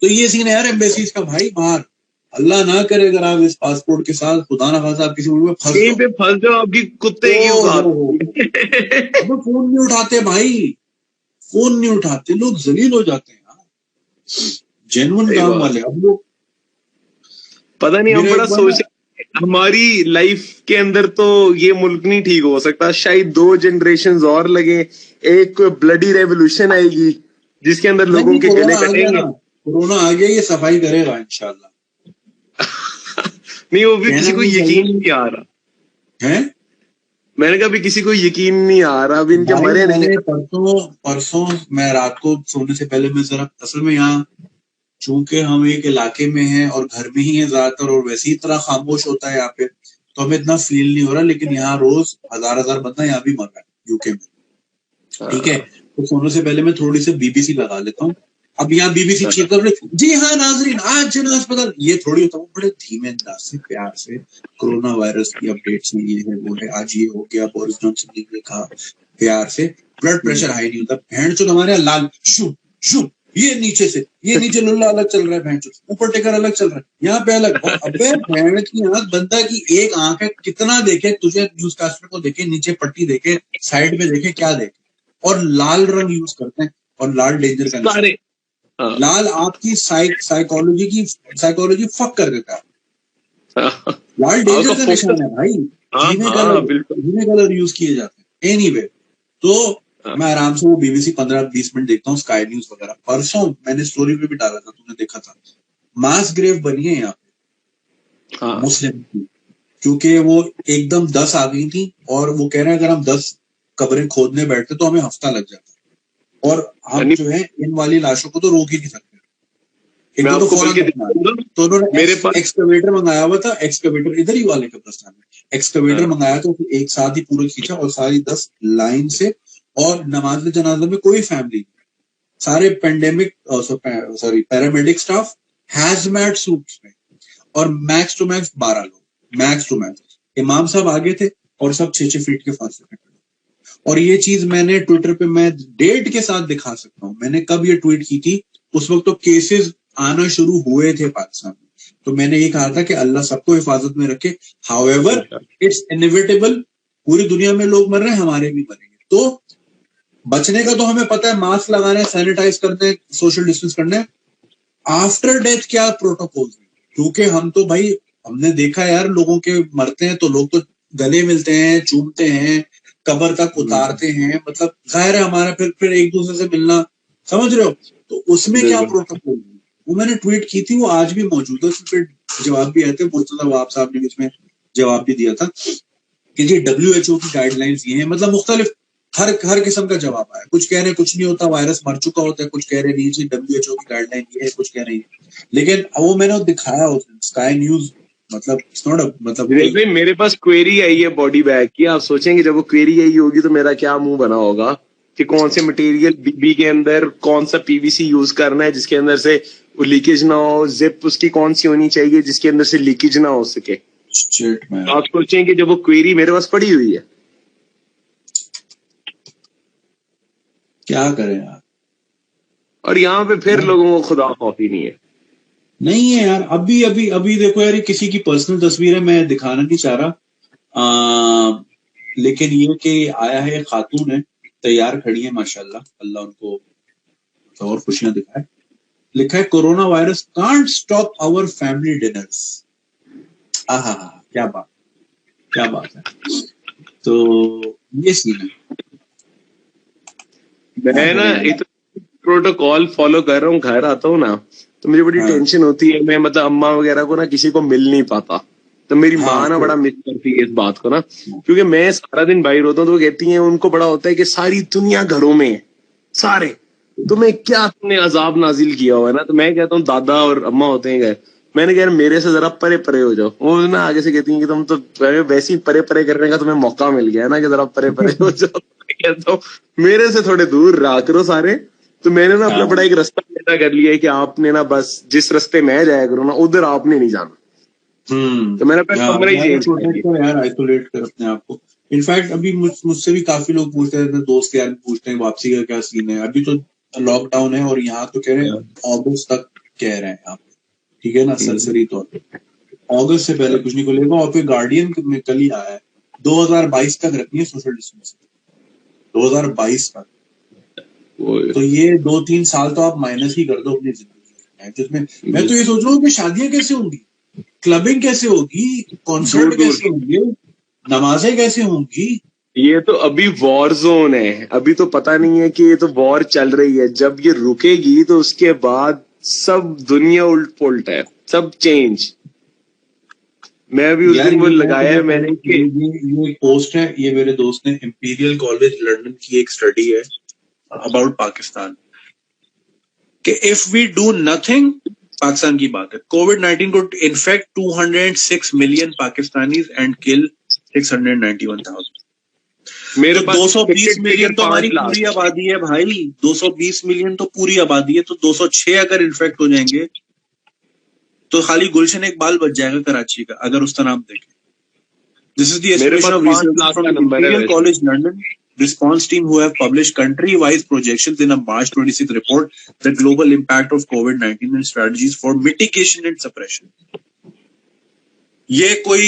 तो ये सीन है यार एम्बेसीज का भाई, मार अल्लाह ना करे अगर आप इस पासपोर्ट के साथ खुदा ना खासा आप किसी मुल्क में फंस जाओ, आपकी कुत्ते की फोन नहीं उठाते भाई, फोन नहीं उठाते, लोग जलील हो जाते हैं यार, जेन्युइन काम वाले। अब लोग पता नहीं, हम बड़ा सोचते हमारी लाइफ के अंदर तो ये मुल्क नहीं ठीक हो सकता, शायद 2 जनरेशन और लगे, एक ब्लडी रेवोल्यूशन आएगी जिसके अंदर लोगों के गले कटेंगे। कोरोना आ गया, ये सफाई करेगा इंशाल्लाह। नहीं, वो भी किसी को यकीन नहीं आ रहा है, मैंने कहा भी किसी को यकीन नहीं आ रहा अभी इनके मरे नहीं। परसों मैं रात को सोने से पहले मैं जरा, असल में यहाँ चूंकि हम एक इलाके में हैं और घर में ही है ज्यादातर, और वैसे ही इतना खामोश होता है यहाँ पे, तो हमें इतना फील नहीं हो रहा, लेकिन यहाँ रोज हजार बंदा यहाँ भी मर रहा है यूके में, ठीक है। तो सोने से पहले मैं थोड़ी सी BBC लगा लेता हूँ। अब यहाँ BBC चेक कर रहे, जी हाँ नाजरीन आज जन अस्पताल, ये थोड़ी होता है, बड़े धीमे अंदाज से प्यार से कोरोना वायरस की अपडेट्स में ये है वो है, आज ये हो गया, बोरिस जॉनसन ने ये कहा, प्यार से। ब्लड प्रेशर हाई नहीं होता, भैंड चो हमारे यहाँ लाल शू शू, ये नीचे लुल्ला अलग चल रहा है, भैंड चो ऊपर टेकर अलग चल रहा है, यहाँ पे अलग। अबे भैंड की आंख, बंदा की एक आंख है, कितना देखे तुझे, न्यूज कास्टर को देखे, नीचे पट्टी देखे, साइड में देखे, क्या देखे, और लाल रंग यूज करते हैं, और लाल डेंजर का सारे लाल आपकी साइकोलॉजी फक कर देता है। लाल डेंजर का निशान है भाई, धीमे कलर यूज किए जाते हैं। एनीवे, तो मैं आराम से वो BBC 15-20 मिनट देखता हूँ, स्काई न्यूज वगैरह। परसों मैंने स्टोरी पे भी डाला था, तुमने देखा था, मास ग्रेव बनी है यहाँ पे मुस्लिम की, क्योंकि वो एकदम 10 आ गई थी, और वो कह रहे हैं अगर हम 10 कब्रें खोदने बैठते तो हमें हफ्ता लग जाता, और हम जो है इन वाली लाशों को तो रोक ही नहीं सकते, इनको तो तो उन्होंने एक्सकवेटर मंगाया हुआ था, एक्सकवेटर इधर ही वाले कब्रिस्तान में एक्सकवेटर मंगाया, तो एक साथ ही पूरा खींचा, और सारी 10 लाइन से, और नमाज जनाजा में कोई फैमिली नहीं, सारे पैरामेडिक स्टाफ हैजमैट सूट्स में, और मैक्स टू मैक्स 12 लोग, मैक्स टू मैक्स। इमाम साहब आगे थे, और सब 6-6 फीट के फासले पे। और ये चीज मैंने ट्विटर पे, मैं डेट के साथ दिखा सकता हूँ, मैंने कब ये ट्वीट की थी, उस वक्त तो केसेस आना शुरू हुए थे पाकिस्तान में, तो मैंने ये कहा था कि अल्लाह सबको हिफाजत में रखे, हाउएवर इट्स इनएविटेबल, पूरी दुनिया में लोग मर रहे हैं, हमारे भी मरेंगे। तो बचने का तो हमें पता है, मास्क लगाना है, सैनिटाइज करना है, सोशल डिस्टेंस करना है। आफ्टर डेथ क्या प्रोटोकॉल? क्योंकि हम तो भाई हमने देखा यार, लोगों के मरते हैं तो लोग तो गले मिलते हैं, चूमते हैं, कब्र तक उतारते हैं, मतलब जाहिर है हमारा फिर एक दूसरे से मिलना, समझ रहे हो? तो उसमें क्या प्रोटोकॉल? वो मैंने ट्वीट की थी, वो आज भी मौजूद है, उस पर जवाब भी आए थे, मुर्तजा वहाब साहब ने बीच में जवाब भी दिया था कि जी WHO की गाइडलाइंस ये है, मतलब मुख्तलिफ हर किस्म का जवाब आया। कुछ कह रहे कुछ नहीं होता, वायरस मर चुका होता है, कुछ कह रहे नहीं जी WHO की गाइडलाइन ये है, कुछ कह रहे हैं। लेकिन वो मैंने दिखाया उस दिन स्काई न्यूज, मतलब इट्स नॉट मतलब भाई मेरे पास क्वेरी आई है बॉडी बैग की। आप सोचेंगे जब वो क्वेरी आई होगी तो मेरा क्या मुंह बना होगा कि कौन से मटेरियल बीबी के अंदर कौन सा PVC यूज करना है जिसके अंदर से वो लीकेज ना हो, जिप उसकी कौन सी होनी चाहिए जिसके अंदर से लीकेज ना हो सके। आप सोचेंगे जब वो क्वेरी मेरे पास पड़ी हुई है, क्या करें यार। और यहाँ पे फिर लोगों को खुदा खौफी नहीं है यार। अभी देखो यार, किसी की पर्सनल तस्वीर है, मैं दिखाना नहीं चाह रहा, लेकिन ये कि आया है, खातून है, तैयार खड़ी है माशाल्लाह, अल्लाह उनको और खुशियां दिखाए। लिखा है corona virus can't stop our family dinners. आहा, क्या बात है। तो ये सीन है। मैं ना इतना प्रोटोकॉल फॉलो कर रहा हूँ, घर आता हूँ ना तो मुझे बड़ी टेंशन होती है। मैं मतलब अम्मा वगैरह को ना किसी को मिल नहीं पाता, तो मेरी माँ ना बड़ा मिस करती है इस बात को ना, क्योंकि मैं सारा दिन बाहर होता हूँ। तो वो कहती है उनको बड़ा होता है कि सारी दुनिया घरों में है, सारे तुम्हें क्या तुमने अजाब नाजिल किया हुआ है ना। तो मैं कहता हूँ दादा और अम्मा होते हैं घर, मैंने कहा मेरे से जरा परे परे हो जाओ। वो ना आगे से कहती है कि तुम तो वैसे ही परे परे करने का तुम्हें मौका मिल गया ना कि जरा परे परे हो जाओ। कहता हूँ मेरे से थोड़े दूर रहा करो सारे। तो मैंने ना अपना बड़ा एक रास्ता तय कर लिया है कि आपने ना बस जिस रास्ते मैं जाया करूँ ना उधर आपने नहीं जाना। तो मैंने अपना कमरा ही चेंज किया यार, आइसोलेट कर अपने आप को। इनफैक्ट अभी मुझसे भी काफी लोग पूछते हैं, दोस्त यार पूछते हैं वापसी का क्या सीन है। अभी तो लॉकडाउन है और यहाँ तो कह रहे हैं अगस्त तक कह रहे हैं आप, ठीक है ना, सरसरी तौर पे अगस्त से पहले कुछ नहीं खुलेगा। और फिर गार्डियन में कल ही आया है 2022 तक रखनी है सोशल डिस्टेंसिंग, 2022 तक। तो ये 2-3 साल तो आप माइनस ही कर दो अपनी जिंदगी, जिसमें मैं तो ये सोच रहा हूँ कि शादियां कैसे होंगी, क्लबिंग कैसे होगी, कॉन्सर्ट कैसे होंगे, नमाजें कैसे होंगी। ये तो अभी वॉर जोन है, अभी तो पता नहीं है कि ये तो वॉर चल रही है। जब ये रुकेगी तो उसके बाद सब दुनिया उल्ट पुल्ट है, सब चेंज। मैं अभी उस दिन वो लगाया है मैंने कि ये पोस्ट है, ये मेरे दोस्त ने, इंपीरियल कॉलेज लंदन की एक स्टडी है अबाउट पाकिस्तान कि if we do nothing, Pakistan की बात है, कोविड-19 could infect 206 million Pakistanis and kill 691,000। मेरे पास 220 मिलियन तो हमारी पूरी आबादी है भाई, 220 मिलियन तो पूरी आबादी है। तो 206 अगर इन्फेक्ट हो जाएंगे तो खाली गुलशन इकबाल बच जाएगा कराची का, अगर उसका नाम देखें। This is the estimation of research from imperial college London response team who have published country-wise projections in a March 26th report, the global impact of COVID-19 and strategies for mitigation and suppression. ये कोई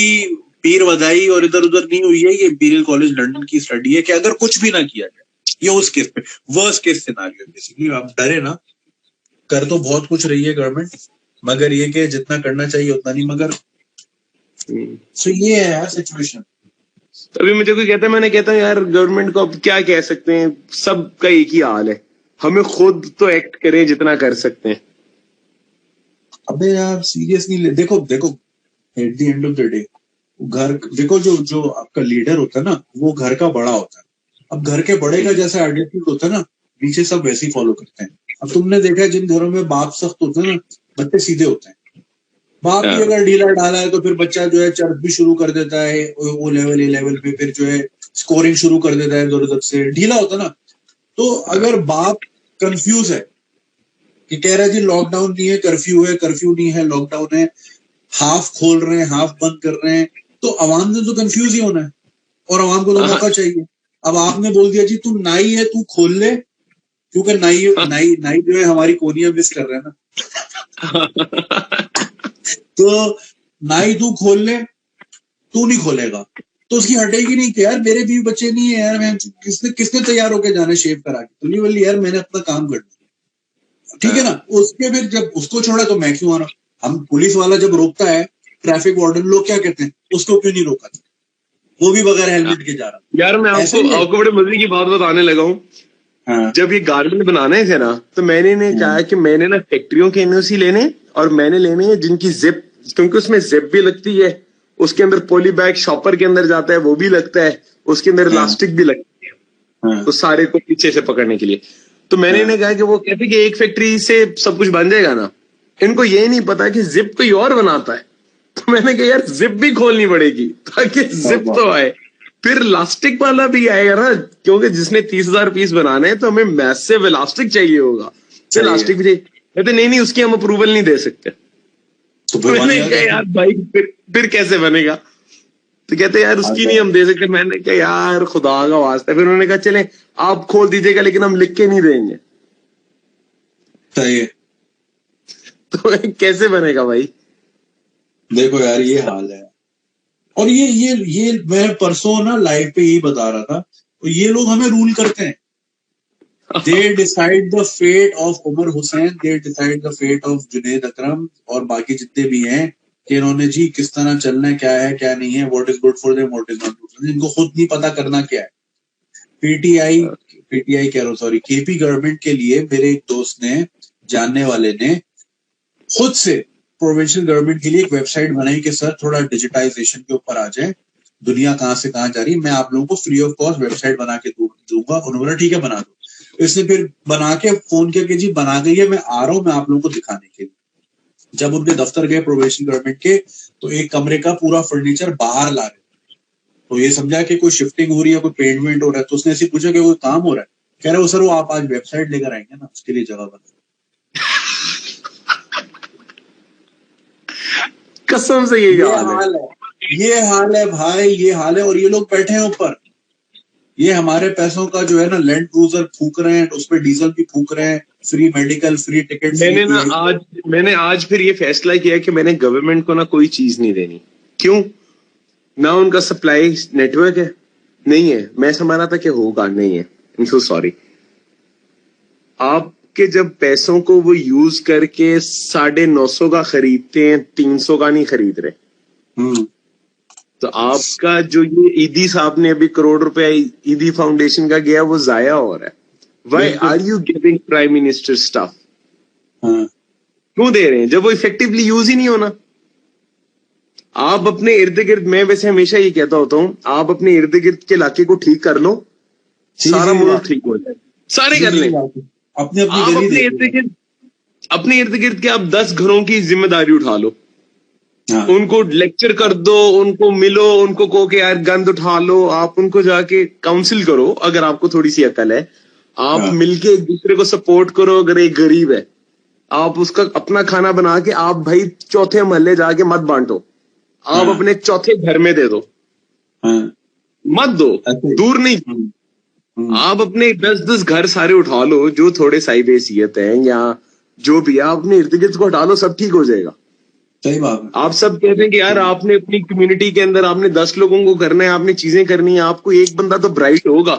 पीर वधाई और इधर उधर नहीं हुई है, ये इंपीरियल कॉलेज लंदन की स्टडी है कि अगर कुछ भी ना किया जाए, ये उस केस पे वर्स्ट केस सिनेरियो। बेसिकली आप डरे ना, कर तो बहुत कुछ रही है गवर्नमेंट, मगर ये कि जितना करना चाहिए उतना नहीं। मगर सो ये है यार सिचुएशन। अभी मुझे कोई कहता है, मैंने कहता हूँ यार गवर्नमेंट को अब क्या कह सकते हैं, सबका एक ही हाल है, हमें खुद तो एक्ट करें जितना कर सकते हैं। अबे यार सीरियसली देखो at the end of the day घर, देखो जो आपका लीडर होता है ना, वो घर का बड़ा होता है। अब घर के बड़े का जैसा एटीट्यूड होता है ना, नीचे सब वैसे ही फॉलो करते हैं। अब तुमने देखा है जिन घरों में बाप सख्त होते हैं ना, बच्चे सीधे होते हैं। बाप भी अगर ढीला डाला है तो फिर बच्चा जो है चर्च भी शुरू कर देता है, वो लेवल ए लेवल पे फिर जो है स्कोरिंग शुरू कर देता है, इधर से ढीला होता ना। तो अगर बाप कंफ्यूज है कि कह रहा है जी लॉकडाउन नहीं है, कर्फ्यू नहीं है, लॉकडाउन है, हाफ खोल रहे हैं हाफ बंद कर रहे हैं, तो अवाम ने तो कंफ्यूज ही होना है और अवाम को तो मौका चाहिए। अब आपने बोल दिया जी तू नाई है तू खोल ले, क्योंकि नाई जो है हमारी कोनिया मिस कर रहे हैं ना। तो नाई तू खोल ले, तू नहीं खोलेगा, तो उसकी हटेगी नहीं कि यार मेरे भी बच्चे नहीं है यार, मैं किसने तैयार होकर जाना शेव करा के, तो नहीं बोली यार मैंने अपना काम कर दिया, ठीक है ना। उसके फिर जब उसको छोड़ा तो मैं क्यों आ रहा हूँ। हम पुलिस वाला जब रोकता है, ट्रैफिक वार्डन, लोग क्या कहते हैं, उसको क्यों नहीं रोका, वो भी बगैर हेलमेट के जा रहा। यार मैं आपको बड़े मजे की बात बताने लगा हूँ। हाँ। जब ये गारमेंट बनाने थे ना, तो मैंने कहा कि मैंने ना फैक्ट्रियों के एनओसी लेने, और मैंने लेने हैं जिनकी जिप, क्योंकि उसमें जिप भी लगती है, उसके अंदर पॉली बैग शॉपर के अंदर जाता है वो भी लगता है, उसके अंदर इलास्टिक भी लगती है, तो सारे को पीछे से पकड़ने के लिए। तो मैंने इन्हें कहा कि वो कहते कि एक फैक्ट्री से सब कुछ बन जाएगा ना, इनको ये नहीं पता कि जिप कोई और बनाता है। तो मैंने कहा यार जिप भी खोलनी पड़ेगी ताकि जिप तो आए, फिर इलास्टिक वाला भी आएगा ना, क्योंकि जिसने 30,000 पीस बनाने हैं तो हमें मैसिव इलास्टिक चाहिए होगा, तो इलास्टिक भी चाहिए। कहते नहीं उसकी हम अप्रूवल नहीं दे सकते। तो मैंने कहा यार भाई फिर कैसे बनेगा, तो कहते यार उसकी नहीं हम दे सकते। मैंने कहा यार खुदा का वास्ता। फिर उन्होंने कहा चले आप खोल दीजिएगा लेकिन हम लिख के नहीं देंगे। सही है। तो कैसे बनेगा भाई। देखो यार ये हाल है। और ये मैं परसों ना लाइव पे यही बता रहा था, तो ये लोग हमें रूल करते हैं। They decide the fate of Umar Hussain, they decide the fate of Junaid Akram और बाकी जितने भी हैं, कि इन्होंने जी किस तरह चलना है, क्या नहीं है, what is good for them, what is not good for them. इनको खुद नहीं पता करना क्या है। पीटीआई कह रहा हूँ, सॉरी, केपी गवर्नमेंट के लिए मेरे एक दोस्त ने, जानने वाले ने, खुद से प्रोविंशियल गवर्नमेंट के लिए एक वेबसाइट बनाई कि सर थोड़ा डिजिटाइजेशन के ऊपर आ जाए, दुनिया कहाँ से कहाँ जा रही है, मैं आप लोगों को फ्री ऑफ कॉस्ट वेबसाइट बना के दूंगा। उन्होंने बोला ठीक है बना दो। इसने फिर बना के फोन किया कि जी बना गई है, मैं आ रहा हूँ, मैं आप लोगों को दिखाने के लिए। जब उनके दफ्तर गए प्रोविंशियल गवर्नमेंट के, तो एक कमरे का पूरा फर्नीचर बाहर ला रहे, तो ये समझा कि कोई शिफ्टिंग हो रही है, कोई पेंट वेंट हो रहा है। तो उसने ऐसे पूछा कि कोई काम हो रहा है, कह रहे हो सर वो आप आज वेबसाइट लेकर आएंगे ना, उसके लिए जगह बना। कसम से ये हाल है। ये हाल है भाई, ये हाल है। और ये लोग बैठे हैं ऊपर, ये हमारे पैसों का जो है ना लैंड क्रूजर फूक रहे हैं, उस पर डीजल भी फूक रहे हैं, फ्री मेडिकल, फ्री टिकट। मैंने आज फिर ये फैसला किया कि मैंने गवर्नमेंट को ना कोई चीज नहीं देनी। क्यों ना, उनका सप्लाई नेटवर्क है नहीं है, मैं समझ रहा था कि होगा नहीं है, आई एम सो सॉरी। आपके जब पैसों को वो यूज करके 950 का खरीदते हैं, 300 का नहीं खरीद रहे। तो आपका जो ये ईदी साहब ने अभी करोड़ रुपया ईदी फाउंडेशन का गया वो जाया हो रहा है। Why are you giving prime minister stuff, क्यों दे रहे हैं जब वो इफेक्टिवली यूज ही नहीं होना। आप अपने इर्द गिर्द, मैं वैसे हमेशा ये कहता होता हूँ, आप अपने इर्द गिर्द के इलाके को ठीक कर लो, सारा मुल्क ठीक हो जाए, सारे कर लें। अपने इर्द गिर्द के आप 10 घरों की जिम्मेदारी उठा लो, उनको लेक्चर कर दो, उनको मिलो, उनको कहो कि यार गंद उठा लो, आप उनको जाके काउंसिल करो अगर आपको थोड़ी सी अकल है, आप मिलके एक दूसरे को सपोर्ट करो। अगर एक गरीब है आप उसका अपना खाना बना के आप भाई चौथे मोहल्ले जाके मत बांटो, आप अपने चौथे घर में दे दो, मत दो, दूर नहीं। आप अपने 10-10 घर सारे उठा लो जो थोड़े साहिब हैसियत है या जो भी, आप अपने इर्द गिर्द को हटा लो, सब ठीक हो जाएगा। सही बात है। आप सब कहते हैं कि यार आपने अपनी कम्युनिटी के अंदर आपने 10 लोगों को करना है, आपने चीजें करनी है, आपको एक बंदा तो ब्राइट होगा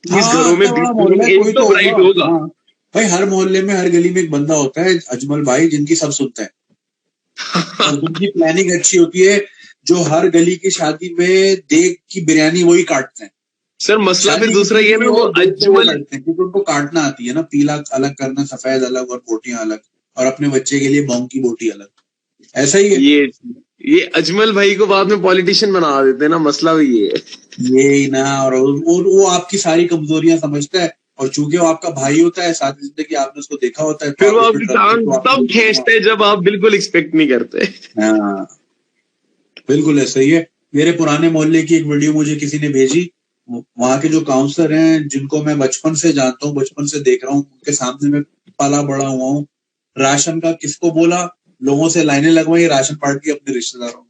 इस घरों में, एक तो ब्राइट होगा भाई। हर मोहल्ले में, हर गली में एक बंदा होता है अजमल भाई, जिनकी सब सुनते हैं और जिनकी प्लानिंग अच्छी होती है, जो हर गली की शादी में देग की बिरयानी वही काटते हैं। सर मसला फिर दूसरा ये ना, वो अजमल क्योंकि उनको काटना आती है ना, पीला अलग करना, सफेद अलग और बोटियां अलग, और अपने बच्चे के लिए बॉन्ग की बोटी अलग। ऐसा ही है ये अजमल भाई को बाद में पॉलिटिशियन बना देते हैं ना, मसला भी ये है। यही ना। और वो आपकी सारी कमजोरियां समझता है, और चूंकि वो आपका भाई होता है, साथ जिंदगी आपने उसको देखा होता है, फिर वो आपकी टांग तब खींचते हैं जब आप बिल्कुल एक्सपेक्ट नहीं करते। हाँ बिल्कुल ऐसा ही है। मेरे पुराने मोहल्ले की एक वीडियो मुझे किसी ने भेजी, वहां के जो काउंसलर हैं, जिनको मैं बचपन से जानता हूँ, बचपन से देख रहा हूँ, उनके सामने मैं पला बड़ा हुआ हूँ। राशन का किसको बोला, लोगों से लाइनें लगवाई, राशन पार्टी अपने रिश्तेदारों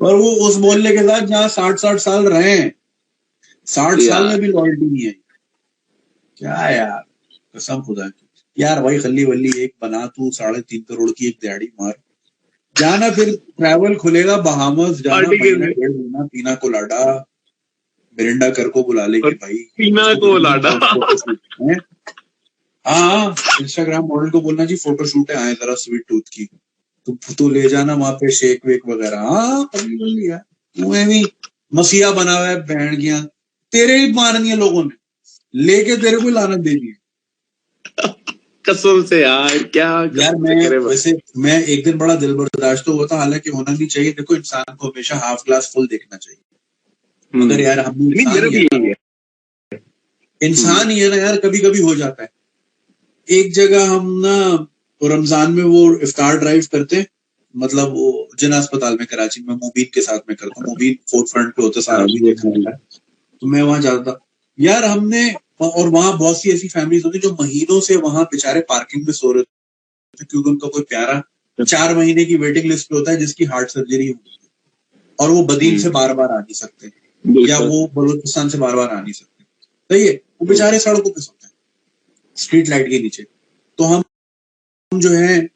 और वो उस मोहल्ले के साथ जहाँ 60-60 साल रहे हैं, 60 साल में भी लॉयल्टी नहीं है। क्या यार, कसम खुदा की यार भाई, खल्ली वल्ली एक बना, तू 3.5 करोड़ की एक दिहाड़ी मार, जाना, फिर ट्रैवल खुलेगा, बहामस जाना, पार्टी के महीना लिए। 1.5 महीना, पीना कोलाडा, मिरिंडा कर को बुला लेंगे और भाई, पीना उसको को बोलना जी लाडा। फोटोशूट है। हाँ, इंस्टाग्राम मॉडल को बोलना जी फोटोशूट है, आए जरा स्वीट टूथ की, तू ले जाना वहां पे शेक वेक वगैरह। हाँ कभी बोल लिया, तुम्हें भी मसीहा बना हुआ है बहन किया, तेरे ही मारनी है लोगों ने, लेके तेरे को लानत देनी है। कसम से यार, क्या यार कसम से मैं करे भाई। वैसे मैं एक दिन बड़ा दिल बर्दाश्त तो हुआ था, हालांकि होना नहीं चाहिए, देखो इंसान को हमेशा हाफ ग्लास फुल देखना चाहिए, मगर यार हम भी नहीं, इंसान मेरा ही भी है ना, यही है। इंसान ही है ना यार, कभी कभी हो जाता है। एक जगह हम ना रमजान में वो इफ्तार ड्राइव करते हैं, मतलब वो जिना अस्पताल में कराची में, मुबीन के साथ में करता हूँ, मुबीन फोर्थ फ्रंट पे होता, सारा भी देखा रहता है, तो मैं वहां जाता था यार। हमने, और वहां बहुत सी ऐसी फैमिलीज होती जो महीनों से वहां बेचारे पार्किंग में सो रहे थे, क्योंकि उनका कोई प्यारा 4 महीने की वेटिंग लिस्ट पे होता है जिसकी हार्ट सर्जरी हुई, और वो बदीन से बार बार आ नहीं सकते, या बिल्कुल। वो बलूचिस्तान से बार बार आ नहीं सकते, सही है, वो बेचारे सड़कों पे सोते हैं स्ट्रीट लाइट के नीचे। तो हम जो है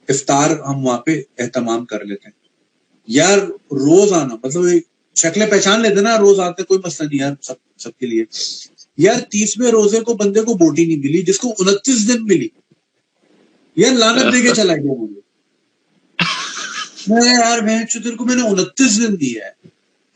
इफ्तार हम वहां पे एहतमाम कर लेते हैं यार, रोज आना, मतलब एक शक्लें पहचान लेते ना, रोज आते, कोई मसला नहीं यार, सबके लिए। यार 30वें रोजे को बंदे को बोटी नहीं मिली, जिसको 29 दिन मिली, यार लानत दे के चला गया मुझे। मैं यार मैं तेरे को मैंने 29 दिन दिया है,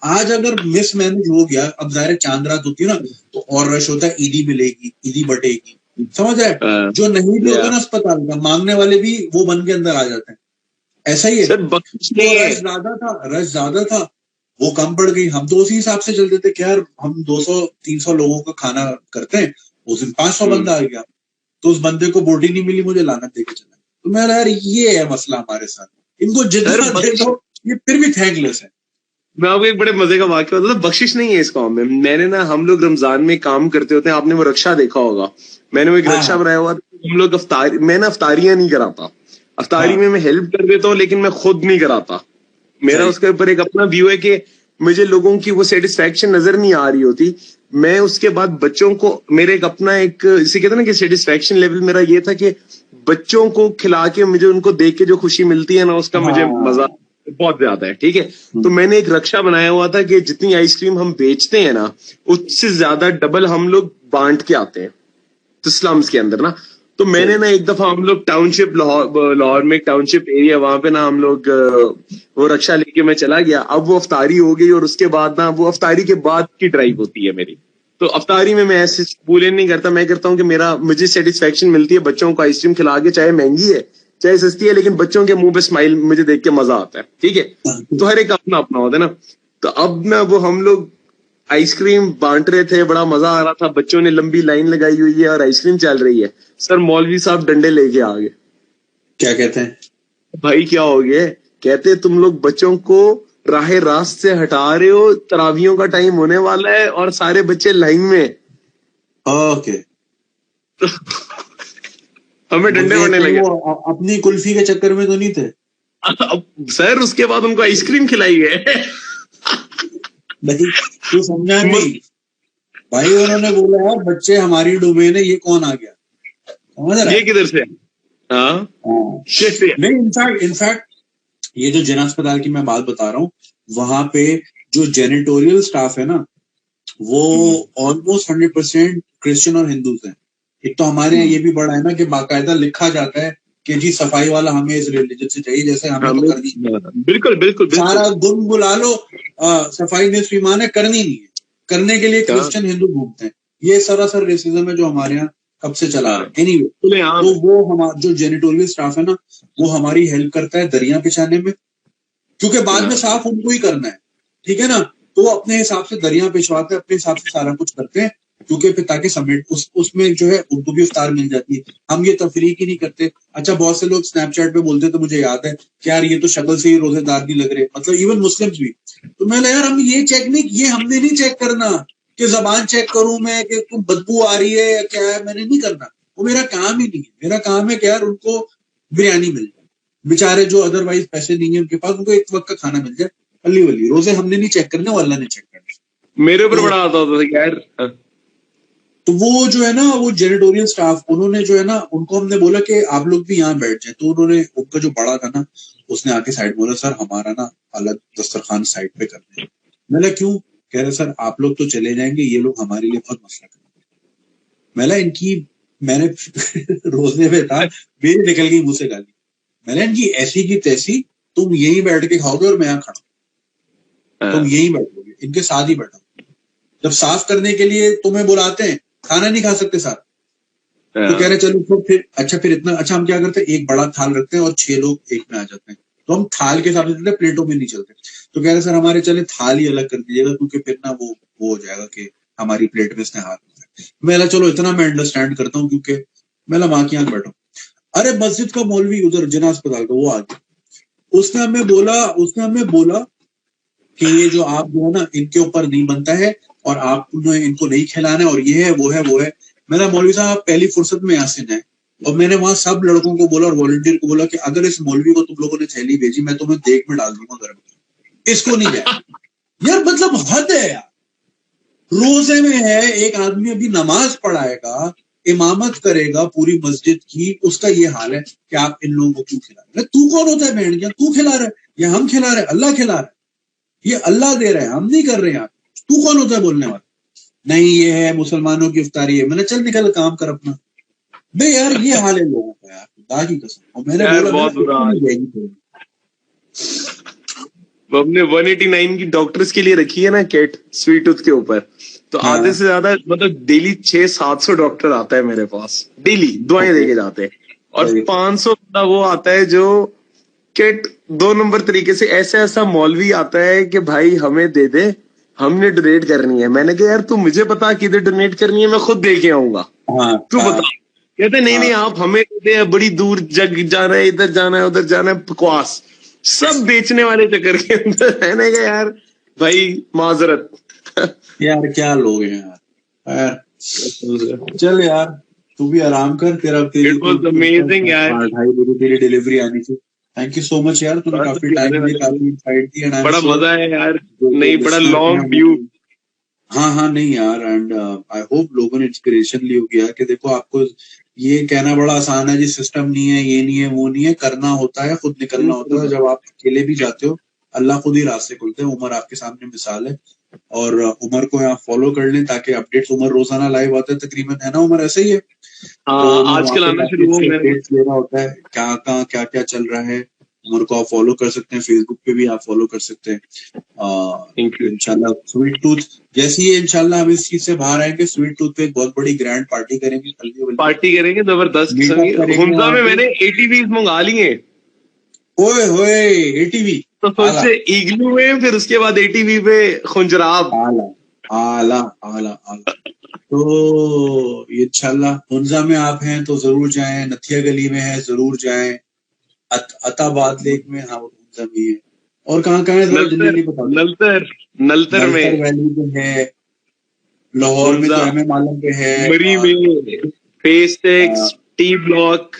आज अगर मिस मैनेज हो गया, अब जाहिर चांद रात होती है ना, तो और रश होता है, ईदी मिलेगी, ईदी बटेगी, समझ रहे? जो नहीं भी होता ना अस्पताल का, मांगने वाले भी वो बन के अंदर आ जाते हैं, ऐसा ही है। सर बख्शिश तो नहीं है। रश ज्यादा था, वो कम पड़ गई, हम तो उसी हिसाब से चलते थे कि यार हम 200-300 लोगों का खाना करते हैं, उस दिन 500 बंदा आ गया, तो उस बंदे को बोटी नहीं मिली, मुझे लानत देके चला। तो मैं यार ये है मसला हमारे साथ, इनको जितना दे दो ये फिर भी थैंकलेस है। मैं आपको एक बड़े मजे का वाक्य बताता हूँ, बख्शिश नहीं है इस काम में। मैंने ना, हम लोग रमजान में काम करते होते हैं, आपने वो रक्षा देखा होगा, मैंने वो एक हाँ रक्षा हाँ बनाया हुआ था। हम लोग अफ्तारी, मैं ना अफ्तारियां नहीं कराता, अफ्तारी में हाँ, मैं हेल्प कर देता हूँ, लेकिन मैं खुद नहीं कराता। मेरा सही, उसके ऊपर एक अपना व्यू है कि मुझे लोगों की वो सेटिस्फेक्शन नजर नहीं आ रही होती। मैं उसके बाद बच्चों को, मेरे एक अपना एक, इसे कहते हैं ना कि सेटिस्फेक्शन लेवल मेरा ये था कि बच्चों को खिला के मुझे उनको देख के जो खुशी मिलती है ना, उसका मुझे मजा हाँ बहुत ज्यादा है। ठीक है, तो मैंने एक रक्षा बनाया हुआ था कि जितनी आइसक्रीम हम बेचते हैं ना, उससे ज्यादा डबल हम लोग बांट के आते हैं तो स्लम्स के अंदर ना। तो मैंने सही, ना एक दफा, हम लोग टाउनशिप, लाहौर में एक टाउनशिप एरिया, वहां पे ना हम लोग वो रक्षा लेके मैं चला गया। अब वो अफ्तारी हो गई, और उसके बाद ना, वो अफ्तारी के बाद की ड्राइव होती है मेरी। तो अफ्तारी में मैं ऐसे पूलेन नहीं करता, मैं करता हूँ कि मेरा, मुझे सेटिस्फेक्शन मिलती है बच्चों को आइसक्रीम खिला के, चाहे महंगी है चाहे सस्ती है, लेकिन बच्चों के मुंह पे स्माइल मुझे देख के मजा आता है। ठीक है, तो हर एक अपना अपना होता है ना। तो अब ना वो हम लोग आइसक्रीम बांट रहे थे, बड़ा मजा आ रहा था, बच्चों ने लंबी लाइन लगाई हुई है और आइसक्रीम चल रही है। सर मौलवी साहब डंडे लेके आ गए। क्या कहते हैं? भाई क्या हो गया? कहते तुम लोग बच्चों को राह रास्त से हटा रहे हो, तरावियों का टाइम होने वाला है और सारे बच्चे लाइन में। ओके, हमें वो डंडे कहीं पड़ने कहीं लगे। वो अपनी कुल्फी के चक्कर में तो नहीं थे? अब सर उसके बाद उनको आइसक्रीम खिलाई है। नहीं, तू समझा नहीं भाई, उन्होंने बोला यार बच्चे हमारी डोमेन है, ये कौन आ गया, समझ रहा ये है? किधर से? हाँ, हाँ। कैसे? नहीं, इनफैक्ट ये जो जिना अस्पताल की मैं बात बता रहा हूँ, वहां पे जो जेनिटोरियल स्टाफ है ना, वो ऑलमोस्ट 100% क्रिश्चियन और हिंदूज हैं। एक तो हमारे यहाँ ये भी बड़ा है ना कि बाकायदा लिखा जाता है कि जी सफाई वाला हमें इस रिलीजन से चाहिए, जैसे हमें तो करनी नहीं, बिल्कुल बिल्कुल सारा बिल्कुल। गुण बुला लो, सफाई में ईमान है, करनी नहीं है, करने के लिए क्रिश्चियन हिंदू घूमते हैं। ये सरासर रेसिज्म है जो हमारे यहाँ कब से चला रहा है। एनीवे, तो वो हमारा जो जेनिटोरियल स्टाफ है ना, वो हमारी हेल्प करता है दरिया बिछाने में, क्योंकि बाद में साफ उनको ही करना है, ठीक है ना, तो वो अपने हिसाब से दरिया बिछवाते हैं, अपने हिसाब से सारा कुछ करते हैं, क्योंकि फिर ताकि समेट उसमें जो है उनको भी इफ्तार मिल जाती है। हम ये तफरीक ही नहीं करते। अच्छा, बहुत से लोग स्नैपचैट पे बोलते तो मुझे याद है कि यार ये तो शक्ल से ही रोजेदार नहीं लग रहे, मतलब इवन मुस्लिम्स भी। तो मैं यार हम ये चेक नहीं, ये हमने नहीं चेक करना कि जबान चेक करूं मैं कि तुम बदबू आ रही है या क्या है, मैंने नहीं करना, वो मेरा काम ही नहीं है। मेरा काम है कि यार उनको बिरयानी मिल जाए, बेचारे जो अदरवाइज पैसे नहीं है उनके पास, उनको एक वक्त का खाना मिल जाए, अल्ली वली। रोजे हमने नहीं चेक करने, वो अल्लाह ने चेक करना। मेरे ऊपर तो बड़ा आता होता था कि यार तो वो जो है ना, वो जेनेटोरियल स्टाफ, उन्होंने जो है ना, उनको हमने बोला कि आप लोग भी यहाँ बैठ जाए। तो उन्होंने, उनका जो बड़ा था ना, उसने आके साइड बोला, सर हमारा ना अलग दस्तरखान साइड पे करते हैं। मैंने क्यों? कह रहे सर आप लोग तो चले जाएंगे, ये लोग हमारे लिए बहुत मसला करेंगे। मैंने इनकी, मैंने रोजने पे था, मेरी निकल गई मुंह से गाली। मैंने इनकी ऐसी की तैसी, तुम यहीं बैठ के खाओगे और मैं यहाँ खड़ा, तुम यहीं बैठोगे, इनके साथ ही बैठो। जब साफ करने के लिए तुम्हें बुलाते हैं, खाना नहीं खा सकते साथ, तो कह रहे चलो तो फिर अच्छा, फिर इतना अच्छा हम क्या करते हैं, एक बड़ा थाल रखते हैं और 6 लोग एक में आ जाते हैं। तो हम थाल के हिसाब से चलते हैं, प्लेटों में नहीं चलते। तो कह रहे सर हमारे चले थाल ही अलग कर दीजिएगा, क्योंकि फिर ना वो हो जाएगा कि हमारी प्लेट में इसने हाथ रखा है। मैं चलो इतना मैं अंडरस्टैंड करता हूँ, क्योंकि मैं माँ की यहाँ बैठा। अरे मस्जिद का मौलवी उधर जिना अस्पताल का, वो आ गया, उसने हमें बोला कि ये जो आप जो है ना, इनके ऊपर नहीं बनता है और आपने इनको नहीं खिलाना है, और ये है वो है वो है। मेरा मौलवी साहब आप पहली फुर्सत में यहाँ से जाए। और मैंने वहां सब लड़कों को बोला और वॉलंटियर को बोला कि अगर इस मौलवी को तुम लोगों ने थैली भेजी, मैं तुम्हें देख में डाल दूंगा गर्म, इसको नहीं जाए। यार मतलब हद है यार। रोजे में है, एक आदमी अभी नमाज पढ़ाएगा, इमामत करेगा पूरी मस्जिद की, उसका ये हाल है कि आप इन लोगों को क्यों खिला रहे? तू कौन होता है बहन? क्या तू खिला रहा है या हम खिला रहे हैं? अल्लाह खिला रहा है, ये अल्लाह दे रहा है, हम नहीं कर रहे हैं। तू कौन होता है बोलने वाला? नहीं ये है मुसलमानों की इफ्तारी है। मैंने चल निकल काम कर अपना। बे यार ये हाल है लोगों का यार, खुदा की कसम। और मैंने बोला बहुत बुरा हाल। हमने 189 की डॉक्टर्स के लिए रखी है ना किट स्वीट टूथ के ऊपर, तो हाँ। आधे से ज्यादा मतलब डेली 600-700 डॉक्टर आता है मेरे पास, डेली दुआएं देके जाते हैं। और सही। 500 का वो आता है जो किट 2 नंबर तरीके से, ऐसा मौलवी आता है कि भाई हमें दे दे, हमने डोनेट करनी है। मैंने कहा यार तू मुझे बता किधर डोनेट करनी है, मैं खुद दे के आऊंगा, हाँ, तू बता। कहते नहीं आप हमें दे दे, बड़ी दूर जग जाना है, इधर जाना है उधर जाना है, बकवास सब बेचने वाले चक्कर के अंदर। मैंने कहा यार भाई माजरत। यार क्या लोग हैं यार। चल यार तू भी आराम कर, तेरा It was amazing यार। 2:30 बजे तेरी डिलीवरी आनी थी। थैंक यू सो मच यार, तूने काफी टाइम दिया, काफी इनसाइट दी, एंड बड़ा मजा है यार। नहीं बड़ा लॉन्ग ड्यू। हाँ नहीं यार, एंड आई होप लोगों ने इंस्पिरेशन ली होगी यार कि देखो आपको ये कहना बड़ा आसान है जी, सिस्टम नहीं है, ये नहीं है, वो नहीं है, करना होता है, खुद निकलना होता है। जब आप अकेले भी जाते हो, अल्लाह खुद ही रास्ते खुलते हैं। उमर आपके सामने मिसाल है, और उमर को यहाँ फॉलो कर लें ताकि अपडेट्स, उमर रोजाना लाइव आता है तकरीबन, है ना उमर? ऐसे ही है। आजकल आना शुरू हो गया, अपडेट्स ले रहा होता है क्या क्या चल रहा है। उमर को आप फॉलो कर सकते हैं, फेसबुक पे भी आप फॉलो कर सकते हैं। इंशाल्लाह स्वीट टूथ जैसी है, इंशाल्लाह हम इस चीज से बाहर आएंगे। स्वीट टूथ पे एक बहुत बड़ी ग्रैंड पार्टी करेंगे, पार्टी करेंगे जबरदस्त। हुंजा में मैंने ATVs मंगा लिए। ओए होए ATV तो सबसे इग्लू में, फिर उसके बाद ATV पे खुंजराब। आला आला आला आला। तो इंशाल्लाह हुंजा में आप हैं तो जरूर जाएं, नथिया गली में है जरूर जाएं, अताबाद लेक में, हाँ हुंजा में है, और कहाँ है दिल्ली नहीं पता। नलतर में वैली में है, लाहौर में तो MM आलम पे है, मरी में फेस टेक्स टी ब्लॉक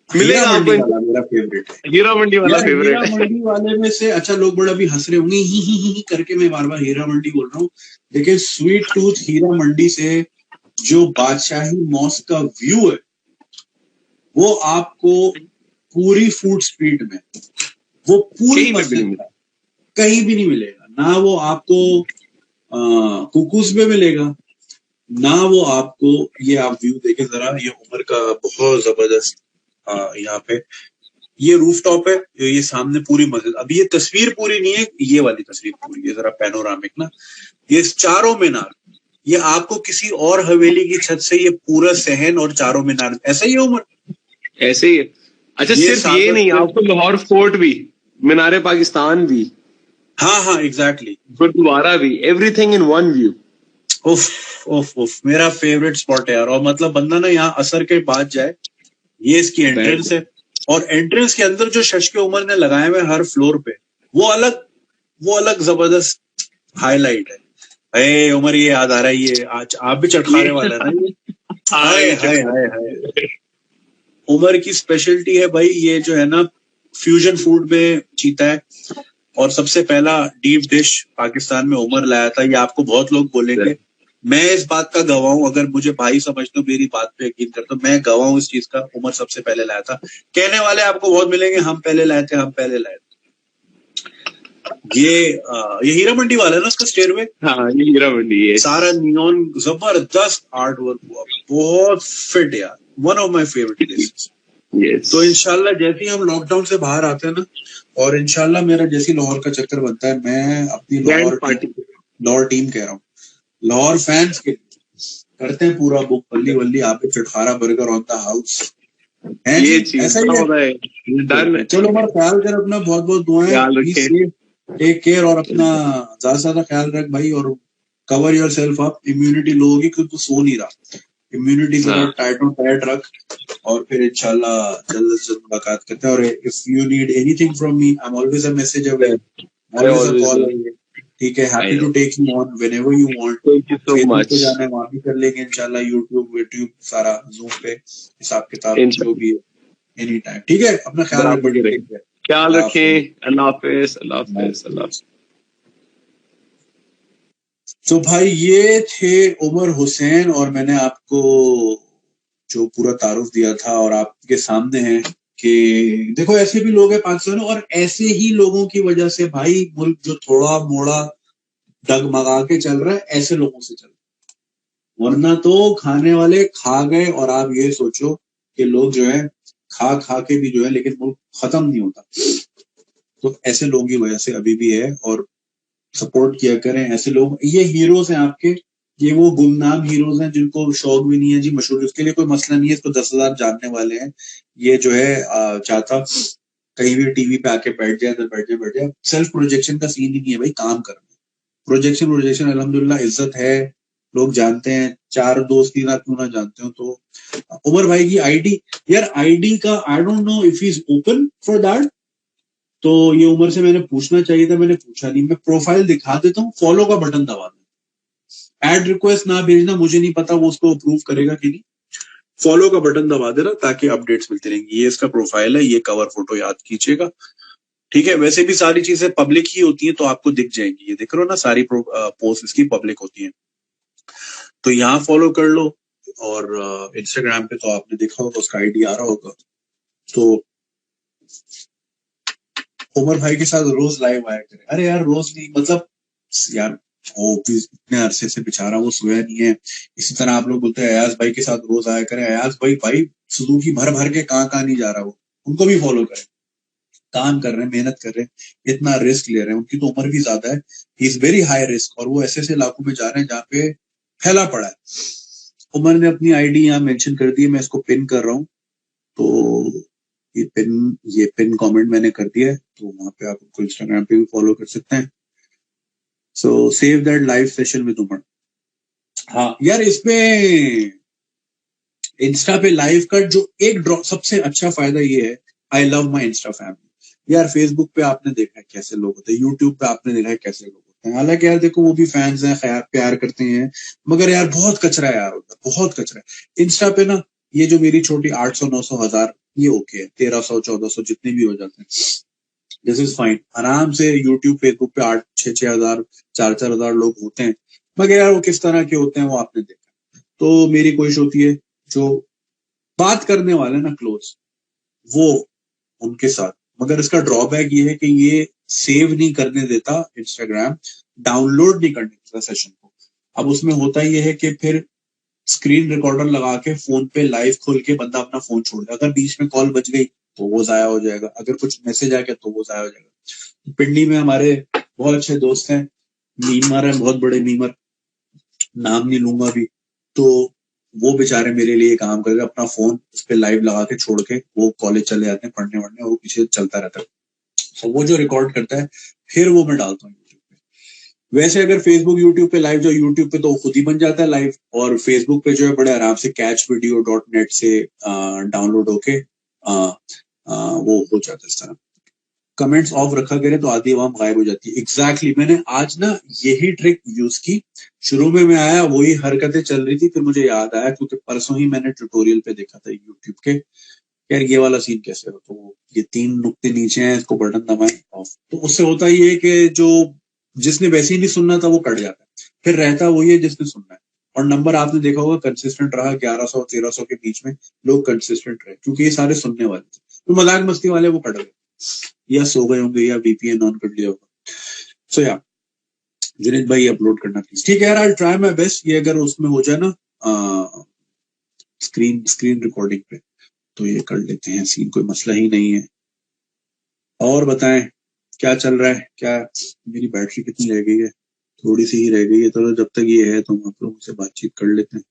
मिलेगा आपको। मेरा फेवरेट है हीरा मंडी वाला फेवरेट है। हीरा मंडी वाले में से, अच्छा लोग बड़ा भी हंस रहे होंगे ही करके, मैं बार बार हीरा मंडी बोल रहा हूँ, लेकिन स्वीट टूथ हीरा मंडी से जो बादशाही मॉस्क का व्यू है, वो आपको पूरी फूड स्ट्रीट में, वो पूरी मस्जिद कहीं भी नहीं मिलेगा ना। वो आपको कुकूस में मिलेगा ना, वो आपको, ये आप व्यू देखें जरा, ये उमर का बहुत जबरदस्त यहाँ पे ये रूफ टॉप है, ये सामने पूरी मस्जिद। अब ये तस्वीर पूरी नहीं है, ये वाली तस्वीर पूरी है, जरा पैनोरामिक ना, ये चारों मीनार, ये आपको किसी और हवेली की छत से ये पूरा सहन और चारों मीनार ऐसा ही है उमर, ऐसे ही है। अच्छा सिर्फ ये नहीं, आपको लाहौर फोर्ट भी, मीनारे पाकिस्तान भी, हाँ एग्जैक्टली, गुरुद्वारा भी, एवरीथिंग इन वन व्यू। उफ मेरा फेवरेट स्पॉट है यार। और मतलब बंदा ना यहाँ असर के बाद जाए, ये इसकी एंट्रेंस है, और एंट्रेंस के अंदर जो शशके उमर ने लगाए हुए हर फ्लोर पे, वो अलग जबरदस्त हाईलाइट है। अरे उमर ये याद आ रहा है, ये आज आप भी चटखाने वाला है ना। हाय उमर की स्पेशलिटी है भाई, ये जो है ना फ्यूजन फूड में जीता है, और सबसे पहला डीप डिश पाकिस्तान में उमर लाया था। ये आपको बहुत लोग बोलेंगे, मैं इस बात का गवाह हूं, अगर मुझे भाई समझते हो, मेरी बात पे यकीन करते हो, मैं गवाह हूं इस चीज का। उमर सबसे पहले लाया था। कहने वाले आपको बहुत मिलेंगे, हम पहले लाए थे, हम पहले लाए थे। ये हीरा मंडी वाला है ना, उसका स्टेयरवे। हाँ, ये हीरा मंडी है। सारा नियॉन, जबरदस्त आर्ट वर्क हुआ, बहुत फिट यार, one of my favourite places. Yes. तो इंशाल्लाह जैसे ही हम लॉकडाउन से बाहर आते हैं ना, और इंशाल्लाह मेरा जैसी लाहौर का चक्कर बनता है, मैं अपनी ग्रैंड पार्टी, लाहौर टीम कह रहा हूँ, लाहौर फैंस के करते हैं पूरा बुक, पल्ली वल्ली आप चटखारा बर्गर ऑन द हाउस। ये चीज ऐसा ही है। डन है। चलो हमारा ख्याल कर अपना, बहुत बहुत दुआएं, टेक केयर, और अपना ज्यादा से ज्यादा ख्याल रख भाई, और cover your self up. Immunity low होगी क्योंकि तू सो नहीं रहा, इम्यूनिटी को टाइट रख, और फिर इंशाल्लाह जल्द से जल्द मुलाकात करते हैं। और if you need anything from me, I am always a message away, always a call away. ठीक है, happy to take you on whenever you want. Thank you so much. तो जाना है वहां भी कर लेंगे इंशाल्लाह, यूट्यूब सारा जूम पे हिसाब किताब जो भी है, एनी टाइम। ठीक है, अपना ख्याल रखें। अल्लाह हाफिज, अल्लाह हाफिज, अल्लाह। तो भाई ये थे उमर हुसैन, और मैंने आपको जो पूरा तारुफ दिया था, और आपके सामने है कि देखो ऐसे भी लोग हैं पाकिस्तान में, और ऐसे ही लोगों की वजह से भाई मुल्क जो थोड़ा मोड़ा डगमगा के चल रहा है, ऐसे लोगों से चल रहा है। वरना तो खाने वाले खा गए, और आप ये सोचो कि लोग जो है खा के भी जो है, लेकिन मुल्क खत्म नहीं होता। तो ऐसे लोगों की वजह से अभी भी है, और सपोर्ट किया करें ऐसे लोग। ये हीरोज हैं आपके, ये वो गुमनाम हीरोज हैं जिनको शौक भी नहीं है जी मशहूर, उसके लिए कोई मसला नहीं है, इसको 10,000 जानने वाले हैं। ये जो है चाहता कहीं भी टीवी पे आके बैठ जाए तो बैठ जाए। सेल्फ प्रोजेक्शन का सीन ही नहीं है भाई, काम करना। प्रोजेक्शन अल्हम्दुलिल्लाह इज्जत है, लोग जानते हैं, 4 दोस्त 3 आदमी क्यों ना जानते हो। तो उमर भाई की आईडी, यार आईडी का आई don't know if he is open for that. तो ये उमर से मैंने पूछना चाहिए था, मैंने पूछा नहीं। मैं प्रोफाइल दिखा देता हूँ, फॉलो का बटन दबा देना, ऐड रिक्वेस्ट ना भेजना, मुझे नहीं पता वो उसको अप्रूव करेगा कि नहीं। फॉलो का बटन दबा देना ताकि अपडेट्स मिलती रहेंगी। ये इसका प्रोफाइल है, ये कवर फोटो याद कीजिएगा। ठीक है, वैसे भी सारी चीजें पब्लिक ही होती हैं, तो आपको दिख जाएंगी। ये दिख रहा हो ना, सारी पोस्ट इसकी पब्लिक होती हैं, तो यहाँ फॉलो कर लो। और इंस्टाग्राम पे तो आपने देखा होगा, उसका आईडी आ रहा होगा। तो उमर भाई के साथ रोज लाइव आया करें। अरे यार रोज नहीं, मतलब यार वो भी इतने अरसे से बेचारा वो सोया नहीं है। इसी तरह आप लोग बोलते हैं अयाज भाई के साथ रोज आया करें। अयाज भाई सुजुकी भर भर के कहाँ नहीं जा रहा, वो उनको भी फॉलो करें। काम कर रहे हैं, मेहनत कर रहे हैं, इतना रिस्क ले रहे हैं। उनकी तो उम्र भी ज्यादा है, he is very high risk, और वो ऐसे ऐसे इलाकों में जा रहे हैं जहाँ पे फैला पड़ा है। उमर ने अपनी आईडी यहाँ मेंशन कर दी है, मैं इसको पिन कर रहा हूँ। तो ये पिन कमेंट मैंने कर दिया है, तो वहां पे आप उनको इंस्टाग्राम पे भी फॉलो कर सकते हैं। So save that live session with Umar. हाँ यार, इसमें इंस्टा पे लाइव का जो एक ड्रॉ सबसे अच्छा फायदा ये है, I love my Insta family. यार फेसबुक पे आपने देखा है कैसे लोग होते हैं, यूट्यूब पे आपने देखा है कैसे लोग होते हैं। हालांकि यार देखो वो भी फैंस हैं, खैर प्यार करते हैं, मगर यार बहुत कचरा है यार, होता है बहुत कचरा है इंस्टा पे ना। ये जो मेरी छोटी 800 900 1000 ये ओके है, 1300 1400 जितने भी हो जाते हैं, दिस इज फाइन। आराम से यूट्यूब फेसबुक पे 8 6 हजार 4 हजार लोग होते हैं, मगर यार वो किस तरह के होते हैं वो आपने देखा। तो मेरी कोशिश होती है जो बात करने वाले ना क्लोज, वो उनके साथ। मगर इसका ड्रॉबैक ये है कि ये सेव नहीं करने देता इंस्टाग्राम, डाउनलोड नहीं करने देता सेशन को। अब उसमें होता ये है कि फिर स्क्रीन रिकॉर्डर लगा के फोन पे लाइव खोल के बंदा अपना फोन छोड़ दे, अगर बीच में कॉल बज गई तो वो जाया हो जाएगा, अगर कुछ मैसेज आ गया तो वो जाया हो जाएगा। पिंडी में हमारे बहुत अच्छे दोस्त हैं, मीमर है, बहुत बड़े मीमर, नाम नहीं लूंगा भी। तो वो बेचारे मेरे लिए काम कर रहे हैं, अपना फोन उस पर लाइव लगा के छोड़ के वो कॉलेज चले जाते हैं पढ़ने वढ़ने, वो पीछे चलता रहता है। तो वो जो रिकॉर्ड करता है फिर वो मैं डालता हूँ यूट्यूब पे। वैसे अगर फेसबुक यूट्यूब पे लाइव, जो यूट्यूब पे तो खुद ही बन जाता है लाइव, और फेसबुक पे जो है बड़े आराम से catchvideo.net से डाउनलोड होके वो हो जाता है इस तरह। कमेंट्स ऑफ रखा करें तो आधी आवाम गायब हो जाती है। एग्जैक्टली मैंने आज ना यही ट्रिक यूज की। शुरू में मैं आया, वही हरकतें चल रही थी, फिर मुझे याद आया क्योंकि परसों ही मैंने ट्यूटोरियल पे देखा था यूट्यूब के, यार ये वाला सीन कैसे हो। तो ये 3 नुक्ते नीचे हैं, इसको बटन दबाएं ऑफ। तो उससे होता ही है कि जो जिसने वैसे ही नहीं सुनना था वो कट जाता है, फिर रहता वही है जिसने सुनना है। और नंबर आपने देखा होगा कंसिस्टेंट रहा 1100 1300 के बीच में, लोग कंसिस्टेंट रहे क्योंकि ये सारे सुनने वाले थे। तो मजाक मस्ती वाले वो कट गए या सो गए होंगे या VPN ऑन कर लिया होगा। सो या जुनेद भाई अपलोड करना प्लीज। ठीक है यार, आई ट्राई माय बेस्ट। ये अगर उसमें हो जाए ना स्क्रीन रिकॉर्डिंग पे तो ये कर लेते हैं सीन, कोई मसला ही नहीं है। और बताएं क्या चल रहा है, क्या मेरी बैटरी कितनी रह गई है? थोड़ी सी ही रह गई है। तो जब तक ये है तो हम आप लोगों से बातचीत कर लेते हैं।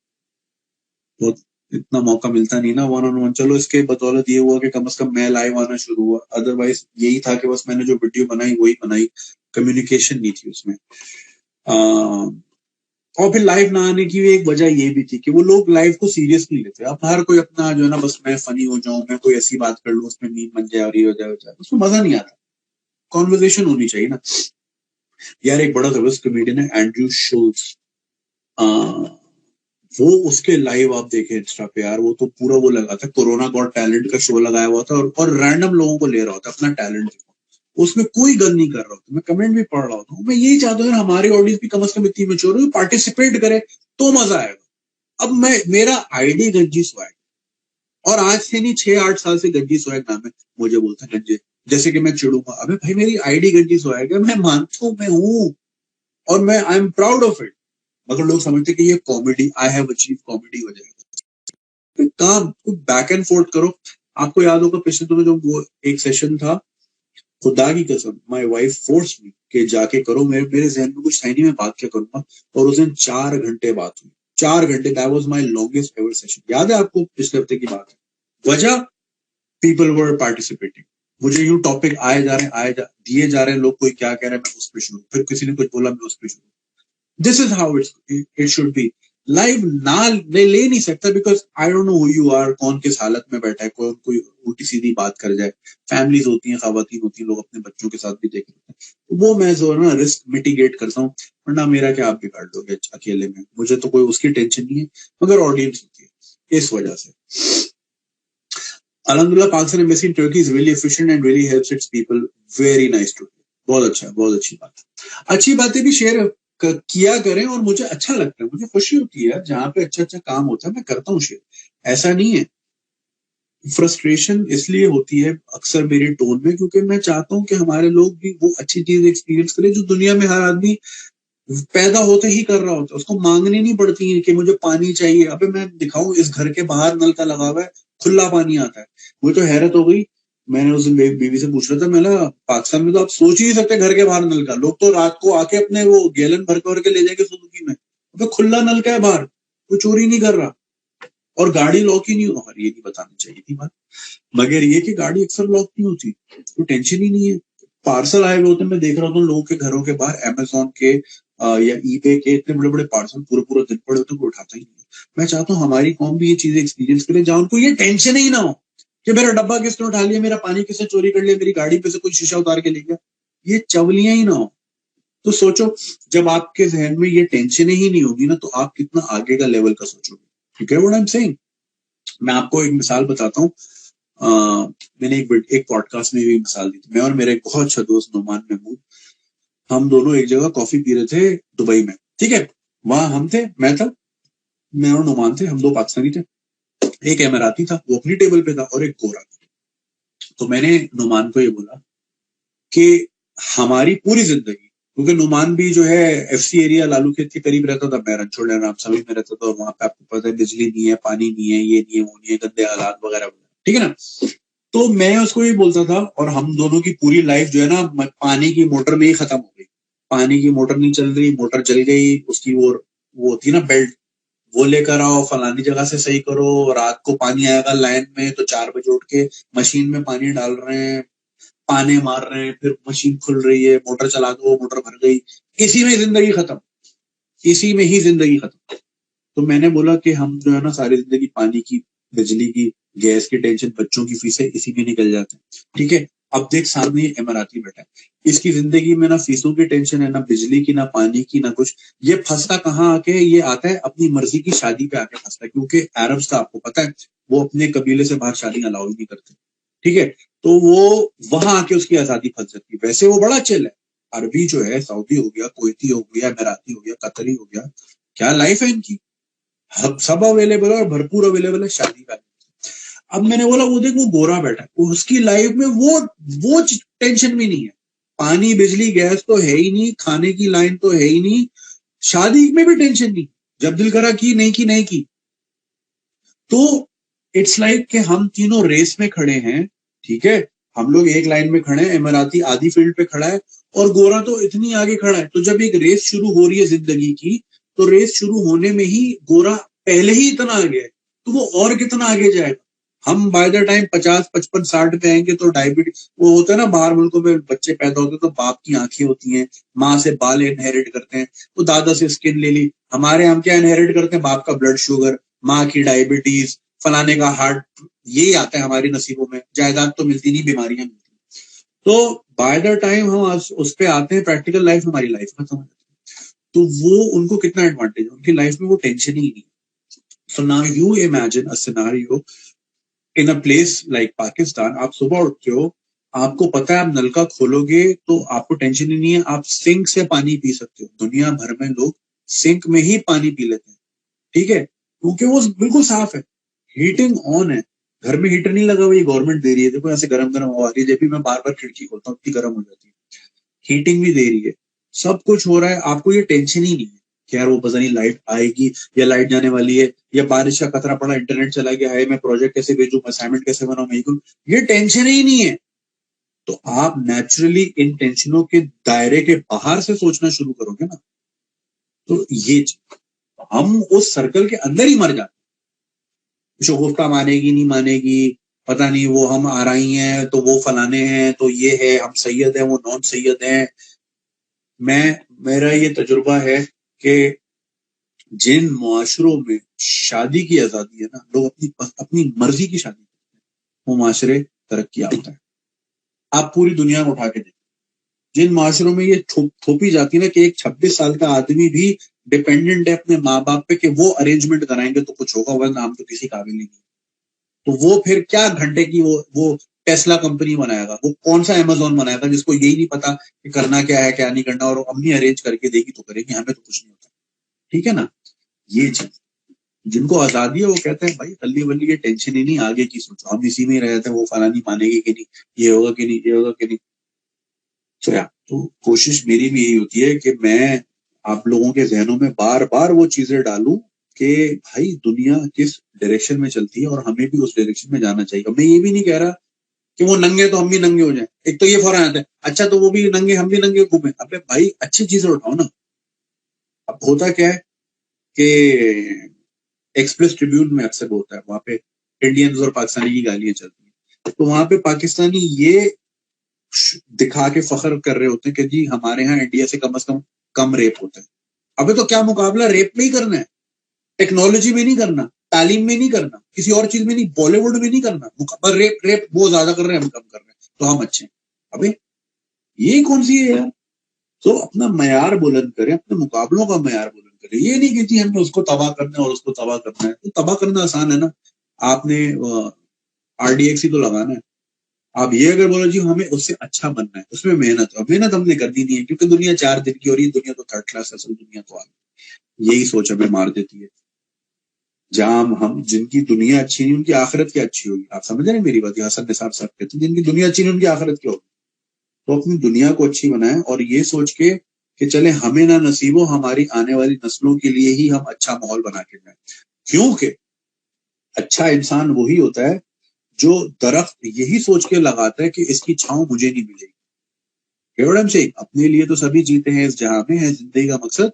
बहुत इतना मौका मिलता नहीं ना वन ऑन वन। चलो इसके बदौलत ये हुआ कि कम से कम मैं लाइव आना शुरू हुआ, अदरवाइज यही था कि बस मैंने जो वीडियो बनाई वही बनाई, कम्युनिकेशन नहीं थी उसमें। और फिर लाइव ना आने की एक वजह ये भी थी कि वो लोग लाइव को सीरियस नहीं लेते। अब हर कोई अपना जो है ना, बस मैं फनी हो जाऊं, मैं कोई ऐसी बात कर लूं उसमें मीम बन जाए और ये हो जाए, उसमें मजा नहीं आता। कॉन्वर्सेशन होनी चाहिए ना यार। एक बड़ा जबरदस्त कमेडियन है एंड्रयू शुल्ट्ज, वो उसके लाइव आप देखे इंस्टा पे यार, वो तो पूरा वो लगा था, कोरोना गॉट टैलेंट का शो लगाया हुआ था और रैंडम लोगों को ले रहा होता अपना टैलेंट। उसमें कोई गल नहीं कर रहा होता, मैं कमेंट भी पढ़ रहा होता हूँ। मैं यही चाहता हूँ यार हमारी ऑडियंस भी कम से कम इतनी मैच्योर हो, पार्टिसिपेट करे तो मजा आएगा। अब मेरा आईडी गंजी स्वैग, और आज से नहीं 6-8 साल से गंजी स्वैग नाम है। मुझे बोलता है गंजे, जैसे कि मैं चिड़ूंगा, अबे भाई मेरी आईडी गंजी स्वैग है, मैं मानता हूँ मैं हूँ और मैं I am proud of it. मगर लोग समझते कि ये comedy, I have achieve comedy हो जाएगा। काम बैक एंड फोर्थ करो। आपको याद होगा पिछले दिनों जो वो एक सेशन था, खुदा की कसम माय वाइफ फोर्स मी कि जाके करो। मेरे जहन में कुछ था नहीं, मैं बात क्या करूंगा, और उस दिन 4 घंटे बात हुई। 4 घंटे, that was my longest ever session. याद है आपको पिछले हफ्ते की बात है। वजह, पीपल वर पार्टिसिपेटिंग। मुझे यूं टॉपिक दिए जा रहे हैं, लोग कोई क्या कह रहे हैं मैं उस पर शुरू, फिर किसी ने कुछ बोला मैं उस पर शुरू। This is how it should be. Live ना ले नहीं सकता because I don't know who you are, कौन किस हालत में बैठा है, कोई उल्टी सीधी बात कर जाए। फैमिलीज होती हैं, खवातीन होती हैं, लोग अपने बच्चों के साथ भी देख लेते हैं। वो मैं जो है ना रिस्क मिटिगेट करता हूँ, वरना मेरा क्या आप बिगाड़ लोगे अकेले में, मुझे तो कोई उसकी टेंशन नहीं है, मगर ऑडियंस होती है इस वजह से। Alhamdulillah, Pakistan embassy in Turkey is really efficient and really helps its people. Very nice to hear. बहुत अच्छा, बहुत अच्छी बात। अच्छी बातें भी शेयर किया करें और मुझे अच्छा लगता है, मुझे खुशी होती है यार जहां पे अच्छा काम होता है मैं करता हूँ शेयर। ऐसा नहीं है। फ्रस्ट्रेशन इसलिए होती है अक्सर मेरे टोन में क्योंकि मैं चाहता हूँ कि हमारे लोग भी वो अच्छी चीज एक्सपीरियंस करें जो दुनिया में हर आदमी पैदा होते ही कर रहा होता है। उसको मांगनी नहीं पड़ती है कि मुझे पानी चाहिए। अबे मैं दिखाऊं, इस घर के बाहर नल का लगा हुआ है, खुला पानी आता है। मुझे तो हैरत हो गई, मैंने उस दिन बीवी से पूछ रहा था, मैंने पाकिस्तान में तो आप सोच ही नहीं सकते घर के बाहर नल का। लोग तो रात को आके अपने वो गैलन भर के ले जाएंगे सुजुकी में। अबे खुला नल का है बाहर, कोई चोरी नहीं कर रहा और गाड़ी लॉक ही नहीं हो। ये नहीं बतानी चाहिए थी बात, मगर ये कि गाड़ी अक्सर लॉक नहीं होती, कोई टेंशन ही नहीं है। पार्सल आए हुए होते, मैं देख रहा हूँ लोगों के घरों के बाहर अमेजोन के या ईबे के इतने बड़े बड़े पार्सल पूरा दिन पड़े होते, कोई उठाता ही नहीं। मैं चाहता हूँ हमारी कौम भी ये चीजें एक्सपीरियंस करे जहां उनको ये टेंशन ही ना हो कि मेरा डब्बा किसने उठा लिया, मेरा पानी किसने चोरी कर लिया, मेरी गाड़ी पे से कोई शीशा उतार के ले गया। ये चवलियां ही ना हो। तो सोचो, जब आपके जहन में ये टेंशन ही नहीं होगी ना, तो आप कितना आगे का लेवल का सोचोगे। ठीक है, व्हाट आई एम सेइंग। मैं आपको एक मिसाल बताता हूँ। मैंने एक पॉडकास्ट में भी मिसाल दी थी। मैं और मेरा एक बहुत अच्छा दोस्त नुमान महमूद, हम दोनों एक जगह कॉफी पी रहे थे दुबई में। ठीक है, वहां हम थे, मैं और नुमान थे, हम दो पाकिस्तानी थे। एक एमराती था, वो अपनी टेबल पे था, और एक गोरा था। तो मैंने नुमान को ये बोला कि हमारी पूरी जिंदगी, क्योंकि नुमान भी जो है FC एरिया लालू खेत के करीब रहता था, मैं रणछोड़ राम सभी में रहता था, और वहां पे आपको पता है बिजली नहीं है, पानी नहीं है, ये नहीं है, वो नहीं है, गंदे हालात वगैरह। ठीक है ना। तो मैं उसको ये बोलता था, और हम दोनों की पूरी लाइफ जो है ना पानी की मोटर में ही खत्म हो गई। पानी की मोटर नहीं चल रही, मोटर जल गई, उसकी वो होती है ना बेल्ट, वो लेकर आओ, फलानी जगह से सही करो। रात को पानी आएगा लाइन में, तो 4 बजे उठ के मशीन में पानी डाल रहे हैं, पाने मार रहे हैं, फिर मशीन खुल रही है, मोटर चला दो, मोटर भर गई। इसी में जिंदगी खत्म, इसी में ही जिंदगी खत्म। तो मैंने बोला कि हम जो है ना सारी जिंदगी पानी की, बिजली की, गैस की टेंशन, बच्चों की फीसें इसी में निकल जाते हैं। ठीक है, अब देख सामने इमराती बैठा है, इसकी जिंदगी में ना फीसों की टेंशन है, ना बिजली की, ना पानी की, ना कुछ। ये फंसता कहाँ आके, ये आता है अपनी मर्जी की शादी पे आके फंसता है, क्योंकि अरब्स का आपको पता है वो अपने कबीले से बाहर शादी अलाउ ही नहीं करते। ठीक है, तो वो वहां आके उसकी आजादी फंस जाती है। वैसे वो बड़ा चिल है, अरबी जो है, सऊदी हो गया, कुवैती हो गया, अमेराती हो गया, कतरी हो गया, क्या लाइफ है इनकी। सब अवेलेबल है और भरपूर अवेलेबल है शादी का। अब मैंने बोला वो देख वो गोरा बैठा है, उसकी लाइफ में वो टेंशन भी नहीं है, पानी बिजली गैस तो है ही नहीं, खाने की लाइन तो है ही नहीं, शादी में भी टेंशन नहीं, जब दिल करा की नहीं की नहीं की। तो इट्स लाइक कि हम तीनों रेस में खड़े हैं, ठीक है, हम लोग एक लाइन में खड़े हैं, इमराती आधी फील्ड पे खड़ा है और गोरा तो इतनी आगे खड़ा है। तो जब एक रेस शुरू हो रही है जिंदगी की, तो रेस शुरू होने में ही गोरा पहले ही इतना आगे है, तो वो और कितना आगे जाएगा। हम बाय द टाइम 50, 55, 60 पे आएंगे तो डायबिटीज, वो होता है ना बाहर मुल्कों में बच्चे पैदा होते हैं तो बाप की आंखें होती हैं, माँ से बाल इनहेरिट करते हैं, तो दादा से स्किन ले ली। हमारे हम क्या इनहेरिट करते हैं, बाप का ब्लड शुगर, माँ की डायबिटीज, फलाने का हार्ट, यही आता है हमारी नसीबों में। जायदाद तो मिलती नहीं, बीमारियां मिलती। तो बाय द टाइम हम उस पे आते हैं प्रैक्टिकल लाइफ, हमारी लाइफ खत्म हो जाती है। तो वो उनको कितना एडवांटेज है, उनकी लाइफ में वो टेंशन ही नहीं। So now you imagine a scenario in a place like Pakistan. आप सुबह उठते हो, आपको पता है आप नलका खोलोगे तो आपको टेंशन ही नहीं है, आप सिंक से पानी पी सकते हो। दुनिया भर में लोग सिंक में ही पानी पी लेते हैं, ठीक है, क्योंकि वो बिल्कुल साफ है, हीटिंग ऑन है, घर में हीटर नहीं लगा हुआ, ये गवर्नमेंट दे रही है। देखो ऐसे गरम गरम हवा आ रही है, जब भी मैं बार बार खिड़की खोलता हूँ इतनी गर्म हो जाती है, हीटिंग भी दे रही है, सब कुछ हो रहा है, आपको ये टेंशन ही नहीं है कि यार वो पता नहीं लाइट आएगी या लाइट जाने वाली है, या बारिश का खतरा पड़ा, इंटरनेट चला गया है, मैं प्रोजेक्ट कैसे भेजूं, असाइनमेंट कैसे बनाऊं, मैं ये टेंशन ही नहीं है। तो आप नेचुरली इन टेंशनों के दायरे के बाहर से सोचना शुरू करोगे ना, तो ये हम उस सर्कल के अंदर ही मर जाते। शगुफ्ता मानेगी नहीं मानेगी पता नहीं, वो हम आराई हैं तो वो फलाने हैं तो ये है, हम सैयद हैं वो नॉन सैयद हैं। मेरा ये तजुर्बा है कि जिन मुआशरों में शादी की आजादी है ना, लोग अपनी मर्जी की शादी करते हैं, वो मुआशरे तरक्की याफ्ता है। आप पूरी दुनिया में उठा के देखिए, जिन माशरों में ये थोपी जाती है ना कि एक 26 साल का आदमी भी डिपेंडेंट है अपने माँ बाप पे कि वो अरेंजमेंट कराएंगे तो कुछ होगा, वरना हम तो किसी काबिल नहीं। तो वो फिर क्या घंटे की वो टेस्ला कंपनी बनाएगा, वो कौन सा अमेजोन बनाएगा जिसको यही नहीं पता कि करना क्या है क्या नहीं करना, और अम्मी अरेंज करके देगी तो करेगी, हमें तो कुछ नहीं होता। ठीक है ना, ये चीज जिनको आजादी है वो कहते हैं भाई तल्ली वल्ली ये टेंशन ही नहीं, आगे की सोचो, हम इसी में रहते हैं, वो फलानी मानेगी कि नहीं, ये होगा कि नहीं, ये होगा कि नहीं। तो कोशिश मेरी भी यही होती है कि मैं आप लोगों के जहनों में बार बार वो चीजें डालूं कि भाई दुनिया किस डायरेक्शन में चलती है और हमें भी उस डायरेक्शन में जाना चाहिए। मैं ये भी नहीं कह रहा कि वो नंगे तो हम भी नंगे हो जाएं। एक तो ये फौरन आता है, अच्छा तो वो भी नंगे हम भी नंगे घूमे। अबे भाई अच्छी चीजें उठाओ ना। अब होता क्या है कि एक्सप्रेस ट्रिब्यून में अक्सर होता है, वहां पे इंडियंस और पाकिस्तानी की गालियां चलती हैं, तो वहां पे पाकिस्तानी ये दिखा के फख्र कर रहे होते हैं कि जी हमारे यहाँ इंडिया से कम रेप होता है। अबे तो क्या मुकाबला रेप में ही करना है, टेक्नोलॉजी में नहीं करना, तालीम में नहीं करना, किसी और चीज में नहीं, बॉलीवुड में नहीं करना। मुकाबला रेप रेप वो ज्यादा कर रहे हैं, हम कम कर रहे हैं, तो हम अच्छे हैं। अबे ये कौन सी है यार। तो अपना मयार बुलंद करें, अपने मुकाबलों का मयार बुलंद करें। ये नहीं कि जी हमने उसको तबाह करना है और उसको तबाह करना है। तो तबाह करना आसान है ना, आपने RDX ही तो लगाना है। आप ये अगर बोलो जी हमें उससे अच्छा बनना है, उसमें मेहनत है, मेहनत हमने करनी नहीं है क्योंकि दुनिया 4 दिन की हो रही है, दुनिया तो थर्ड क्लास है, असल दुनिया तो आगे। यही सोच हमें मार देती है। जहां हम जिनकी दुनिया अच्छी नहीं उनकी आखिरत क्या अच्छी होगी। आप समझ रहे हैं मेरी बात, हसन निसार साहब कहते हैं जिनकी दुनिया अच्छी नहीं उनकी आखिरत क्या होगी। तो अपनी दुनिया को अच्छी बनाएं और ये सोच के कि चले हमें ना नसीब हो, हमारी आने वाली नस्लों के लिए ही हम अच्छा माहौल बना के जाए। क्योंकि अच्छा इंसान वही होता है जो दरख्त यही सोच के लगाता है कि इसकी छांव मुझे नहीं मिलेगी। से अपने लिए तो सभी जीते हैं इस जहां में, है जिंदगी का मकसद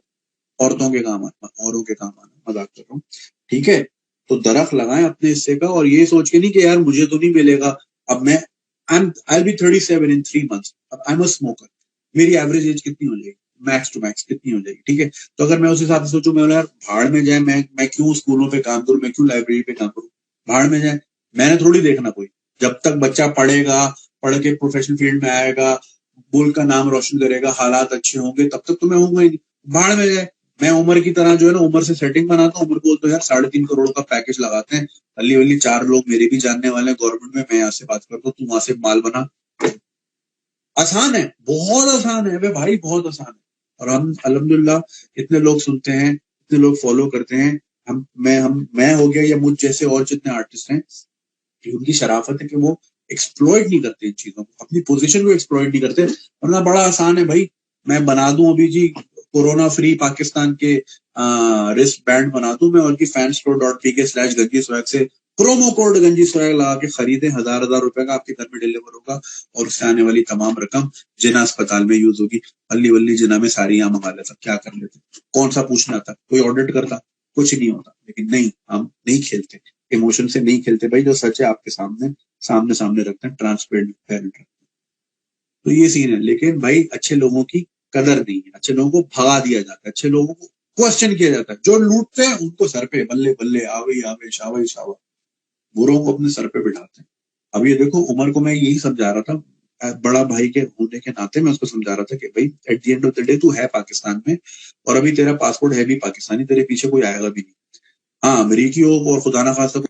औरों के काम आना। मजाक कर रहा हूँ, ठीक है। तो दरख्त लगाएं अपने हिस्से का और ये सोच के नहीं कि यार मुझे तो नहीं मिलेगा। अब मैं I'll be 37 in 3 months। अब I'm a smoker, मेरी एवरेज एज कितनी हो जाएगी, मैक्स टू मैक्स कितनी हो जाएगी, ठीक है। तो अगर मैं उस हिसाब से सोचूं, मैं यार भाड़ में जाए, मैं क्यों स्कूलों पे काम करूं, मैं क्यों लाइब्रेरी पे काम करूं, भाड़ में जाए। मैंने थोड़ी देखना कोई, जब तक बच्चा पढ़ेगा, पढ़ के प्रोफेशनल फील्ड में आएगा, मुल्क का नाम रोशन करेगा, हालात अच्छे होंगे, तब तक तो मैं होऊंगा ही नहीं। भाड़ में जाए। मैं उमर की तरह जो है ना, उमर से सेटिंग बनाता हूँ, उमर को तो यार 3.5 करोड़ का पैकेज लगाते हैं, अली वली 4 लोग मेरे भी जानने वाले हैं गवर्नमेंट में, मैं यहाँ से बात करता हूँ, तू वहां से माल बना। आसान है, बहुत आसान है भाई, बहुत आसान है। और हम अल्हम्दुलिल्लाह इतने लोग सुनते हैं, इतने लोग फॉलो करते हैं, मैं हो गया या मुझ जैसे और जितने आर्टिस्ट हैं, कि उनकी शराफत है कि वो एक्सप्लॉइट नहीं करते इन चीजों को, अपनी पोजीशन को एक्सप्लॉइट नहीं करते। वरना बड़ा आसान है भाई, मैं बना दूं अभी जी कोरोना फ्री पाकिस्तान के रिस्ट बैंड बना दूं मैं, और की fanstore.pk/गंजी स्वैग से प्रोमो कोड गंजी स्वैग लगा के खरीदे, 1000 रुपए का आपके घर में डिलीवर होगा, और उससे आने वाली तमाम रकम जिना अस्पताल में यूज होगी। अल्ली वल्ली जिना में सारी यहाँ मंगा लेता, क्या कर लेते, कौन सा पूछना था, कोई ऑडिट करता, कुछ नहीं होता। लेकिन नहीं, हम नहीं खेलते, इमोशन से नहीं खेलते भाई, जो सच है आपके सामने सामने रखते हैं, ट्रांसपेरेंट रखते हैं। तो ये सीन है। लेकिन भाई अच्छे लोगों की कदर नहीं है, अच्छे लोगों को भगा दिया जाता है, अच्छे लोगों को क्वेश्चन किया जाता है। जो लूटते हैं उनको सर पे बल्ले बल्ले, आवे आवे, शावा शावा, बुरों को अपने सर पे बिठाते हैं। अब ये देखो, उमर को मैं यही समझा रहा था, बड़ा भाई के होने के नाते मैं उसको समझा रहा था कि भाई at the end of the day तू है पाकिस्तान में, और अभी तेरा पासपोर्ट है भी पाकिस्तानी, तेरे पीछे कोई आएगा भी नहीं। हाँ, अमरीकी हो और खुदा ना खास्ता